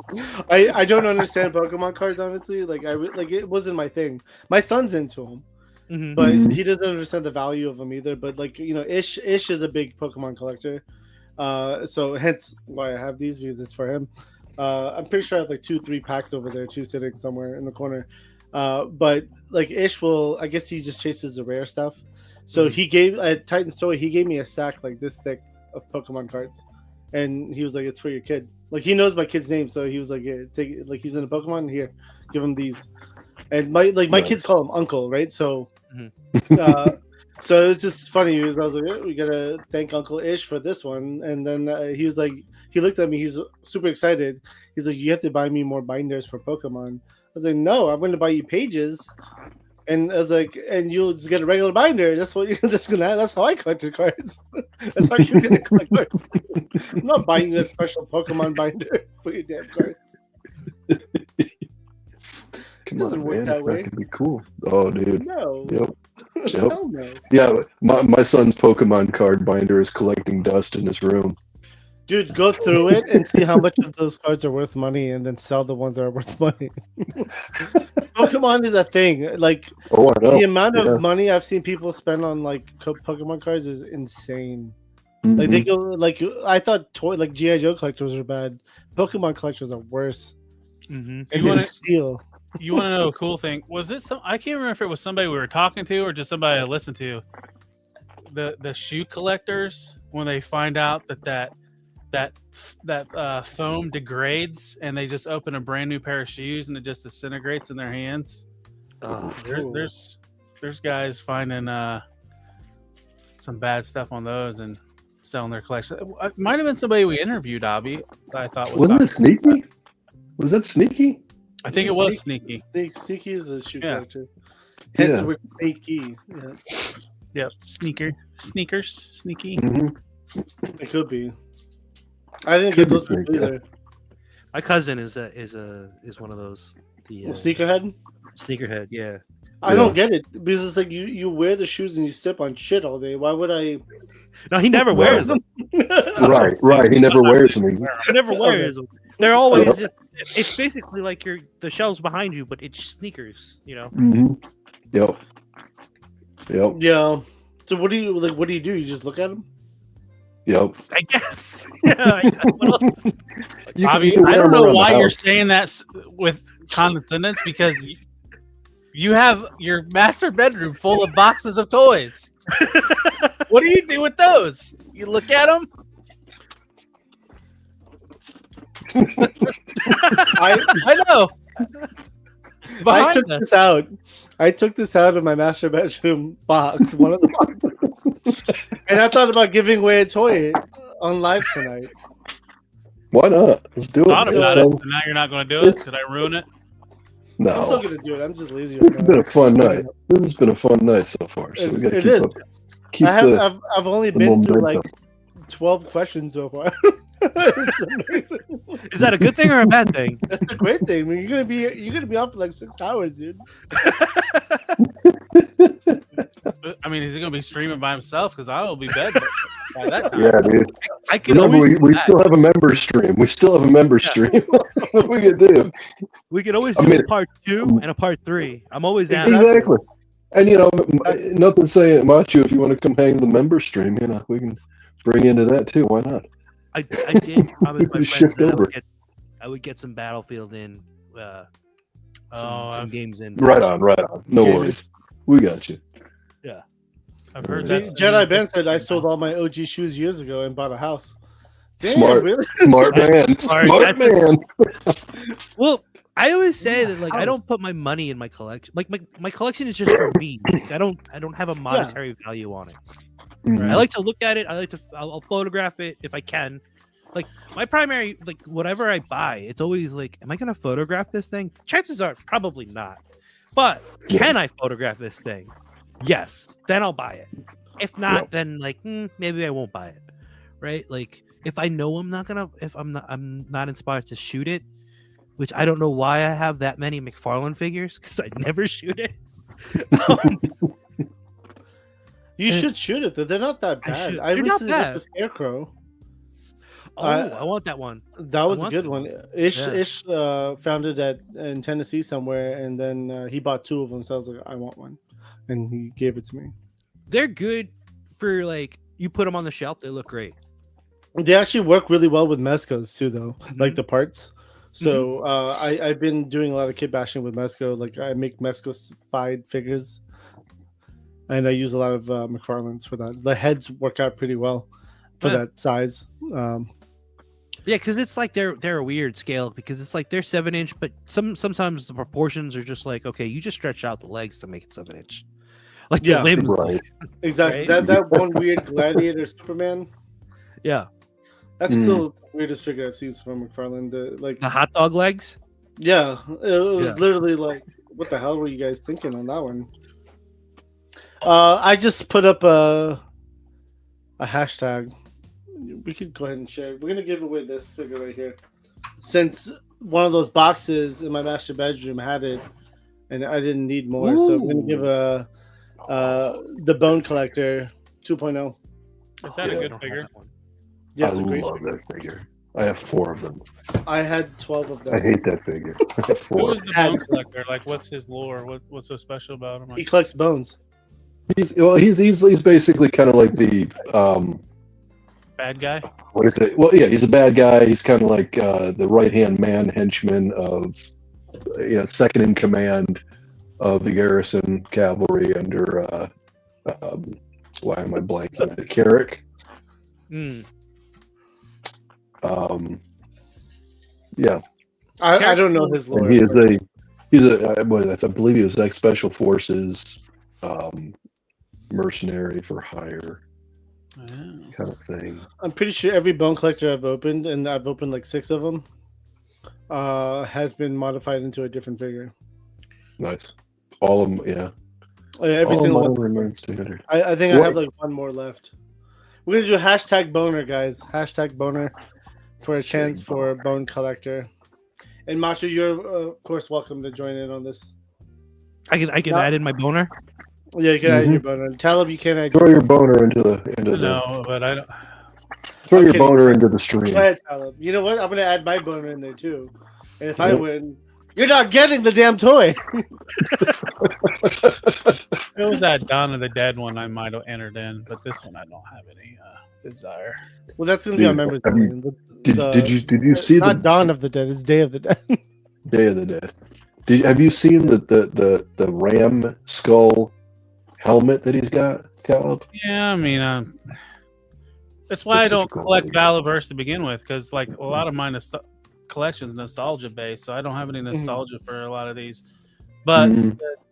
I don't understand Pokemon cards, honestly. Like it wasn't my thing. My son's into them. Mhm. But he doesn't understand the value of them either. But Ish is a big Pokemon collector, so hence why I have these, because it's for him. I'm pretty sure I have like 2-3 packs over there, too, sitting somewhere in the corner. But like Ish I guess he just chases the rare stuff. So he gave at Titan's Toy, he gave me a sack like this thick of Pokemon cards, and he was like, "It's for your kid." Like he knows my kid's name, so he was like, "Yeah, take it." Like he's in a Pokemon, here, give him these. And my kids call him Uncle, right? So. So it was just funny. I was like, we gotta thank Uncle Ish for this one. And then he was like, he looked at me. He's super excited. He's like, you have to buy me more binders for Pokemon. I was like, no, I'm going to buy you pages. And I was like, and you'll just get a regular binder. That's what that's how I collected cards. That's how you're gonna collect cards. I'm not buying a special Pokemon binder for your damn cards. Come Doesn't on, work man. that way. Could be cool. Oh, dude. No. Yep. Hell no. Yeah, my son's Pokemon card binder is collecting dust in his room. Dude, go through it and see how much of those cards are worth money, and then sell the ones that are worth money. Pokemon is a thing. Like I know. the amount of money I've seen people spend on like Pokemon cards is insane. Like they go like I thought like G.I. Joe collectors are bad. Pokemon collectors are worse. Mm-hmm. And they steal. You want to know a cool thing? Was it some? I can't remember if it was somebody we were talking to or just somebody I listened to. The shoe collectors, when they find out that foam degrades and they just open a brand new pair of shoes and it just disintegrates in their hands. There's guys finding some bad stuff on those and selling their collection. It might have been somebody we interviewed, Abby. I thought wasn't it Sneaky? Was that Sneaky? I think it was Sneaky. Sneaky is a shoe collector. Yeah. Hence, we're sneaky. Yep. Sneakers. Sneaky. It could be. I didn't get those people either. My cousin is one of those. The sneakerhead. Sneakerhead, yeah. I don't get it because it's like you wear the shoes and you step on shit all day. Why would I? No, he never wears them. Right. He never wears them. He never wears them. They're always. It's basically like the shelves behind you, but it's sneakers. Yep. Yeah. So what do you do? You just look at them? Yep. I guess. Yeah. What else? Bobby, I don't know why you're saying that with condescendence, because you have your master bedroom full of boxes of toys. What do you do with those? You look at them? I know. I took this out of my master bedroom box, one of the boxes, and I thought about giving away a toy on live tonight. Why not? Let's do it. Thought about it. And now you're not going to do it. Did I ruin it? No. I'm still going to do it. I'm just lazy. It's been a fun night. This has been a fun night so far. So we got to keep up. I've only been through like 12 questions so far. Is that a good thing or a bad thing? That's a great thing. I mean, you're gonna be up for like 6 hours, dude. I mean, is he gonna be streaming by himself? Because I will be bed by that time. Yeah, dude. I can Remember, we still have a member stream. Stream. What we can do? We can always do a part 2 and a part 3. I'm always down. Exactly. And nothing saying Matchu, if you want to come hang the member stream, we can bring you into that too. Why not? I did promise my friends that I would get some Battlefield in, some games in. Right on. No worries. We got you. Yeah. I've heard that. Jedi Ben said I sold all my OG shoes years ago and bought a house. Damn, smart, really? Smart man. Smart man. Well, I always say that I don't put my money in my collection. Like my collection is just for me. Like, I don't have a monetary value on it. Mm-hmm. I like to look at it. I'll photograph it if I can, like my primary, like whatever I buy, it's always like, am I gonna photograph this thing? Chances are probably not. But can I photograph this thing? Yes. Then I'll buy it. If not, then like maybe I won't buy it. Right? Like if I know I'm not inspired to shoot it, which I don't know why I have that many McFarlane figures because I never shoot it. You should shoot it. They're not that bad. I They're not recently got bad. the Scarecrow. I want that one. That was a want good that one. one. Ish found it in Tennessee somewhere, and then he bought 2 of them. So I was like, I want one, and he gave it to me. They're good for like you put them on the shelf. They look great. They actually work really well with Mezcos too, though, like the parts. So I've been doing a lot of kit bashing with Mezco. Like I make Mezco-fied figures, and I use a lot of McFarlane's for that. The heads work out pretty well for that size. Yeah, because it's like they're a weird scale because it's like they're 7-inch, but sometimes the proportions are just like, okay, you just stretch out the legs to make it 7-inch, like the limbs. Right. Exactly. Right? That one weird gladiator Superman. Yeah, That's still the weirdest figure I've seen from McFarlane. the hot dog legs. Yeah, it was Yeah. literally like, what the hell were you guys thinking on that one? I just put up a hashtag. We could go ahead and share. We're gonna give away this figure right here, since one of those boxes in my master bedroom had it, and I didn't need more. So I'm gonna give the Bone Collector 2.0. Is that a good figure? Yes, I agreed. love that figure. I have 4 of them. I had 12 of them. I hate that figure. I have Who 4. is the bone collector? Like, what's his lore? What's so special about him? He Like, collects bones. He's basically kind of like the bad guy? what is it? Well, yeah, he's a bad guy. He's kind of like the right-hand man henchman of, second in command of the garrison cavalry under why am I blanking? Carrick. Yeah, I don't know his lore. and I believe he was ex-special forces mercenary for hire kind of thing. I'm pretty sure every bone collector I've opened, and I've opened like 6 of them, has been modified into a different figure. Nice. All of them, yeah. Oh, yeah, every All single mine one. remain standard. I think I have like 1 more left. We're gonna do hashtag boner, guys. Hashtag boner for a chance for a bone collector. And Macho, you're of course welcome to join in on this. I can add in my boner. Yeah, you can add your boner. Talib, you can add. Throw your boner into the No, but I don't. throw your Okay. boner into the stream. Go ahead, Talib. You know what? I'm gonna add my boner in there too. And if I win, you're not getting the damn toy. It was that Dawn of the Dead one I might have entered in, but this one I don't have any desire. Well, that's gonna be on members. have you- only. Did you see not the Dawn of the Dead? It's Day of the Dead. Day of the Dead? Have you seen the ram skull helmet that he's got, Caleb? Yeah, I mean, that's why It's I such a don't cool collect figure. Valaverse to begin with, because like a lot of my collection's nostalgia based, so I don't have any nostalgia for a lot of these. But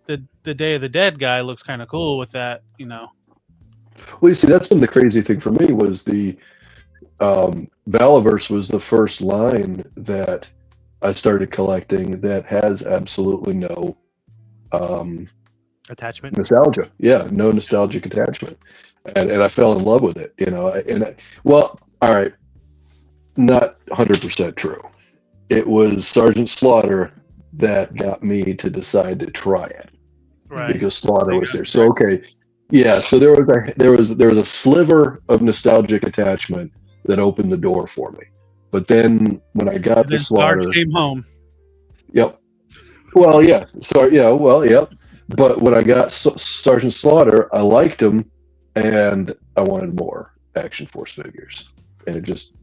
the Day of the Dead guy looks kind of cool with that, Well, you see, that's been the crazy thing for me was the Valaverse was the first line that I started collecting that has absolutely no Attachment. nostalgia. Yeah, no nostalgic attachment, and I fell in love with it. Well, all right, not 100% true. It was Sergeant Slaughter that got me to decide to try it. right? Because Slaughter was there. So okay, yeah. So there was a sliver of nostalgic attachment that opened the door for me. But then when I got And the then Slaughter, Sarge came home. yep. Well, yeah. So yeah. Well, yep. But when I got Sergeant Slaughter, I liked him, and I wanted more Action Force figures, and it just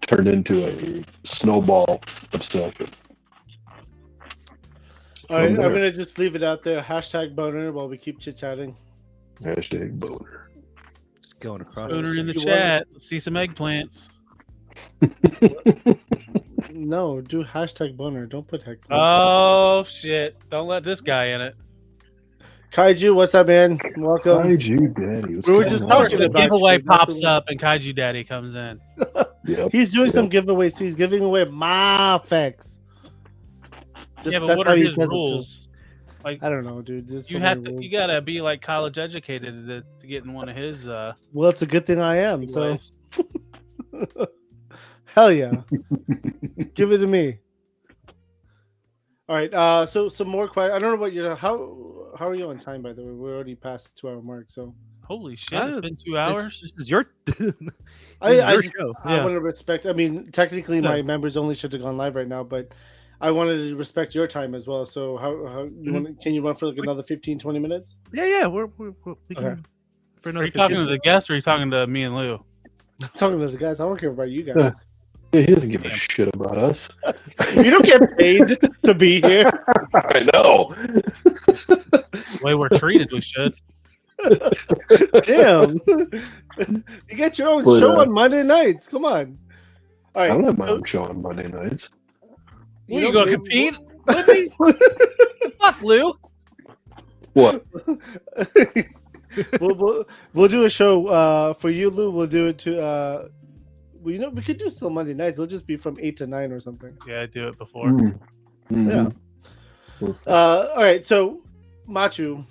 turned into a snowball obsession. All right, I'm From there. gonna just leave it out there. Hashtag boner while we keep chit chatting. Hashtag boner. It's going across. Spooner in the You chat. Let's see some eggplants. No, do hashtag boner. Don't put heck. Oh shit! Don't let this guy in it. Kaiju, what's up, man? Welcome. Kaiju Daddy. What's We were going just on? talking The about giveaway you. That's pops the- up and Kaiju Daddy comes in. Yep. He's doing Yep. some giveaways. He's giving away my effects. Yeah, but that's what how are he his says it, too. rules? Like I don't know, dude. There's so you many have to, rules. you gotta be like college educated to get in one of his. Well, it's a good thing I am. So, giveaways. hell yeah, give it to me. All right. So some more questions. I don't know what you're. How are you on time? By the way, we're already past the 2-hour mark. So Holy shit! It's been 2 hours. This is your. I your just- show. I Yeah. want to respect. I mean, technically, my members only should have gone live right now, but I wanted to respect your time as well. So how you want? Can you run for like another 15-20 minutes? Yeah. We Okay. can, for Are another you talking to 15 the guest or are you talking to me and Lou? I'm talking to the guys. I don't care about you Yeah. guys. Yeah, he doesn't give a shit about us. You don't get paid to be here. I know. The way we're treated, we should. Damn. You get your own Well, show yeah. on Monday nights. Come on. All I right. don't have my own show on Monday nights. You gonna compete with me? Fuck Lou. What? we'll do a show for you, Lou. We'll do it to we could do still Monday nights. It'll just be from 8 to 9 or something. Yeah, I do it before. Mhm. Yeah. We'll see. All right. So, Matchu,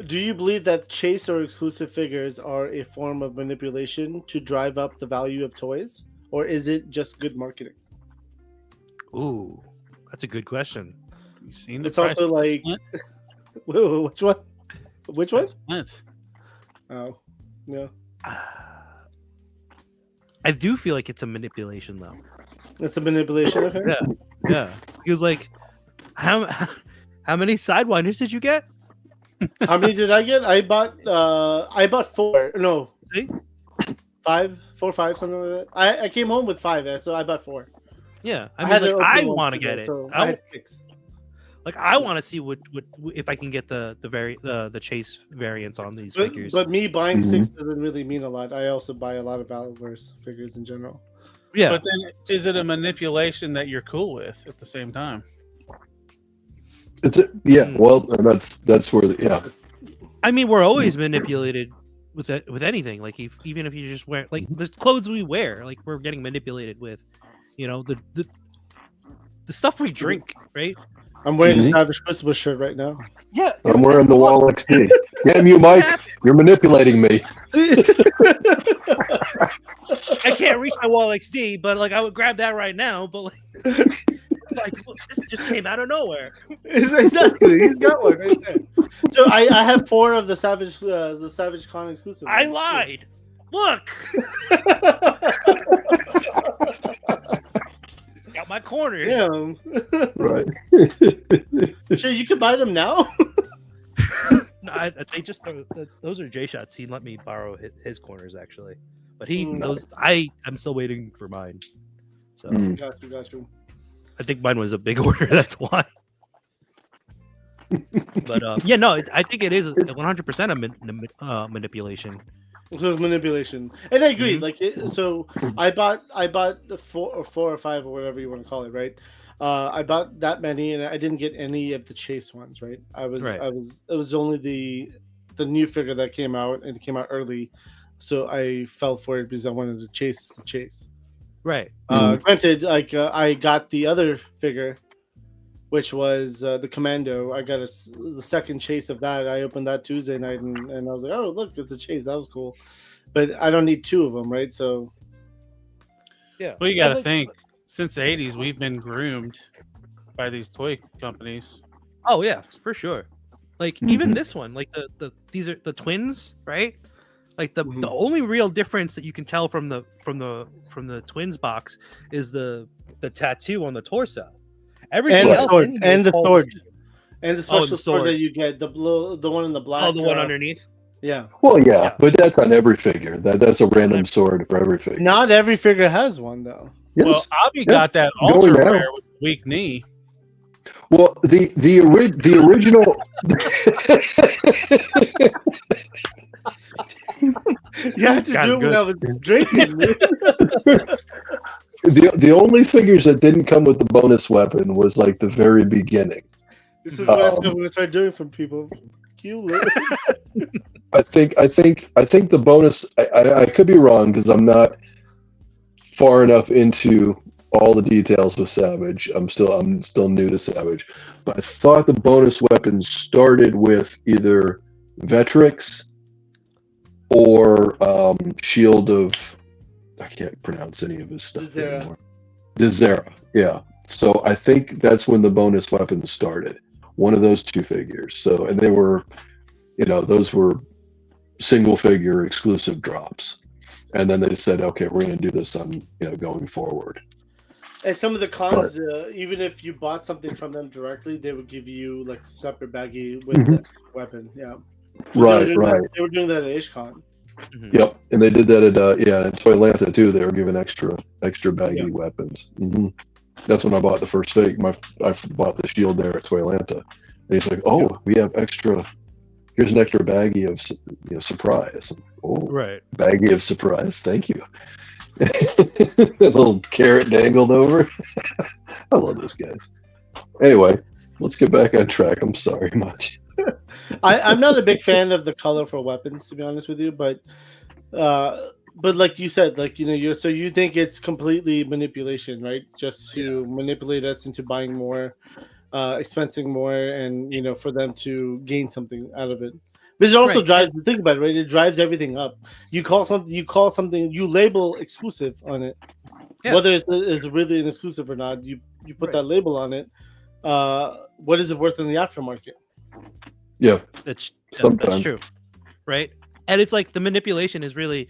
do you believe that chase or exclusive figures are a form of manipulation to drive up the value of toys, or is it just good marketing? Ooh, that's a good question. You seen the It's price also of like, Flint? which one? Which one? Flint. Oh, yeah. I do feel like it's a manipulation, though. It's a manipulation. Okay. Yeah. Because like, how many sidewinders did you get? How many did I get? I bought 4. No, See? 5, 4, 5, something like that. I came home with 5, so I bought 4. Yeah, I had mean, to like, open I one want to too, get it. so I I had 6. Like, I want to see what if I can get the chase variants on these figures. But me buying Mhm. 6 doesn't really mean a lot. I also buy a lot of Battleverse figures in general. yeah, But then, is it a manipulation that you're cool with at the same time? Yeah. Well, and that's where. I mean, we're always manipulated with anything. Like, even if you just wear like the clothes we wear, like we're getting manipulated with, the stuff we drink, right? I'm wearing a Mhm. Savage Crucible shirt right now. Yeah, I'm wearing the Wall XD. Damn you, Mike! You're manipulating me. I can't reach my wall XD, but like I would grab that right now. But like look, this just came out of nowhere. Exactly. He's got one right there. So I have 4 of the Savage Con exclusive. I ones. lied. Look, got my corner. Damn. Right. Sure, you can buy them now. No, they just those are J shots. He let me borrow his corners actually, but Mm. those I'm still waiting for mine. So Mm. Got you. I think mine was a big order. That's why. But yeah, no, I think it is 100% a manipulation. So it's manipulation, and I agree. Mhm. Like, so I bought 4 or 5 or whatever you want to call it, right? I bought that many, and I didn't get any of the chase ones, right? It was only the new figure that came out, and it came out early, so I fell for it because I wanted to chase the chase. Right. Granted, like I got the other figure, which was the Commando. I got the second chase of that. I opened that Tuesday night, and I was like, oh, look, it's a chase. That was cool. But I don't need 2 of them, right? So, Yeah. Well, you got to think, since the 80s, we've been groomed by these toy companies. Oh yeah, for sure. Like even this one, like these are the twins, right? Like the only real difference that you can tell from the twins box is the tattoo on the torso. Everything and the else sword, in here and is the all sword, same. and the special the sword sword. that you get, the one in the black. Oh, the one underneath. Yeah. Well, yeah, but that's on every figure. That's a random sword for every figure. Not every figure has one though. Yes. Well, Abby Yeah. got that Going ultra down. rare with the weak knee. Well, the original. You had to God, do it when good. I was drinking. The only figures that didn't come with the bonus weapon was like the very beginning. This is what I said when I started doing from people. You live. I think the bonus. I could be wrong because I'm not far enough into all the details with Savage. I'm still new to Savage, but I thought the bonus weapons started with either Vetrix or Shield of. I can't pronounce any of his stuff anymore. Dezera, yeah. So I think that's when the bonus weapons started. One of those two figures. So, and they were, those were single figure exclusive drops. And then they said, okay, we're going to do this on, going forward. And some of the cons, even if you bought something from them directly, they would give you like separate baggie with the weapon. Yeah. Right. They were doing that at IshCon. Mm-hmm. Yep, and they did that at in Toylanta too. They were giving extra baggy weapons. Mm-hmm. That's when I bought the first fig. I bought the shield there at Toylanta, and he's like, "Oh, we have extra. Here's an extra baggie of surprise." Oh, right, baggie of surprise. Thank you. A little carrot dangled over. I love those guys. Anyway, let's get back on track. I'm sorry, much. I'm not a big fan of the colorful weapons, to be honest with you, but like you said, you think it's completely manipulation, right? Just to manipulate us into buying more, expensing more, and for them to gain something out of it. But it also drives. Think about it, right? It drives everything up. You label exclusive on it, whether it's really an exclusive or not. You put that label on it. What is it worth in the aftermarket? Yeah, that's true, right? And it's like the manipulation is really,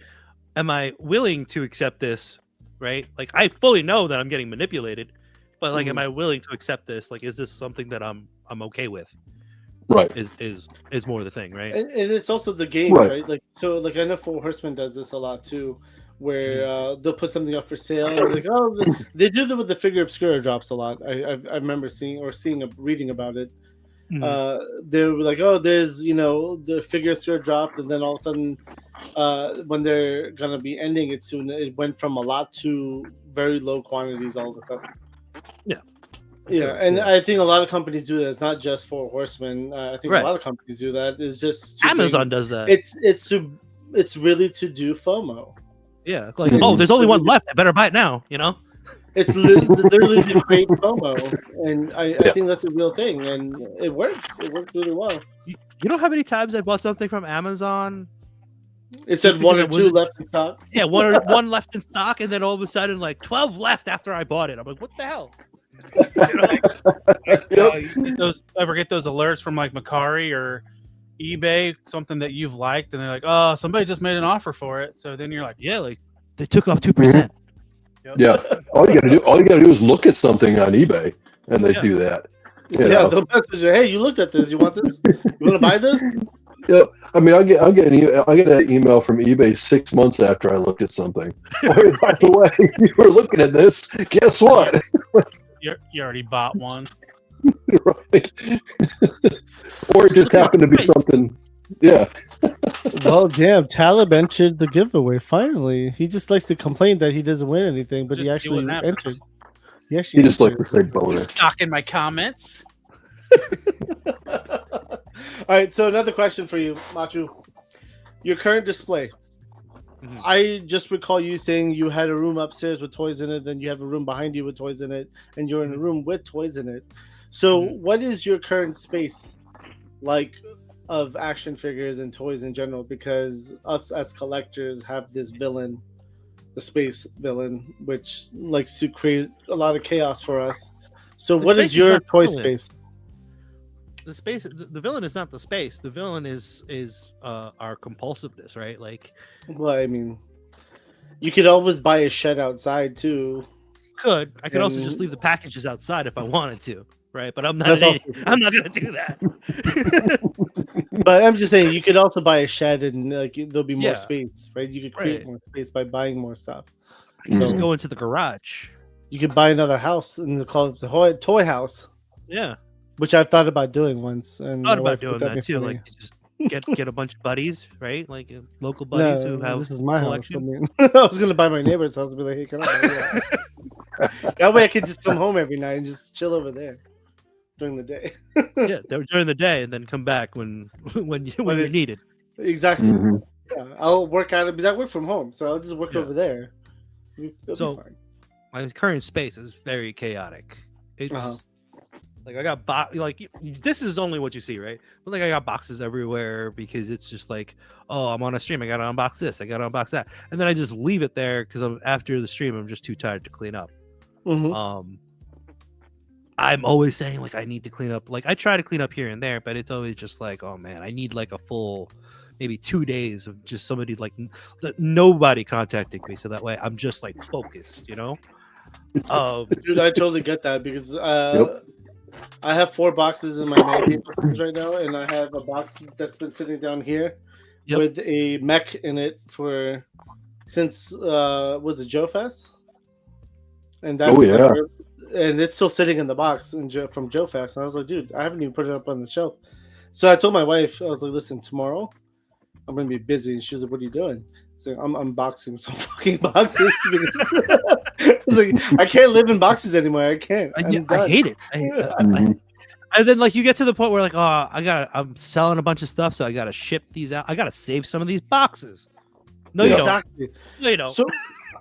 am I willing to accept this, right? Like I fully know that I'm getting manipulated, but like, am I willing to accept this? Like, is this something that I'm okay with? Right. Is more the thing, right? And it's also the game, right? Like I know Four Horsemen does this a lot too, where they'll put something up for sale. And like, they do that with the figure obscura drops a lot. I remember reading about it. They were like, there's the figure obscura dropped, and then all of a sudden, when they're gonna be ending it soon, it went from a lot to very low quantities all of a sudden. Yeah, and I think a lot of companies do that. It's not just Four Horsemen. I think a lot of companies do that. It's just Amazon does that. It's really to do FOMO. Yeah, like there's only one left. I better buy it now. It's literally to create FOMO, and I think that's a real thing, and it works. It works really well. You know how many times I bought something from Amazon? It said one or two left in stock. Yeah, one left in stock, and then all of a sudden, like 12 left after I bought it. I'm like, what the hell? You ever get those alerts from like Macari or eBay, something that you've liked, and they're like, "Oh, somebody just made an offer for it." So then you're like, "Yeah, like they took off 2%." Yeah, all you gotta do is look at something on eBay, and they do that. They'll message you, "Hey, you looked at this. You want this? You want to buy this?" Yeah, I mean, I get an email from eBay 6 months after I looked at something. Oh, by the way, you were looking at this. Guess what? You already bought one. Right. Or it just happened to be something. Yeah. Well, damn, Talib entered the giveaway. Finally, he just likes to complain that he doesn't win anything, but he actually entered. He just likes to say bonus. Stalking my comments. All right, so another question for you, Matchu. Your current display. Mm-hmm. I just recall you saying you had a room upstairs with toys in it, then you have a room behind you with toys in it, and you're in a room with toys in it. So what is your current space like of action figures and toys in general? Because us as collectors have this villain, the space villain, which likes to create a lot of chaos for us. So what is your toy space? The space, the villain is not the space. The villain is our compulsiveness, right? Like, well, I mean, you could always buy a shed outside too. I could also just leave the packages outside if I wanted to, right? But I'm not gonna do that. But I'm just saying, you could also buy a shed and like there'll be more space, right? You could create more space by buying more stuff. You just go into the garage. You could buy another house and call it the toy house. Yeah. Which I've thought about doing once. And thought about doing that too. Like just get a bunch of buddies, right? Like local buddies who have. This is my collection. House. I mean, I was gonna buy my neighbor's house and be like, "Hey, can I buy that?" That way, I could just come home every night and just chill over there. during the day. Yeah, during the day, and then come back when you're needed. Exactly. Mm-hmm. Yeah, I'll work out because I work from home, so I'll just work over there. It'll So- be fine. My current space is very chaotic. It's Uh-huh. like I got this is only what you see, right? But like I got boxes everywhere because it's just like, oh, I'm on a stream, I gotta unbox this, I gotta unbox that, and then I just leave it there because after the stream I'm just too tired to clean up. Mhm. I'm always saying like I need to clean up. Like I try to clean up here and there, but it's always just like, oh man, I need like a full maybe 2 days of just somebody like nobody contacting me, so that way I'm just like focused, you know. Dude, I totally get that because I have 4 boxes in my magazine boxes right now, and I have a box that's been sitting down here with a mech in it since was it Joe Fest? And that's and it's still sitting in the box from Joe Fest. And I was like, dude, I haven't even put it up on the shelf. So I told my wife, I was like, listen, tomorrow I'm gonna be busy, and she was like, what are you doing? So I'm unboxing some fucking boxes. I was like, I can't live in boxes anymore. I can't. I hate it. And then like you get to the point where like, oh, I'm selling a bunch of stuff, so I gotta ship these out. I gotta save some of these boxes. No, you exactly. don't. No, you don't. So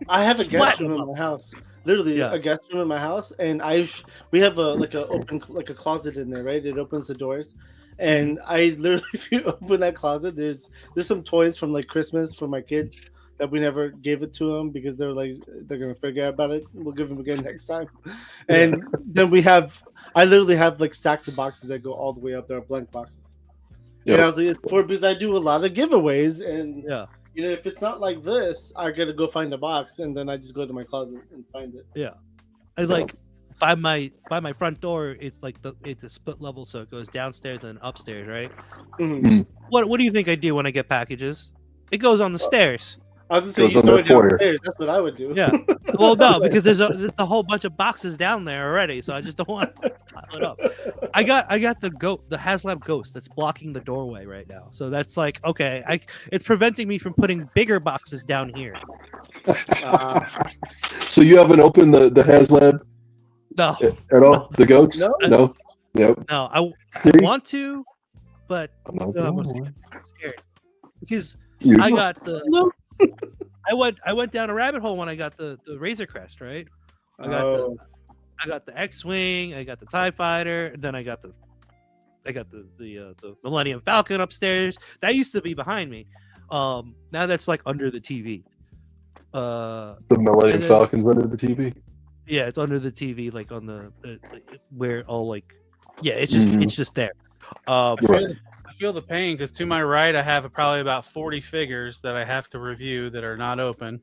I have a guest room in my house. Literally a guest room in my house, and we have a closet in there, right? It opens the doors. And I literally, if you open that closet, there's some toys from like Christmas for my kids that we never gave it to them because they're gonna forget about it. We'll give them again next time. And then I literally have like stacks of boxes that go all the way up there, blank boxes. Yep. And I was like, because I do a lot of giveaways, and you know, if it's not like this, I gotta go find a box, and then I just go to my closet and find it. Yeah, I like. By my front door, it's like it's a split level, so it goes downstairs and upstairs, right? Mm-hmm. What do you think I do when I get packages? It goes on the stairs. I was gonna say you throw it downstairs. That's what I would do. Yeah. Well, no, because there's a whole bunch of boxes down there already, so I just don't want to pile it up. I got the HasLab Ghost that's blocking the doorway right now, so that's like okay. It's preventing me from putting bigger boxes down here. So you haven't opened the HasLab? No. At all? The goats? No. Yep. No. I want to, but I'm scared because I got the. I went down a rabbit hole when I got the Razor Crest, right? I got the X-wing, I got the TIE Fighter, and then I got the Millennium Falcon upstairs. That used to be behind me. Now that's like under the TV. The Millennium Falcon's under the TV. Yeah, it's under the TV, like on the where all like, yeah, it's just there. I feel the pain because to my right I have probably about 40 figures that I have to review that are not open.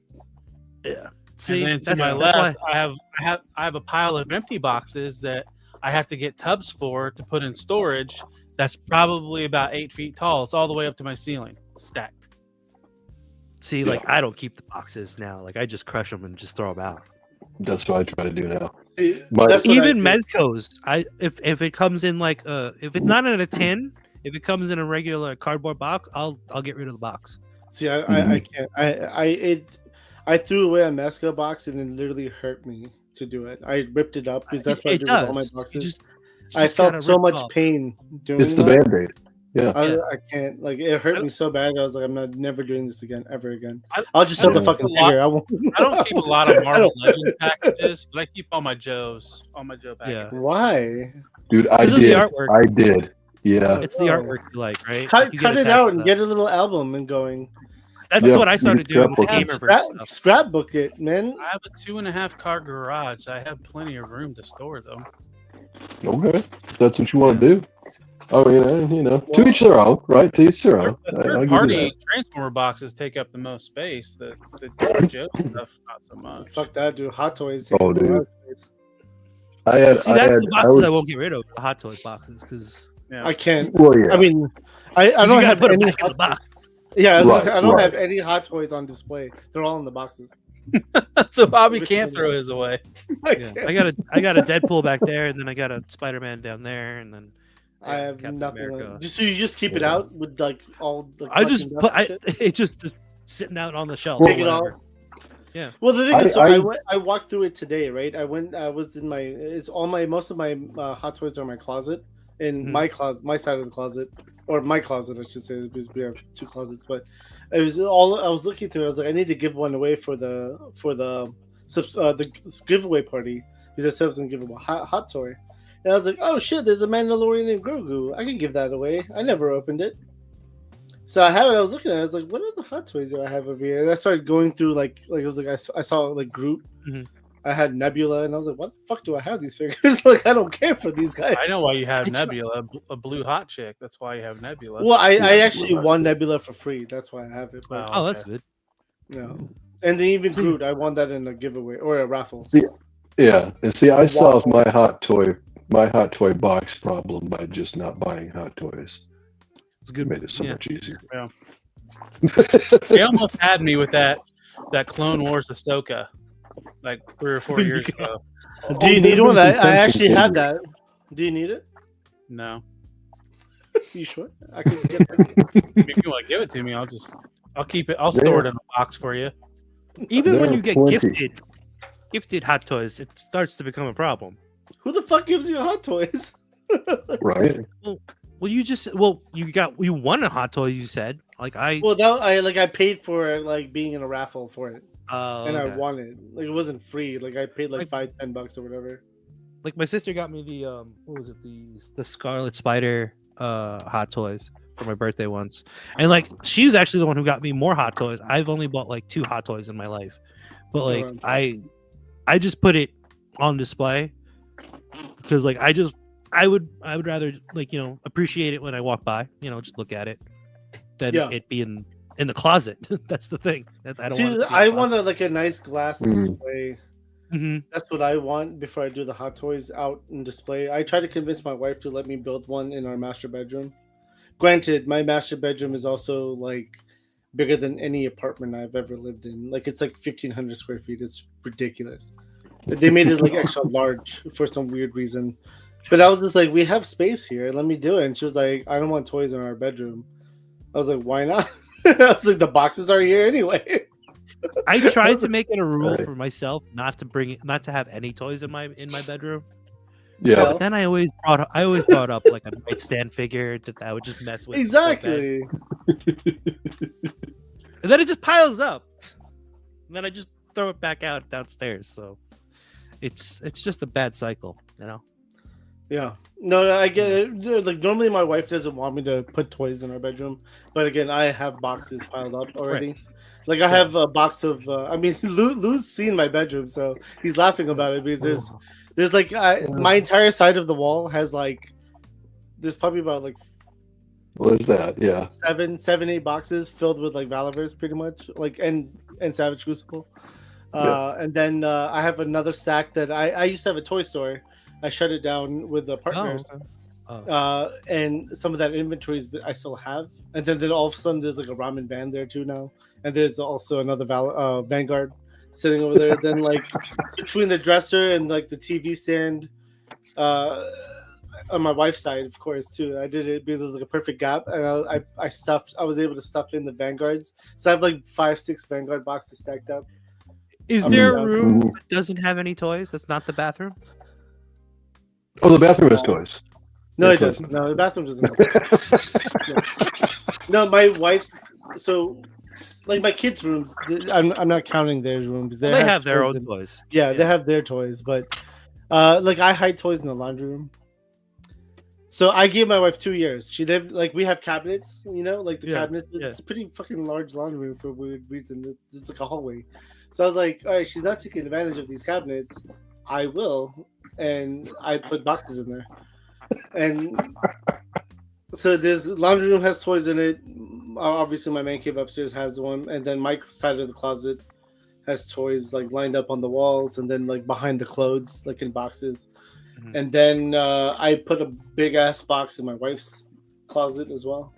Yeah. See, and then to my left, I have a pile of empty boxes that I have to get tubs for to put in storage. That's probably about 8 feet tall. It's all the way up to my ceiling, stacked. See, like I don't keep the boxes now. Like I just crush them and just throw them out. That's what I try to do now. Even Mezco's, if it comes in like if it's not in a tin, if it comes in a regular cardboard box, I'll get rid of the box. See, I can't. I threw away a Mezco box and it literally hurt me to do it. I ripped it up because that's what I do with all my boxes. I felt so much pain doing it. It's the Band-Aid. Yeah. I can't. Like it hurt me so bad. I was like, I'm never doing this again, ever again. I'll just sell the fucking figure. I don't keep a lot of Marvel Legends packages, but I keep all my Joes, packages. Yeah. Why? Dude, I did. Yeah. It's the artwork you like, right? Cut it out and get a little album and going. That's what I started doing with the Gamerverse stuff. Scrapbook it, man. I have a 2.5 car garage. I have plenty of room to store them. Okay, that's what you want to do. Oh, you know, to each their own, right? To each their own. Third-party Transformer boxes take up the most space. The Joe stuff, not so much. Fuck that, dude. Hot Toys. Oh, dude. That's the boxes I won't get rid of. The Hot Toys boxes, because I can't. Well, yeah. I mean, I don't have put any Hot box. Yeah, I don't have any Hot Toys on display. They're all in the boxes. So Bobby can't throw his away. Yeah. I got a Deadpool back there, and then I got a Spider-Man down there, and then I have Captain nothing. So you just keep it out with like all. Like, I just put it's just sitting out on the shelf. Take it off. Yeah. Well, the thing I- is, so I- I walked through it today, right? I was in my, most of my Hot Toys are in my closet, in Mhm. my closet, my side of the closet, or my closet, I should say, because we have 2 closets. But it was all I was looking through. I was like, I need to give one away for the giveaway party because I said I was gonna give him a hot toy, and I was like, oh shit, there's a Mandalorian and Grogu. I can give that away. I never opened it. So I have it. I was looking at it. I was like, what other Hot Toys do I have over here? And I started going through like it was like I saw like Groot. Mhm. I had Nebula, and I was like, what the fuck do I have these figures? Like, I don't care for these guys. I know why you have Nebula, a blue hot chick. That's why you have Nebula. Well, I actually won Nebula for free. That's why I have it. But, Oh, that's good. no. And then even Groot, I won that in a giveaway or a raffle. See, yeah, and see, I solved my hot toy box problem by just not buying hot toys. It's good. Made it so Yeah. much easier. Yeah. They almost had me with that Clone Wars Ahsoka, like 3 or 4 years ago. Do you need one? I actually have that. Do you need it? No, You sure? I can get that. if you want to give it to me, I'll keep it. I'll store it in a box for you. Even when There you are get plenty. gifted Hot Toys, it starts to become a problem. Who the fuck gives you Hot Toys? Right? Well, you won a Hot Toy. You said Well, that I paid for it, like being in a raffle for it, and I okay. won it. Like it wasn't free. Like I paid like Like- $5-10 or whatever. Like my sister got me the what was it, the Scarlet Spider Hot Toys for my birthday once, and like she's actually the one who got me more Hot Toys. I've only bought like 2 Hot Toys in my life, but like right. I just put it on display because like I would rather like appreciate it when I walk by, just look at it, than Yeah. it be in the closet. That's the thing. I don't See, want it to be I want a nice glass Mhm. display. Mm-hmm. That's what I want before I do the Hot Toys out in display. I try to convince my wife to let me build one in our master bedroom. Granted, my master bedroom is also like bigger than any apartment I've ever lived in. Like it's like 1,500 square feet. It's ridiculous. They made it like extra large for some weird reason. But I was just like, we have space here. Let me do it. And she was like, I don't want toys in our bedroom. I was like, why not? I was like, the boxes are here anyway. I tried to make it a rule Right. for myself not to have any toys in my bedroom. Yeah. But then I always brought up like a nightstand figure that I would just mess with. before bed. Exactly. And then it just piles up. And then I just throw it back out downstairs. So it's just a bad cycle, Yeah. No, I get it. Like normally my wife doesn't want me to put toys in our bedroom, but again, I have boxes piled up already. Like I have a box of. I mean, Lou's seen my bedroom, so he's laughing about it because there's like my entire side of the wall has like there's probably about like What is that? Yeah. 8 boxes filled with like Valivers, pretty much, like and Savage Crucible. And then I have another stack that I used to have a toy store. I shut it down with the partners. And some of that inventory I still have. And then all of a sudden there's like a ramen van there too now. And there's also another Vanguard sitting over there. Then like between the dresser and like the TV stand, on my wife's side, of course, too. I did it because it was like a perfect gap, and I was able to stuff in the Vanguards. So I have like 5-6 Vanguard boxes stacked up. Is I there mean, a room that doesn't have any toys? That's not the bathroom. Oh, the bathroom has toys. No, Yeah, it doesn't. No, the bathroom doesn't. No, my wife's like my kids' rooms. I'm not counting their rooms. They have their own toys. Yeah, they have their toys, but like I hide toys in the laundry room. So I gave my wife 2 years. She lived like we have cabinets, like the cabinets. It's a pretty fucking large laundry room for a weird reason. It's like a hallway. So I was like, all right, she's not taking advantage of these cabinets. I will, and I put boxes in there. And so this laundry room has toys in it. Obviously, my man cave upstairs has one, and then my side of the closet has toys like lined up on the walls, and then like behind the clothes, like in boxes. Mm-hmm. And then I put a big ass box in my wife's closet as well.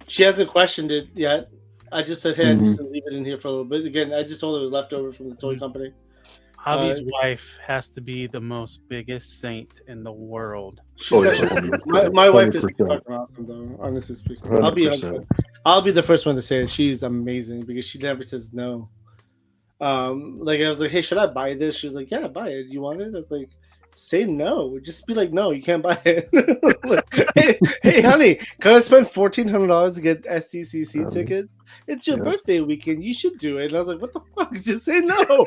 She hasn't questioned it yet. I just said, hey, I just leave it in here for a little bit. Again, I just told her it was leftover from the toy company. Hobby's wife has to be the most biggest saint in the world. My wife is fucking awesome, though. Honestly speaking, 100%. I'll be the first one to say it. She's amazing because she never says no. Like I was like, hey, should I buy this? She was like, yeah, buy it. You want it? I was like, say no. Just be like, no, you can't buy it. Like, hey, honey, can I spend $1,400 to get STCC tickets? It's your birthday weekend. You should do it. And I was like, what the fuck? Just say no.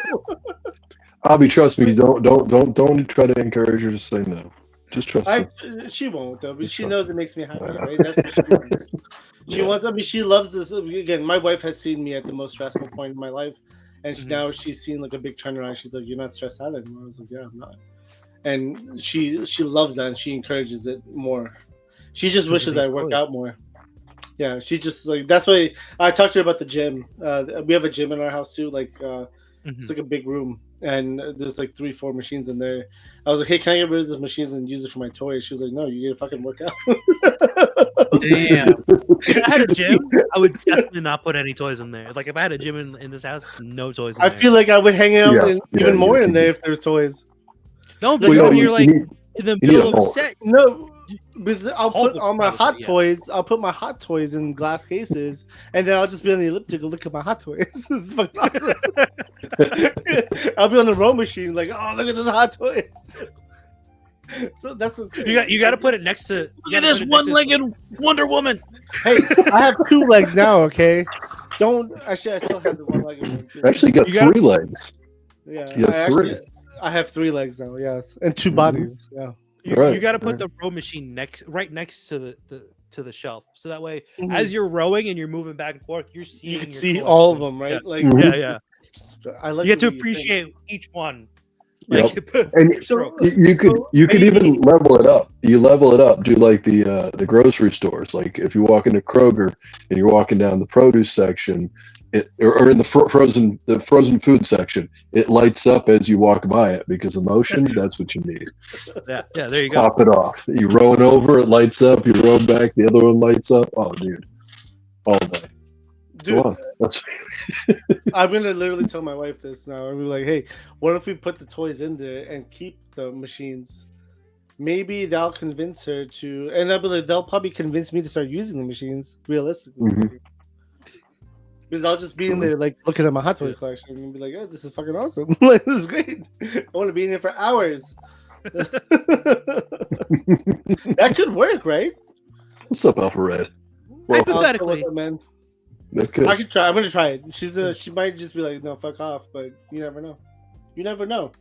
Abby, trust me. Don't try to encourage her to say no. Just trust her. She won't though, but Just she trust knows it makes me happy, right? That's what she wants. She wants. I mean, she loves this. Again, my wife has seen me at the most stressful point in my life, and now she's seen like a big turnaround. She's like, "You're not stressed out anymore." I was like, "Yeah, I'm not." And she loves that, and she encourages it more. She just wishes I work out more. Yeah, she just like that's why I talked to her about the gym. We have a gym in our house too. Like it's like a big room, and there's like 3-4 machines in there. I was like, hey, can I get rid of those machines and use it for my toys? She was like, no, you get to fucking work out. Damn. If I had a gym, I would definitely not put any toys in there. Like if I had a gym in this house, no toys in there. I feel like I would hang out even more in there if there's toys. No, because when you're like in the middle of a set. No, because I'll put all my hot toys. I'll put my hot toys in glass cases, and then I'll just be on the elliptical look at my hot toys. This is fucking awesome. I'll be on the row machine, like, oh, look at this hot toys. So that's what you got to put it next to. Look at this one-legged Wonder Woman. Hey, I have 2 legs now. Okay, don't. Actually, I still have the 1-legged one too. Actually, you got 3 legs. Yeah, you have 3. I have 3 legs now. Yeah, and 2 bodies. Yeah. You got to put the row machine right next to the shelf, so that way, as you're rowing and you're moving back and forth, you're seeing. You can see all of them, right? Yeah. Like, yeah. I like. You have to appreciate each one. Yep. And you could even level it up. You level it up. Do like the grocery stores. Like if you walk into Kroger and you're walking down the produce section, or in the frozen food section, it lights up as you walk by it because emotion. That's what you need. Yeah. There you go. Top it off. You rowing over, it lights up. You row back, the other one lights up. Oh, dude, all day. Dude, I'm gonna literally tell my wife this now. I'm like, hey, what if we put the toys in there and keep the machines? Maybe they'll convince her to, and I'll be like, they'll probably convince me to start using the machines realistically. Because I'll just be in there like looking at my Hot Toys collection and be like, oh, this is fucking awesome. Like, this is great. I want to be in here for hours. That could work, right? What's up, Alpha Red? Well, hypothetically, man. I could try. I'm gonna try it. She might just be like, no, fuck off. But you never know. You never know.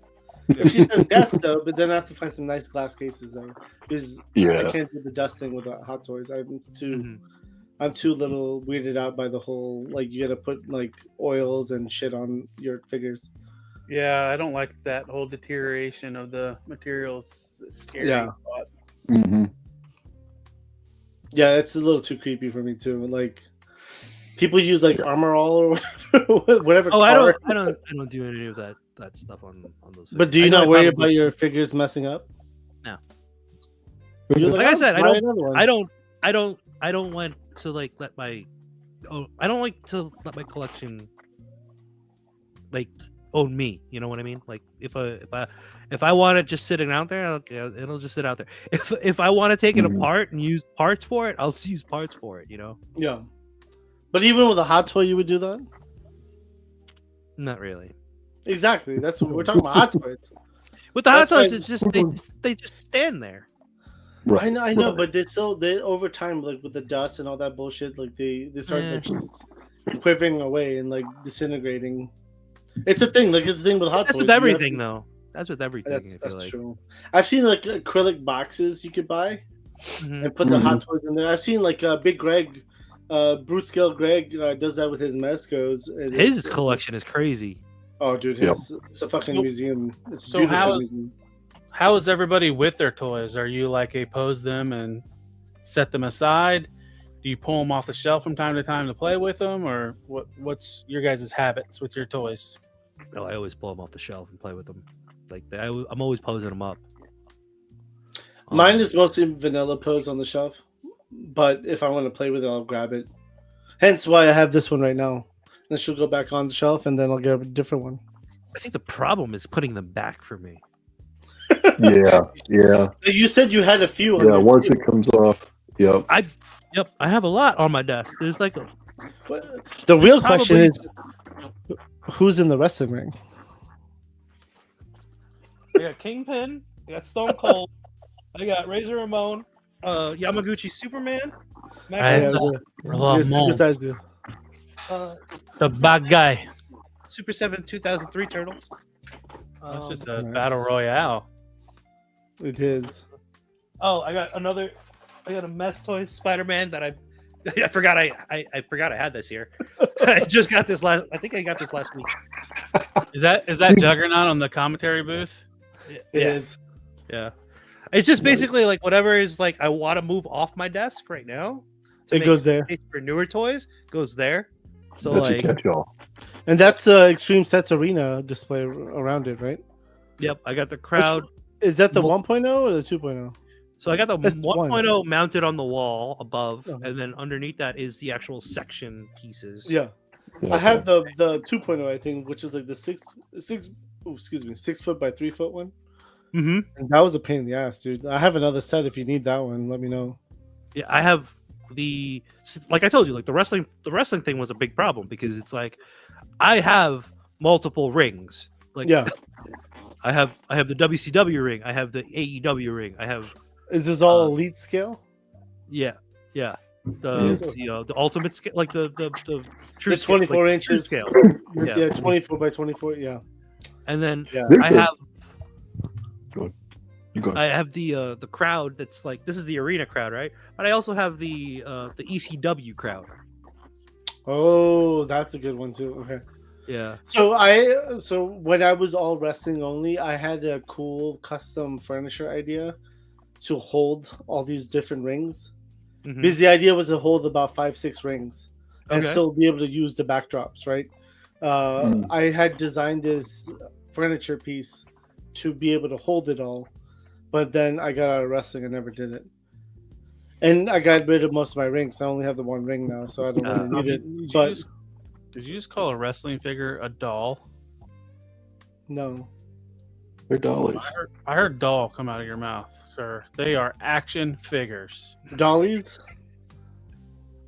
If she says yes, though, but then I have to find some nice glass cases though, because I can't do the dusting with Hot Toys. I'm too little weirded out by the whole like you gotta put like oils and shit on your figures. Yeah, I don't like that whole deterioration of the materials. It's scary. Yeah. Yeah, it's a little too creepy for me too. Like people use like Armor All or whatever. Oh, I don't do any of that stuff on those. But do you not worry about your figures messing up? No. Like I said, I don't want to like let my collection like own me. You know what I mean? Like if I want it just sitting out there, it'll just sit out there. If I want to take it apart and use parts for it, I'll use parts for it. You know? Yeah. But even with a Hot Toy, you would do that? Not really. Exactly. That's what we're talking about. Hot Toys. With the Hot Toys, it's just they just stand there. Right. I know, but they over time, like with the dust and all that bullshit, like they start like, quivering away and like disintegrating. It's a thing. Like it's a thing with Hot Toys. That's with everything, though. That's with everything. That's true. I've seen like acrylic boxes you could buy and put the Hot Toys in there. I've seen like Big Greg, Brute Scale Greg does that with his Mezcos. His collection is crazy. Oh, dude, it's a fucking museum. It's so how is everybody with their toys? Are you like pose them and set them aside? Do you pull them off the shelf from time to time to play with them, or what's your guys' habits with your toys? No, I always pull them off the shelf and play with them. Like I'm always posing them up. Mine is mostly vanilla pose on the shelf, but if I want to play with it, I'll grab it. Hence why I have this one right now. Then she'll go back on the shelf, and then I'll get a different one. I think the problem is putting them back for me. Yeah. You said you had a few. Once it comes off. Yep. I have a lot on my desk. There's like the real question is, Who's in the wrestling ring? I got Kingpin. I got Stone Cold. I got Razor Ramon. Yamaguchi Superman. I Max, had Your supersize dude. the bad guy. Super 7 2003 Turtle. That's just a nice. battle royale. It is. Oh, I got a Mezco Spider-Man that I forgot I forgot I had this here. I just got this last. I think I got this last week. Is that Juggernaut on the commentary booth? It Yeah. is. Yeah. It's just basically like whatever is like I want to move off my desk right now. It goes there. space for newer toys goes there. So That's like, a catch-all. And that's the Extreme Sets Arena display around it, right? yep, I got the crowd. Is that the Mul- 1.0 or the 2.0? So I got the That's 1.0 mounted on the wall above, Oh. and then underneath that is the actual section pieces. Yeah. Yeah, I have the 2.0, I think, which is like the 6 foot by 3 foot one. Mm-hmm. And that was a pain in the ass, dude. I have another set if you need that one. Let me know. Yeah, I have like I told you, like the wrestling thing was a big problem because it's like I have multiple rings. Like Yeah. I have the WCW ring, I have the AEW ring, I have Is this all elite scale? the ultimate scale, like the true The 24 scale, like, inches. true scale. Yeah. Yeah. 24 by 24. Yeah. And then Yeah. There's I Go ahead. have the crowd that's like this is the arena crowd, right? But I also have the ECW crowd. Oh, that's a good one too. Okay. Yeah. So when I was all wrestling only, I had a cool custom furniture idea to hold all these different rings. Mhm. Because the idea was to hold about 5-6 rings and Okay. still be able to use the backdrops, right? I had designed this furniture piece to be able to hold it all, but then I got out of wrestling and never did it. And I got rid of most of my rings. I only have the one ring now, so I don't really need it. But Did you just call a wrestling figure a doll? no, They're dollies. I heard doll come out of your mouth, sir. They are action figures. dollies.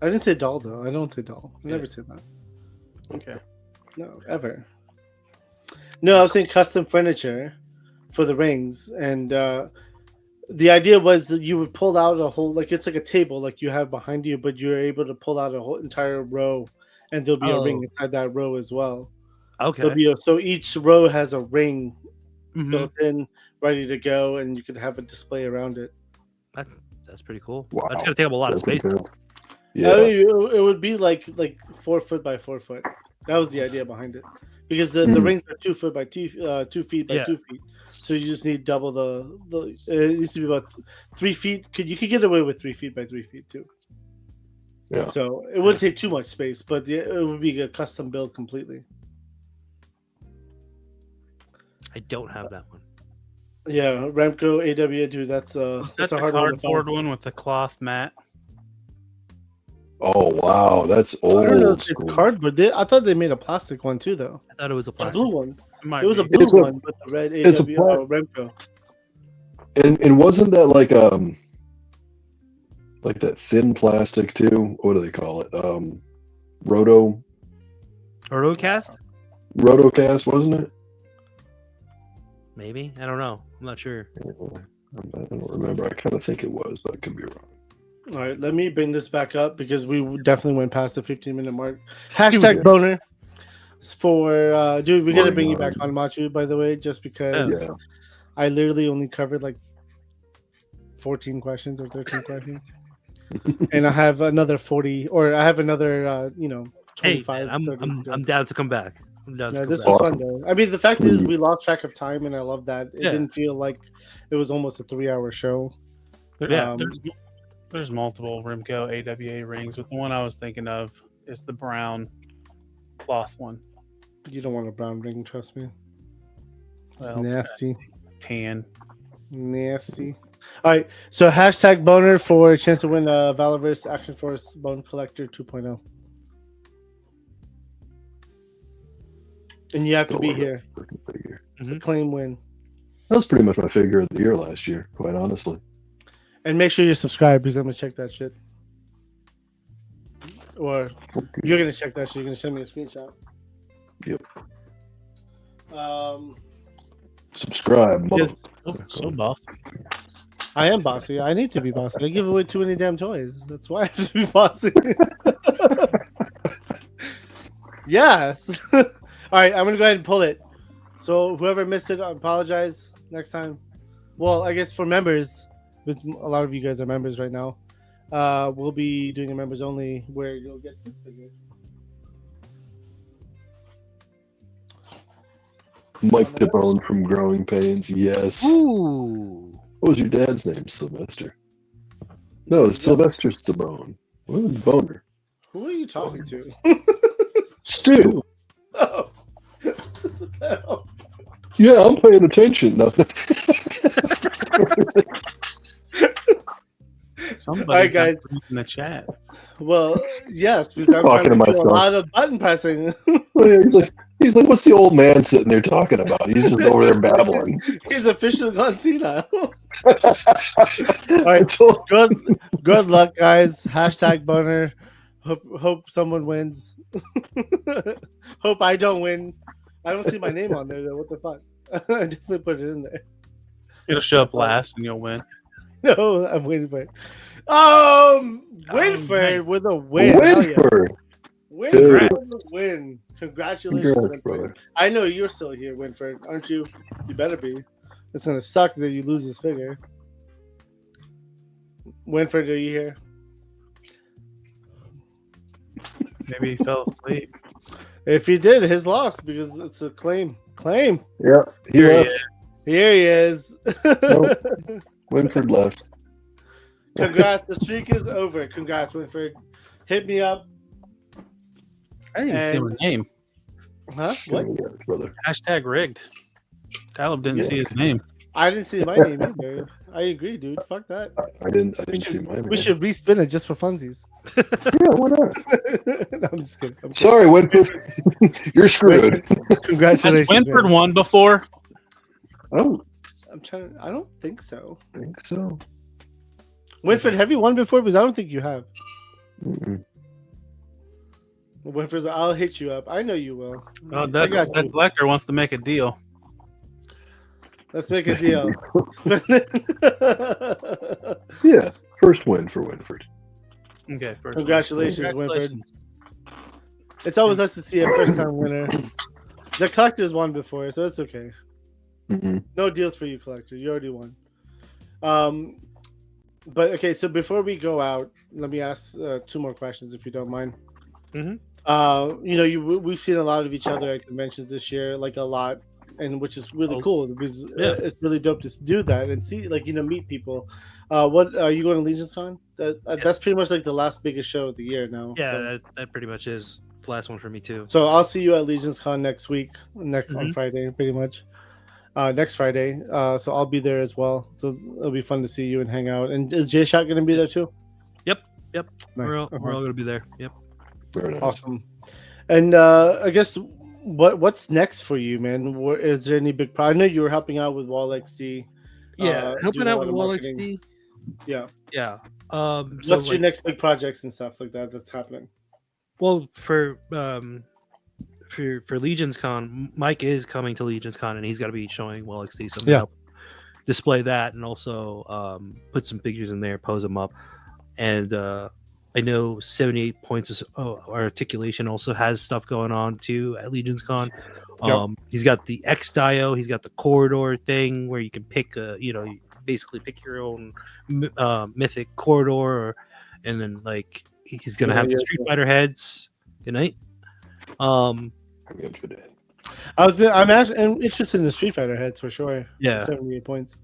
I didn't say doll though. I don't say doll. I never said that. Okay. No, ever. No, I was saying custom furniture for the rings, and the idea was that you would pull out a whole, like it's like a table like you have behind you, but you're able to pull out a whole entire row, and there'll be a ring inside that row as well. Okay. There'll be so each row has a ring Mhm. built in, ready to go, and you can have a display around it. That's pretty cool. Wow. That's gonna take up a lot of That's space. intense. I Yeah. mean, it would be like 4 foot by 4 foot. That was the idea behind it, because the rings are 2 foot by 2 feet by Yeah. 2 feet. So you just need double the. It needs to be about 3 feet. You could get away with 3 feet by 3 feet too. Yeah. So it wouldn't take too much space, but it would be a custom build completely. I don't have that one. Yeah, Remco AW, dude, that's That's a a hard one to cardboard find. one with the cloth mat. Oh wow, that's I don't know if old it's school. cardboard. I thought they made a plastic one too, though. I thought it was a A plastic. blue one. It might It was a be. blue It's a- one with the red it's a AW Remco. And wasn't that like that thin plastic too? What do they call it? Rotocast? Rotocast, wasn't it? Maybe. I don't know. I'm not sure. I don't remember. I kind of think it was, but I could be wrong. All right, let me bring this back up because we definitely went past the 15-minute mark. Hashtag boner for dude. We're gonna bring you back on Matchu, by the way, just because Yeah. I literally only covered like 14 questions or 13 questions, and I have another 40, or I have another Hey, 25. man, 30 to go. I'm down to come back. I'm down to Yeah, come this back. was fun though. I mean, the fact is, we lost track of time, and I love that. It Yeah. didn't feel like it was almost a 3-hour show. Yeah, Um, there's multiple Remco AWA rings, but the one I was thinking of is the brown cloth one. You don't want a brown ring, trust me. It's Well, nasty. tan. Nasty. All right, so hashtag boner for a chance to win a Valorverse Action Force Bone Collector 2.0. And you have to Still be love that here. freaking figure. It's a claim win. That was pretty much my figure of the year last year, quite honestly. And make sure you subscribe because I'm going to check that shit. Or you're going to check that shit. You're going to send me a screenshot. Yep. Subscribe. Yes. So bossy. I am bossy. I need to be bossy. I give away too many damn toys. That's why I have to be bossy. Yes. All right, I'm gonna go ahead and pull it. So whoever missed it, I apologize. Next time. Well, I guess for members, which a lot of you guys are members right now, we'll be doing a members only where you'll get this figure. Mike DeBone from Growing Pains. Yes. Ooh. What was your dad's name? Sylvester. No, Sylvester Stallone. What was Boner? Who are you talking to? Stu. Oh. Yeah, I'm paying attention. No. Somebody All right, guys. in the chat. Well, yes, because I'm Talking trying to to do a myself. lot of button pressing. He's like, what's the old man sitting there talking about? He's just over there babbling. He's officially gone senile. All All right, good luck, guys. Hashtag boner. Hope someone wins. Hope I don't win. I don't see my name on there though. What the fuck? I definitely put it in there. It'll show up last and you'll win. No, I'm waiting for it. Winford with a win. Hell yeah. Winford. Winford with a win. Congratulations, Congrats, Winford. brother. I know you're still here, Winford, aren't you? You better be. It's gonna suck that you lose this figure. Winford, are you here? Maybe he fell asleep. If he did, his loss because it's a claim. Claim. Yeah, he Here he left. is. Here he is. Nope. Winford left. Congrats. The streak is over. Congrats, Winford. Hit me up. I didn't even see my name. Huh? What? Congrats, brother. Hashtag rigged. Talib didn't see his name. I didn't see my name either. I agree, dude. Fuck that. I didn't see mine. We should respin it just for funsies. Yeah, why not? No, I'm just kidding. I'm kidding. Sorry, Winford. You're screwed. Has Congratulations. Winford man. won before? Oh, I'm trying. I don't think so. I think so. Winford, have you won before? Because I don't think you have. Mm-mm. Winford's like, I'll hit you up. I know you will. Oh, I that got you. collector wants to make a deal. Let's make a deal. Spin it. Yeah, first win for Winford. Okay. First Congratulations, one. Winford. It's always nice to see a first time winner. The collector's won before, so it's okay. Mm-mm. No deals for you, collector. You already won. But okay, so before we go out, let me ask 2 more questions, if you don't mind. Mhm. We've seen a lot of each other at conventions this year, like a lot, and which is really Oh. cool because Yeah. it's really dope to do that and see, meet people. What are you going to Legions Con? That's Yes. pretty much like the last biggest show of the year now. Yeah, So, that pretty much is the last one for me too. so I'll see you at Legions Con next week, on Mhm. Friday, pretty much. Next Friday. So I'll be there as well. So it'll be fun to see you and hang out. And is Jay Shot going to be there too? Yep. Nice. We're all Okay. gonna be there. Yep. Very nice. Awesome. And I guess what's next for you, man? Is there any big I know you were helping out with Wall XD. Yeah, helping doing a out lot with of Wall marketing. XD. Yeah. Yeah. What's your next big projects and stuff like that that's happening? Well, for Legions Con, Mike is coming to Legions Con, and he's got to be showing Well XD, so I'm gonna Yeah. help display that, and also put some figures in there, pose them up, and I know 78 Points Articulation also has stuff going on too at Legions Con. Yep. He's got the X Dio, he's got the corridor thing where you can pick you basically pick your own mythic corridor, and then he's gonna have the Street Fighter heads. Good night. I'm interested. I'm interested in the Street Fighter heads for sure. Yeah. 78 points.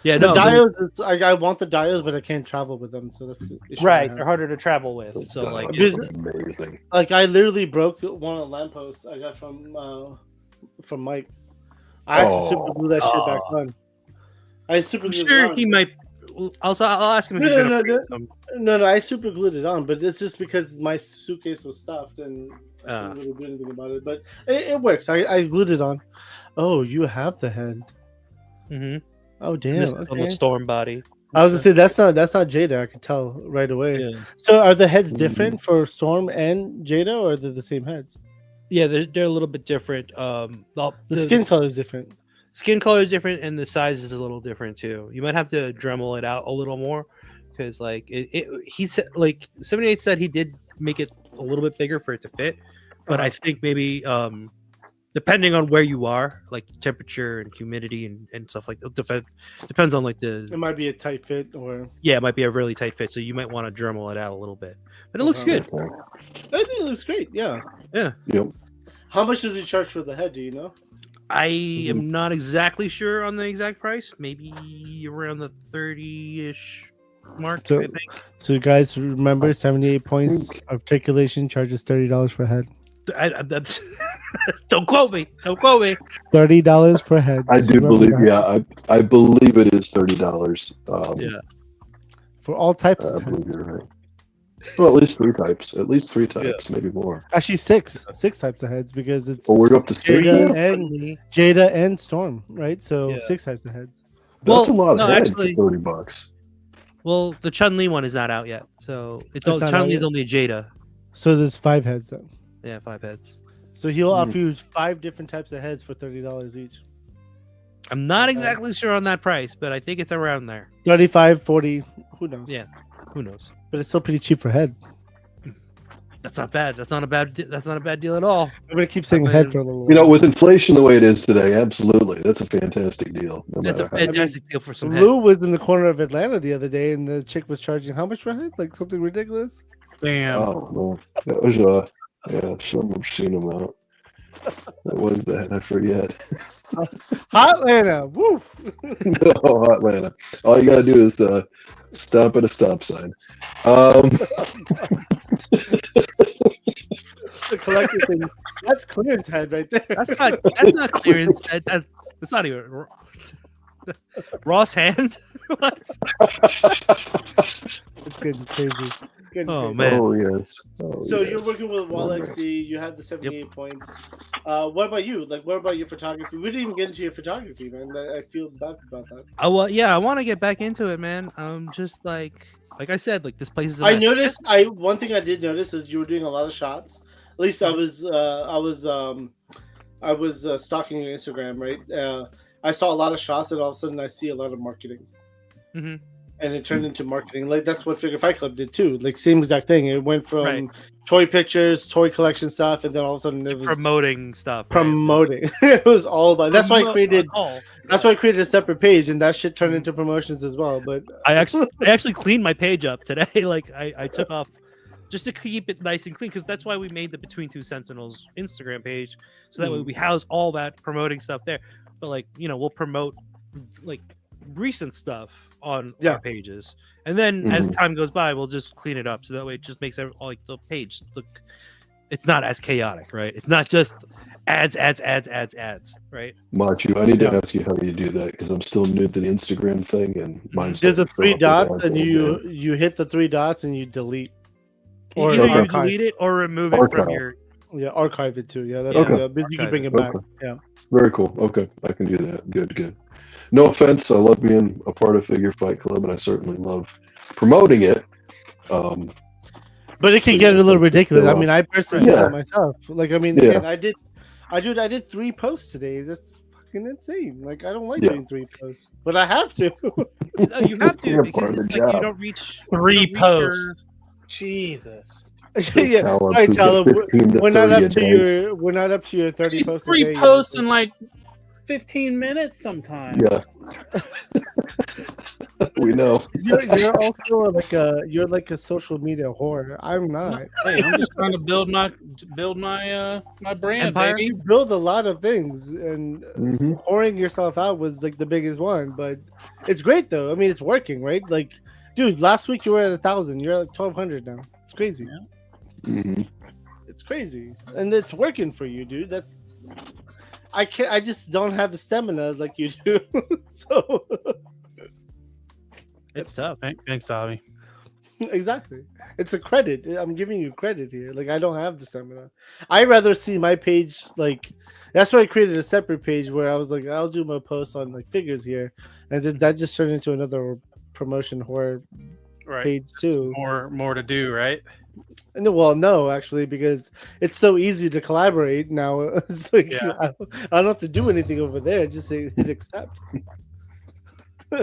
Yeah, The no, dios, I want the dios, but I can't travel with them, so that's the issue I right. have. They're harder to travel with. So Because- amazing. Like I literally broke one of the lampposts I got from Mike. I had to super glue that shit back on. I super I'm glued it sure on. he might. I'll ask him if No, he's no, gonna. no, bring no. some. No, I super glued it on, but it's just because my suitcase was stuffed and I couldn't really do anything about it. But it works. I glued it on. Oh, you have the head. Mhm. Oh damn. This on the Okay. storm body. I was gonna say that's not Jada. I could tell right away. Yeah. So are the heads different for Storm and Jada, or are they the same heads? Yeah, they're a little bit different. The skin color is different. Skin color is different, and the size is a little different too. You might have to Dremel it out a little more because, like, he said, like 78 said he did make it a little bit bigger for it to fit, but I think maybe depending on where you are, like temperature and humidity and stuff like that, depends on like It might be a tight fit, or it might be a really tight fit, so you might want to Dremel it out a little bit. But it looks good. I think it looks great. Yeah. Yep. How much does he charge for the head? Do you know? I am not exactly sure on the exact price. Maybe around the 30-ish mark. So, I think. So you guys remember 78 points articulation charges $30 per head. That's don't quote me. Don't quote me. $30 per head. I do believe. Yeah, I believe it is $30. Yeah. For all types. I Of believe heads. you're right. Well, at least 3 types. At least 3 types, maybe more. Actually, six types of heads because it's Well, we're up to 6. Jada and Storm, right? So Yeah. 6 types of heads. That's a lot of heads actually, for $30. Well, the Chun-Li one is not out yet, so It's not out Chun-Li is yet? only a Jada. So there's 5 heads then. Yeah, 5 heads. So he'll offer you 5 different types of heads for $30 each. I'm not exactly sure on that price, but I think it's around there. 35, 40, who knows? Yeah, who knows? But it's still pretty cheap for head. That's not bad. That's not a bad deal at all. I'm gonna keep saying head for a little while. You know, with inflation the way it is today, absolutely, that's a fantastic deal. No That's a matter how- fantastic deal for some head. Lou was in the corner of Atlanta the other day, and the chick was charging how much for a head? Like something ridiculous. Damn. Oh no, that was some obscene amount. What was that? I forget. Hot Atlanta, woo! No, Atlanta. All you gotta do is stop at a stop sign. The collector thing. That's clearance head right there. That's not clearance. That's not even Ross hand. What? It's getting crazy. Oh, man. Oh yes. Oh, So yes. you're working with Wall Oh, XC. You have the 78 points. What about you? Like, what about your photography? We didn't even get into your photography, man. I feel bad about that. Oh well, yeah. I want to get back into it, man. Just like I said, like this place is. I noticed. One thing I did notice is you were doing a lot of shots. At least I was stalking your Instagram, right? I saw a lot of shots, and all of a sudden I see a lot of marketing. Mhm. And it turned into marketing. Like that's what Figure Fight Club did too. Like same exact thing. It went from Right. toy pictures, toy collection stuff, and then all of a sudden it was promoting stuff. Right? promoting. It was all about. That's why I created. Oh. That's why I created a separate page, and that shit turned into promotions as well. But I actually cleaned my page up today. Like I took off just to keep it nice and clean, because that's why we made the Between Two Sentinels Instagram page, so that way we house all that promoting stuff there. But like, you know, we'll promote like recent stuff on our pages, and then as time goes by, we'll just clean it up, so that way it just makes like the page look. It's not as chaotic, right? It's not just ads, right? Machu, I need to ask you how you do that, because I'm still new to the Instagram thing, and mine's there's the starting 3 to fill up dots, with and ads all day. you hit the 3 dots and you delete. Or Either you archive. delete it or remove it Archive. from your. Yeah, archive it too. Yeah, that's Okay. but you can Archive bring it. it back. Okay. Yeah. Very cool. Okay, I can do that. Good. No offense, I love being a part of Figure Fight Club, and I certainly love promoting it. But it can get a little ridiculous. I mean, I personally said Yeah. that myself. Like, I mean, Yeah. again, I did 3 posts today. That's fucking insane. Like, I don't like Yeah. doing 3 posts, but I have to. No, you have It's to, a because part of it's the like you job. don't reach 3 you don't reach posts. Jesus. Yeah, Tell 'em sorry, to get Tyler. 15 to We're not 30 up a to day. your 30 It's posts. a 3 day posts yet. in like 15 minutes sometimes. Yeah. We know. You're also like a social media whore. I'm not. Hey, I'm just trying to build my my brand, Empire? baby. You build a lot of things, and Mhm. pouring yourself out was like the biggest one. But it's great though. I mean, it's working, right? Like, dude, last week you were at 1,000. You're at like 1,200 now. It's crazy. Mhm. It's crazy, and it's working for you, dude. That's I can't. I just don't have the stamina like you do. So It's tough. Thanks, Avi. exactly, it's a credit. I'm giving you credit here. Like, I don't have the stamina. I rather see my page like. That's why I created a separate page where I was like, I'll do my post on like figures here, and that just turned into another promotion horror Right. page too. More to do, right? No, actually, because it's so easy to collaborate now. It's like I don't have to do anything over there. Just hit accept.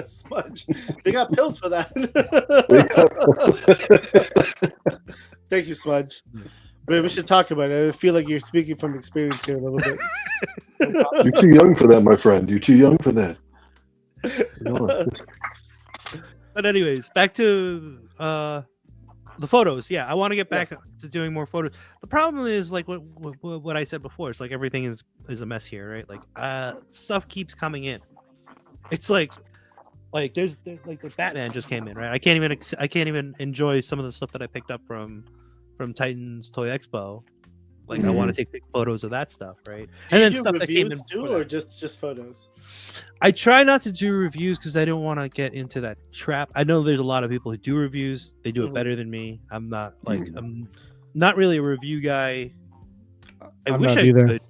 Smudge. They got pills for that. Thank you, Smudge. But we should talk about it. I feel like you're speaking from experience here a little bit. You're too young for that, my friend. You're too young for that. But anyways, back to the photos. Yeah, I want to get back to doing more photos. The problem is like what I said before. It's like everything is a mess here, right? Like stuff keeps coming in. It's like there's like the Batman just came in, right? I can't even enjoy some of the stuff that I picked up from Titans Toy Expo. Like I want to take big photos of that stuff, right? And then stuff that came in too, or just photos. I try not to do reviews because I don't want to get into that trap. I know there's a lot of people who do reviews. They do it better than me. I'm not I'm not really a review guy. I wish I could,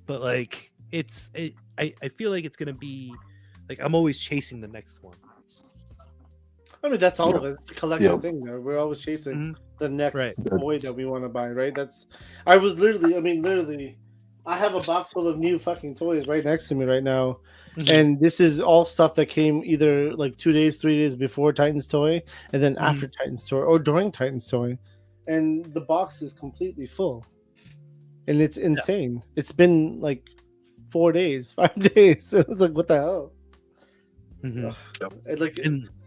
but like I feel like it's gonna be like I'm always chasing the next one. I mean, that's all of it. It's a collective thing, though. We're always chasing the next toy that we want to buy, right? Literally, I have a box full of new fucking toys right next to me right now. And this is all stuff that came either like 2 days, 3 days before Titans Toy, and then after Titans Toy, or during Titans Toy. And the box is completely full. And it's insane. It's been like 4 days, 5 days. It was like, what the hell?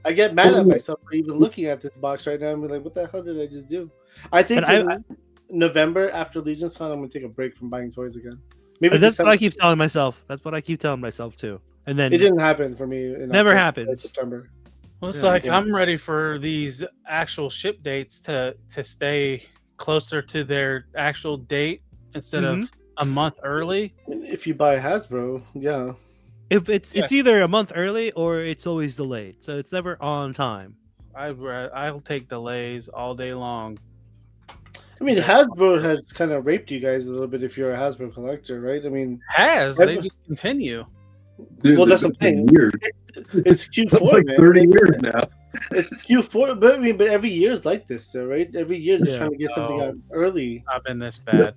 I get mad at myself for even looking at this box right now. I'm like, what the hell did I just do? I think in November after Legion's Con, I'm gonna take a break from buying toys again. Maybe that's what I keep telling myself. That's what I keep telling myself too. And then it didn't happen for me. Never happened. September. Well, it's like I'm ready for these actual ship dates to stay closer to their actual date instead of a month early. If you buy Hasbro, if it's either a month early or it's always delayed, so it's never on time. I'll take delays all day long. I mean, Hasbro has kind of raped you guys a little bit if you're a Hasbro collector, right? I mean, they just continue. Dude, well, that's something. It's Q4, like man. 30 years now. It's Q4, but every year is like this, though, right? Every year they're trying to get something out early. Not been this bad.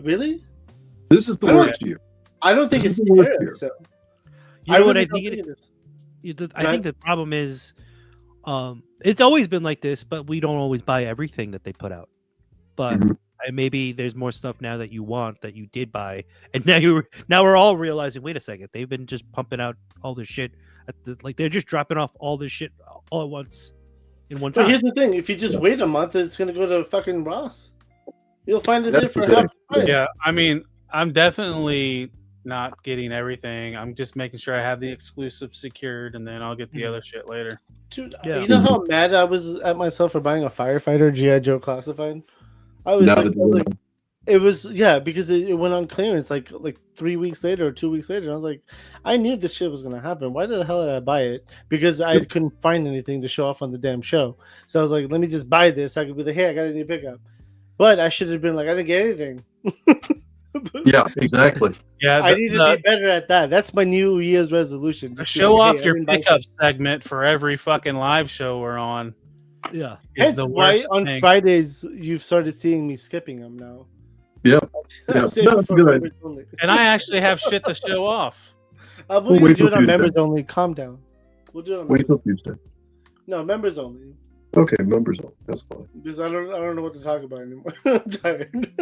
Really? This is the worst year. I don't think it's the year. So. You know what I think it is? I think the problem is, it's always been like this, but we don't always buy everything that they put out. But maybe there's more stuff now that you want that you did buy, and now we're all realizing. Wait a second, they've been just pumping out all this shit. They're just dropping off all this shit all at once in one time. But here's the thing: if you just wait a month, it's gonna go to fucking Ross. You'll find it there for half the price. Yeah, I mean, I'm definitely not getting everything. I'm just making sure I have the exclusive secured, and then I'll get the other shit later. Dude, you know how mad I was at myself for buying a Firefighter G.I. Joe classified? I was it was because it went on clearance like 3 weeks later or 2 weeks later. And I was like, I knew this shit was gonna happen. Why the hell did I buy it? Because I couldn't find anything to show off on the damn show. So I was like, let me just buy this. I could be like, hey, I got a new pickup. But I should have been like, I didn't get anything. Yeah, exactly. Yeah, I need to be better at that. That's my New Year's resolution. Show off your pickup segment for every fucking live show we're on. Yeah. Hence why on Fridays you've started seeing me skipping them now. Yep. Good. And I actually have shit to show off. We'll do it on members only. Calm down. We'll do it on wait till Tuesday. No, members only. Okay, members only. That's fine. Because I don't know what to talk about anymore. I'm tired.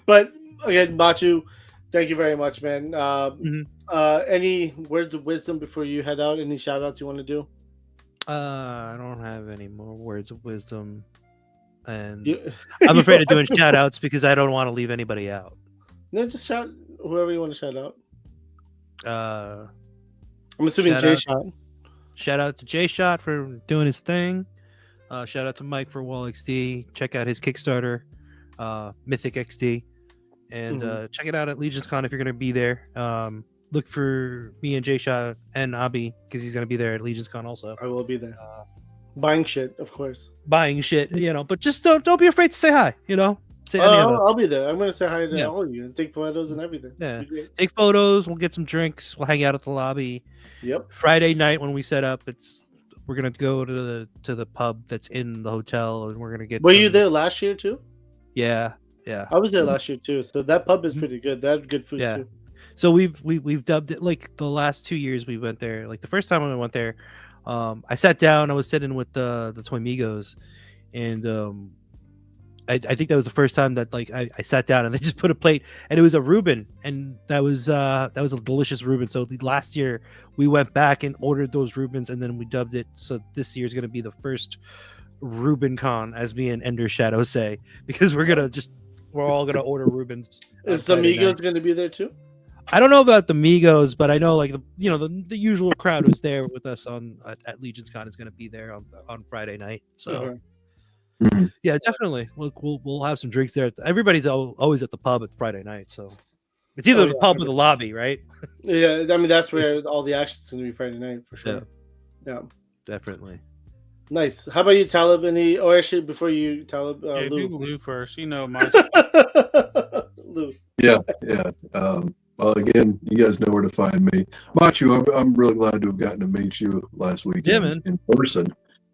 But again, Matchu, thank you very much, man. Any words of wisdom before you head out? Any shout outs you want to do? I don't have any more words of wisdom. And I'm afraid of doing shout outs because I don't want to leave anybody out. No, just shout whoever you want to shout out. I'm assuming J Shot. Shout out to J Shot for doing his thing. Shout out to Mike for Wall XD. Check out his Kickstarter, Mythic XD. And check it out at Legion's Con if you're going to be there. Look for me and J Shot and Abi because he's going to be there at Legion's Con also. I will be there. Buying shit, of course. Buying shit, but just don't be afraid to say hi, Say I'll be there. I'm going to say hi to all of you and take photos and everything. Yeah. Take photos. We'll get some drinks. We'll hang out at the lobby. Yep. Friday night when we set up, we're gonna go to the pub that's in the hotel, and we're gonna get. Were you there last year too? Yeah. I was there last year too. So that pub is pretty good. They have good food Yeah. too. So we've dubbed it like the last 2 years we went there. Like the first time when I went there, I sat down. I was sitting with the Toy Migos, and I think that was the first time that like I sat down and they just put a plate, and it was a Reuben, and that was a delicious Reuben. So last year we went back and ordered those Reubens, and then we dubbed it. So this year is going to be the first Reuben Con, as me and Ender Shadow say, because we're all gonna order Reubens. Is the Migos going to be there too? I don't know about the Migos, but I know like the usual crowd who's there with us at Legion's Con is going to be there on Friday night. So yeah, definitely we'll have some drinks there. Everybody's always at the pub at Friday night, so it's either the pub or the lobby, right? Yeah, I mean that's where all the action's going to be Friday night for sure. Yeah, definitely. Nice. How about you, Talib? Or actually, before you, Talib, Yeah, Lou. do Lou first. You know my. Lou. Yeah. Well, again, you guys know where to find me. Matchu, I'm really glad to have gotten to meet you last weekend in person,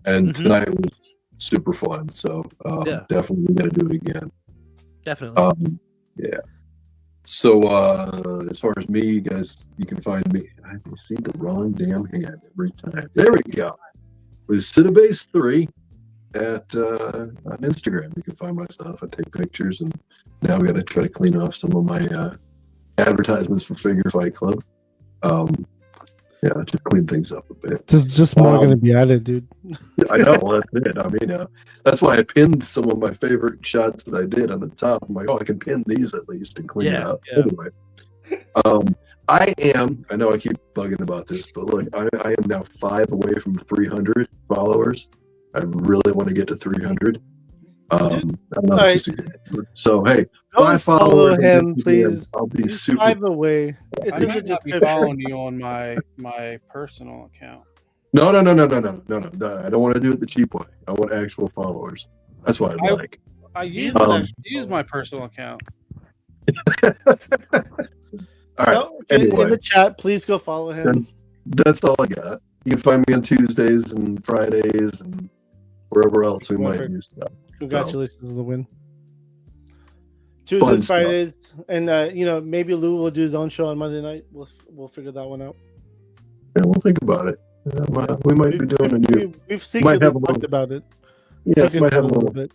and tonight was super fun. So definitely got to do it again. Definitely. Yeah. So as far as me, you guys, you can find me. I see the wrong damn hand every time. There we go. It was Cinnabase 3 at on Instagram. You can find my stuff. I take pictures, and now we got to try to clean off some of my advertisements for Figure Fight Club. Just clean things up a bit. There's just more going to be added, dude. I know. Well, that's it. I mean, that's why I pinned some of my favorite shots that I did on the top. I'm like, I can pin these at least and clean it up. Yeah. Anyway, I know I keep bugging about this, but look, I am now 5 away from 300 followers. I really want to get to 300. I don't know if this is a good number. So, hey, don't follow him, please. I'll be He's super. 5 away. It's I in the might not be description. following you on my personal account. No. I don't want to do it the cheap way. I want actual followers. That's what I like. I use my personal account. All right. So, Anyway. in the chat, please go follow him. That's all I got. You can find me on Tuesdays and Fridays and wherever else we might do stuff. Congratulations on the win. Fun Tuesdays, stuff. Fridays, and maybe Lou will do his own show on Monday night. We'll figure that one out. Yeah, we'll think about it. We might be doing a new. We've secretly have a talked little- about it. Yeah, Secretly might have a little little. bit.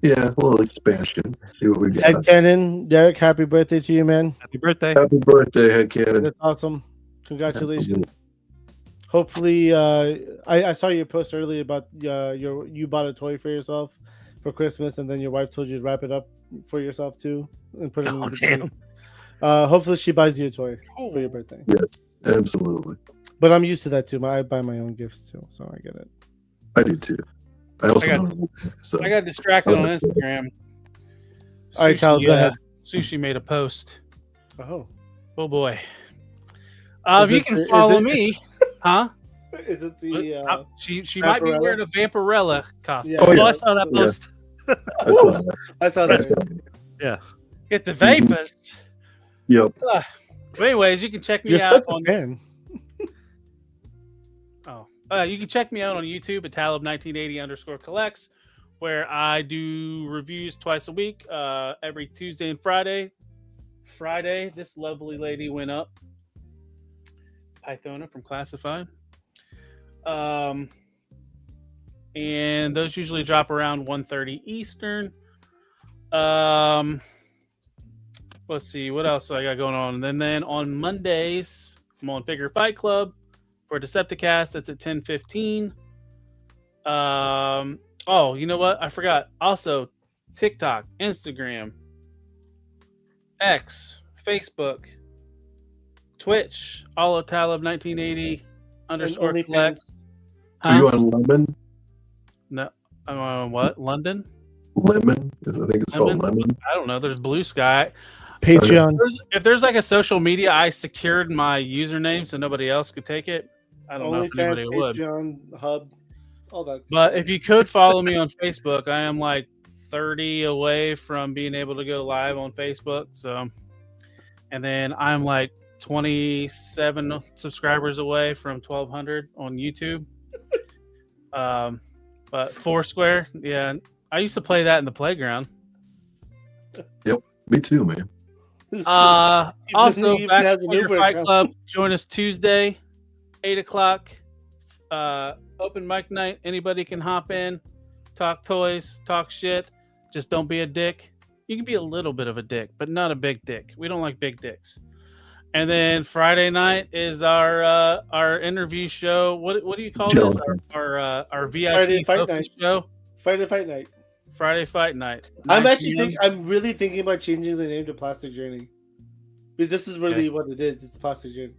Yeah, a little expansion. See what we got. Head Cannon, Derek, happy birthday to you, man. Happy birthday. Happy birthday, Head Cannon. That's awesome. Congratulations. Hopefully, I saw your post earlier about you bought a toy for yourself for Christmas, and then your wife told you to wrap it up for yourself too and put it in the tree. Hopefully, she buys you a toy for your birthday. Yes, absolutely. But I'm used to that too. I buy my own gifts too, so I get it. I do too. I also I got distracted on Instagram. All right, Kyle, go ahead. Sushi made a post. Oh boy. If you can follow me, huh? Is it the she might be wearing a Vampirella costume. Yeah. Oh, I saw that post. I saw that. Yeah. Get the vapors. Yep. But anyways, you can check me You're out such a on. fan. You can check me out on YouTube at Talib1980_collects, where I do reviews twice a week, every Tuesday and Friday. Friday, this lovely lady went up. Pythona from Classified. And those usually drop around 1:30 Eastern. Let's see, what else do I got going on? And then on Mondays, I'm on Figure Fight Club for Decepticast. That's at 10:15. Oh, you know what? I forgot. Also, TikTok, Instagram, X, Facebook, Twitch, all of Talib1980 _ collects. Are you on Lemon? No, I'm on what? London? Lemon? I think it's called Lemon. I don't know. There's Blue Sky. Patreon. If there's like a social media, I secured my username so nobody else could take it. I don't know if anybody would. Patreon, Hub, all that. But if you could follow me on Facebook, I am like 30 away from being able to go live on Facebook. So, and then I'm like 27 subscribers away from 1,200 on YouTube. But Foursquare, yeah, I used to play that in the playground. Me too, man. Also, Even back has a for your Newberg Fight now. Club, join us Tuesday, 8 o'clock. Open mic night. Anybody can hop in, talk toys, talk shit. Just don't be a dick. You can be a little bit of a dick, but not a big dick. We don't like big dicks. And then Friday night is our interview show. What do you call this? Our VIP Friday Fight focus Night. show. Friday Fight Night. Friday Fight Night. I'm 9 actually p.m. I'm really thinking about changing the name to Plastic Journey. Because this is really what it is. It's Plastic Journey.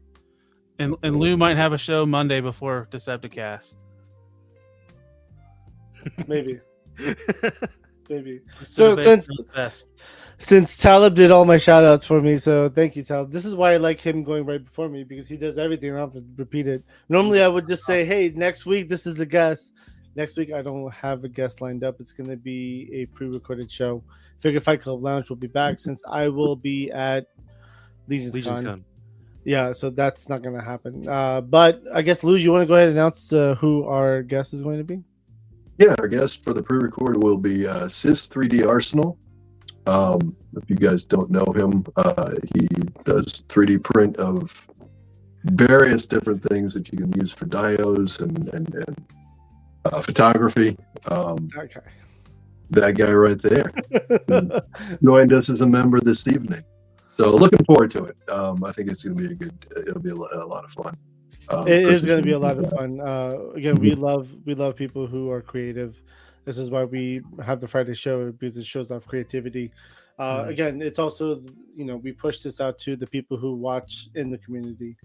And Lou might have a show Monday before Decepticast. Maybe. Maybe. So Since Talib did all my shout outs for me, so thank you, Talib. This is why I like him going right before me, because he does everything. I don't have to repeat it. Normally I would just say, hey, next week this is the guest. Next week I don't have a guest lined up. It's going to be a pre-recorded show. Figure Fight Club Lounge will be back since I will be at Legion's Con. Yeah, so that's not going to happen. But I guess, Lou, you want to go ahead and announce who our guest is going to be? Yeah, our guest for the pre-record will be Sis 3D Arsenal. If you guys don't know him, he does 3D print of various different things that you can use for diodes and photography. Okay. That guy right there joined us as a member this evening. So looking forward to it. I think it's going to be it'll be a lot of fun. It is going to be a lot of fun. Again, we love people who are creative. This is why we have the Friday show, because it shows off creativity. Again, it's also, we push this out to the people who watch in the community,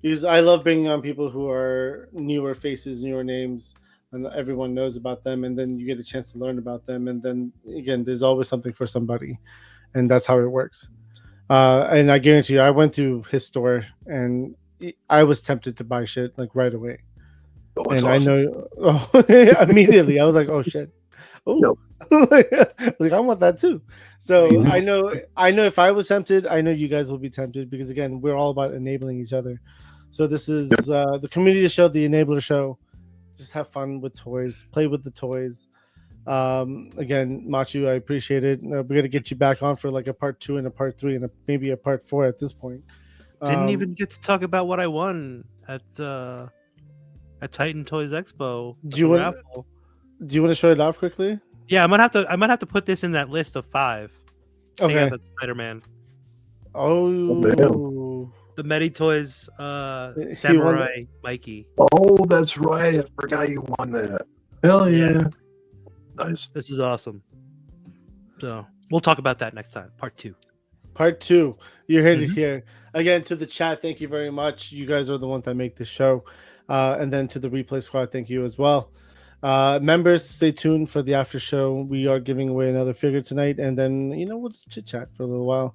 because I love bringing on people who are newer faces, newer names, and everyone knows about them, and then you get a chance to learn about them, and then again, there's always something for somebody, and that's how it works. And I guarantee you, I went through his store, and I was tempted to buy shit like right away. Oh, and awesome. Immediately I was like, oh shit. Oh, like I want that too. So I know if I was tempted, I know you guys will be tempted, because again, we're all about enabling each other. So this is the community show, the enabler show. Just have fun with toys, play with the toys. Again, Matchu, I appreciate it. We're gonna get you back on for like a part 2 and a part 3 and maybe a part 4 at this point. Didn't even get to talk about what I won at Titan Toys Expo. Do you want to show it off quickly? Yeah, I might have to put this in that list of 5. Okay. That's Spider-Man. Oh, the Medi Toys Samurai Mikey. Oh, that's right. I forgot you won that. Hell yeah. Nice. This is awesome. So we'll talk about that next time. Part 2. Part 2. You're heard it here. Again, to the chat, thank you very much. You guys are the ones that make this show. And then to the replay squad, thank you as well. Members, stay tuned for the after show. We are giving away another figure tonight, and then we'll just chit chat for a little while.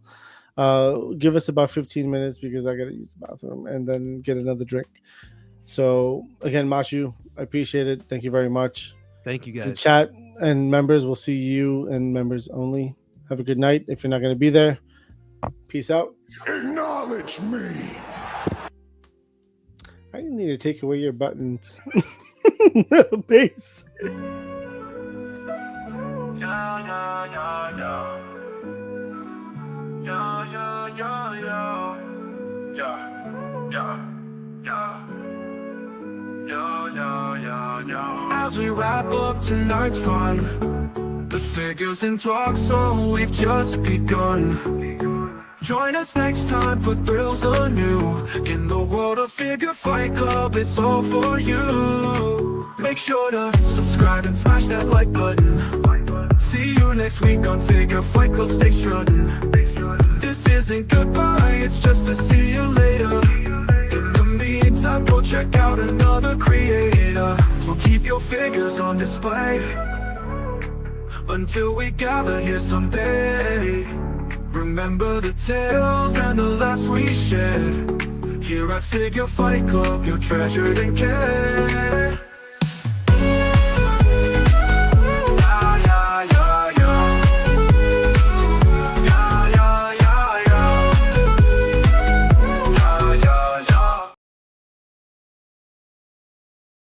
Give us about 15 minutes, because I gotta use the bathroom and then get another drink. So again, Matchu, I appreciate it. Thank you very much. Thank you, guys. The chat and members, will see you and members only. Have a good night. If you're not going to be there, peace out. Acknowledge me. I need to take away your buttons. Bass. As we wrap up tonight's fun, the figures in talk, so we've just begun. Join us next time for thrills anew. In the world of Figure Fight Club, it's all for you. Make sure to subscribe and smash that like button. See you next week on Figure Fight Club, stay strutting. This isn't goodbye, it's just a see you later. In the meantime, go check out another creator. So keep your figures on display until we gather here someday. Remember the tales and the laughs we shared. Here at Figure Fight Club, you're treasured and cared.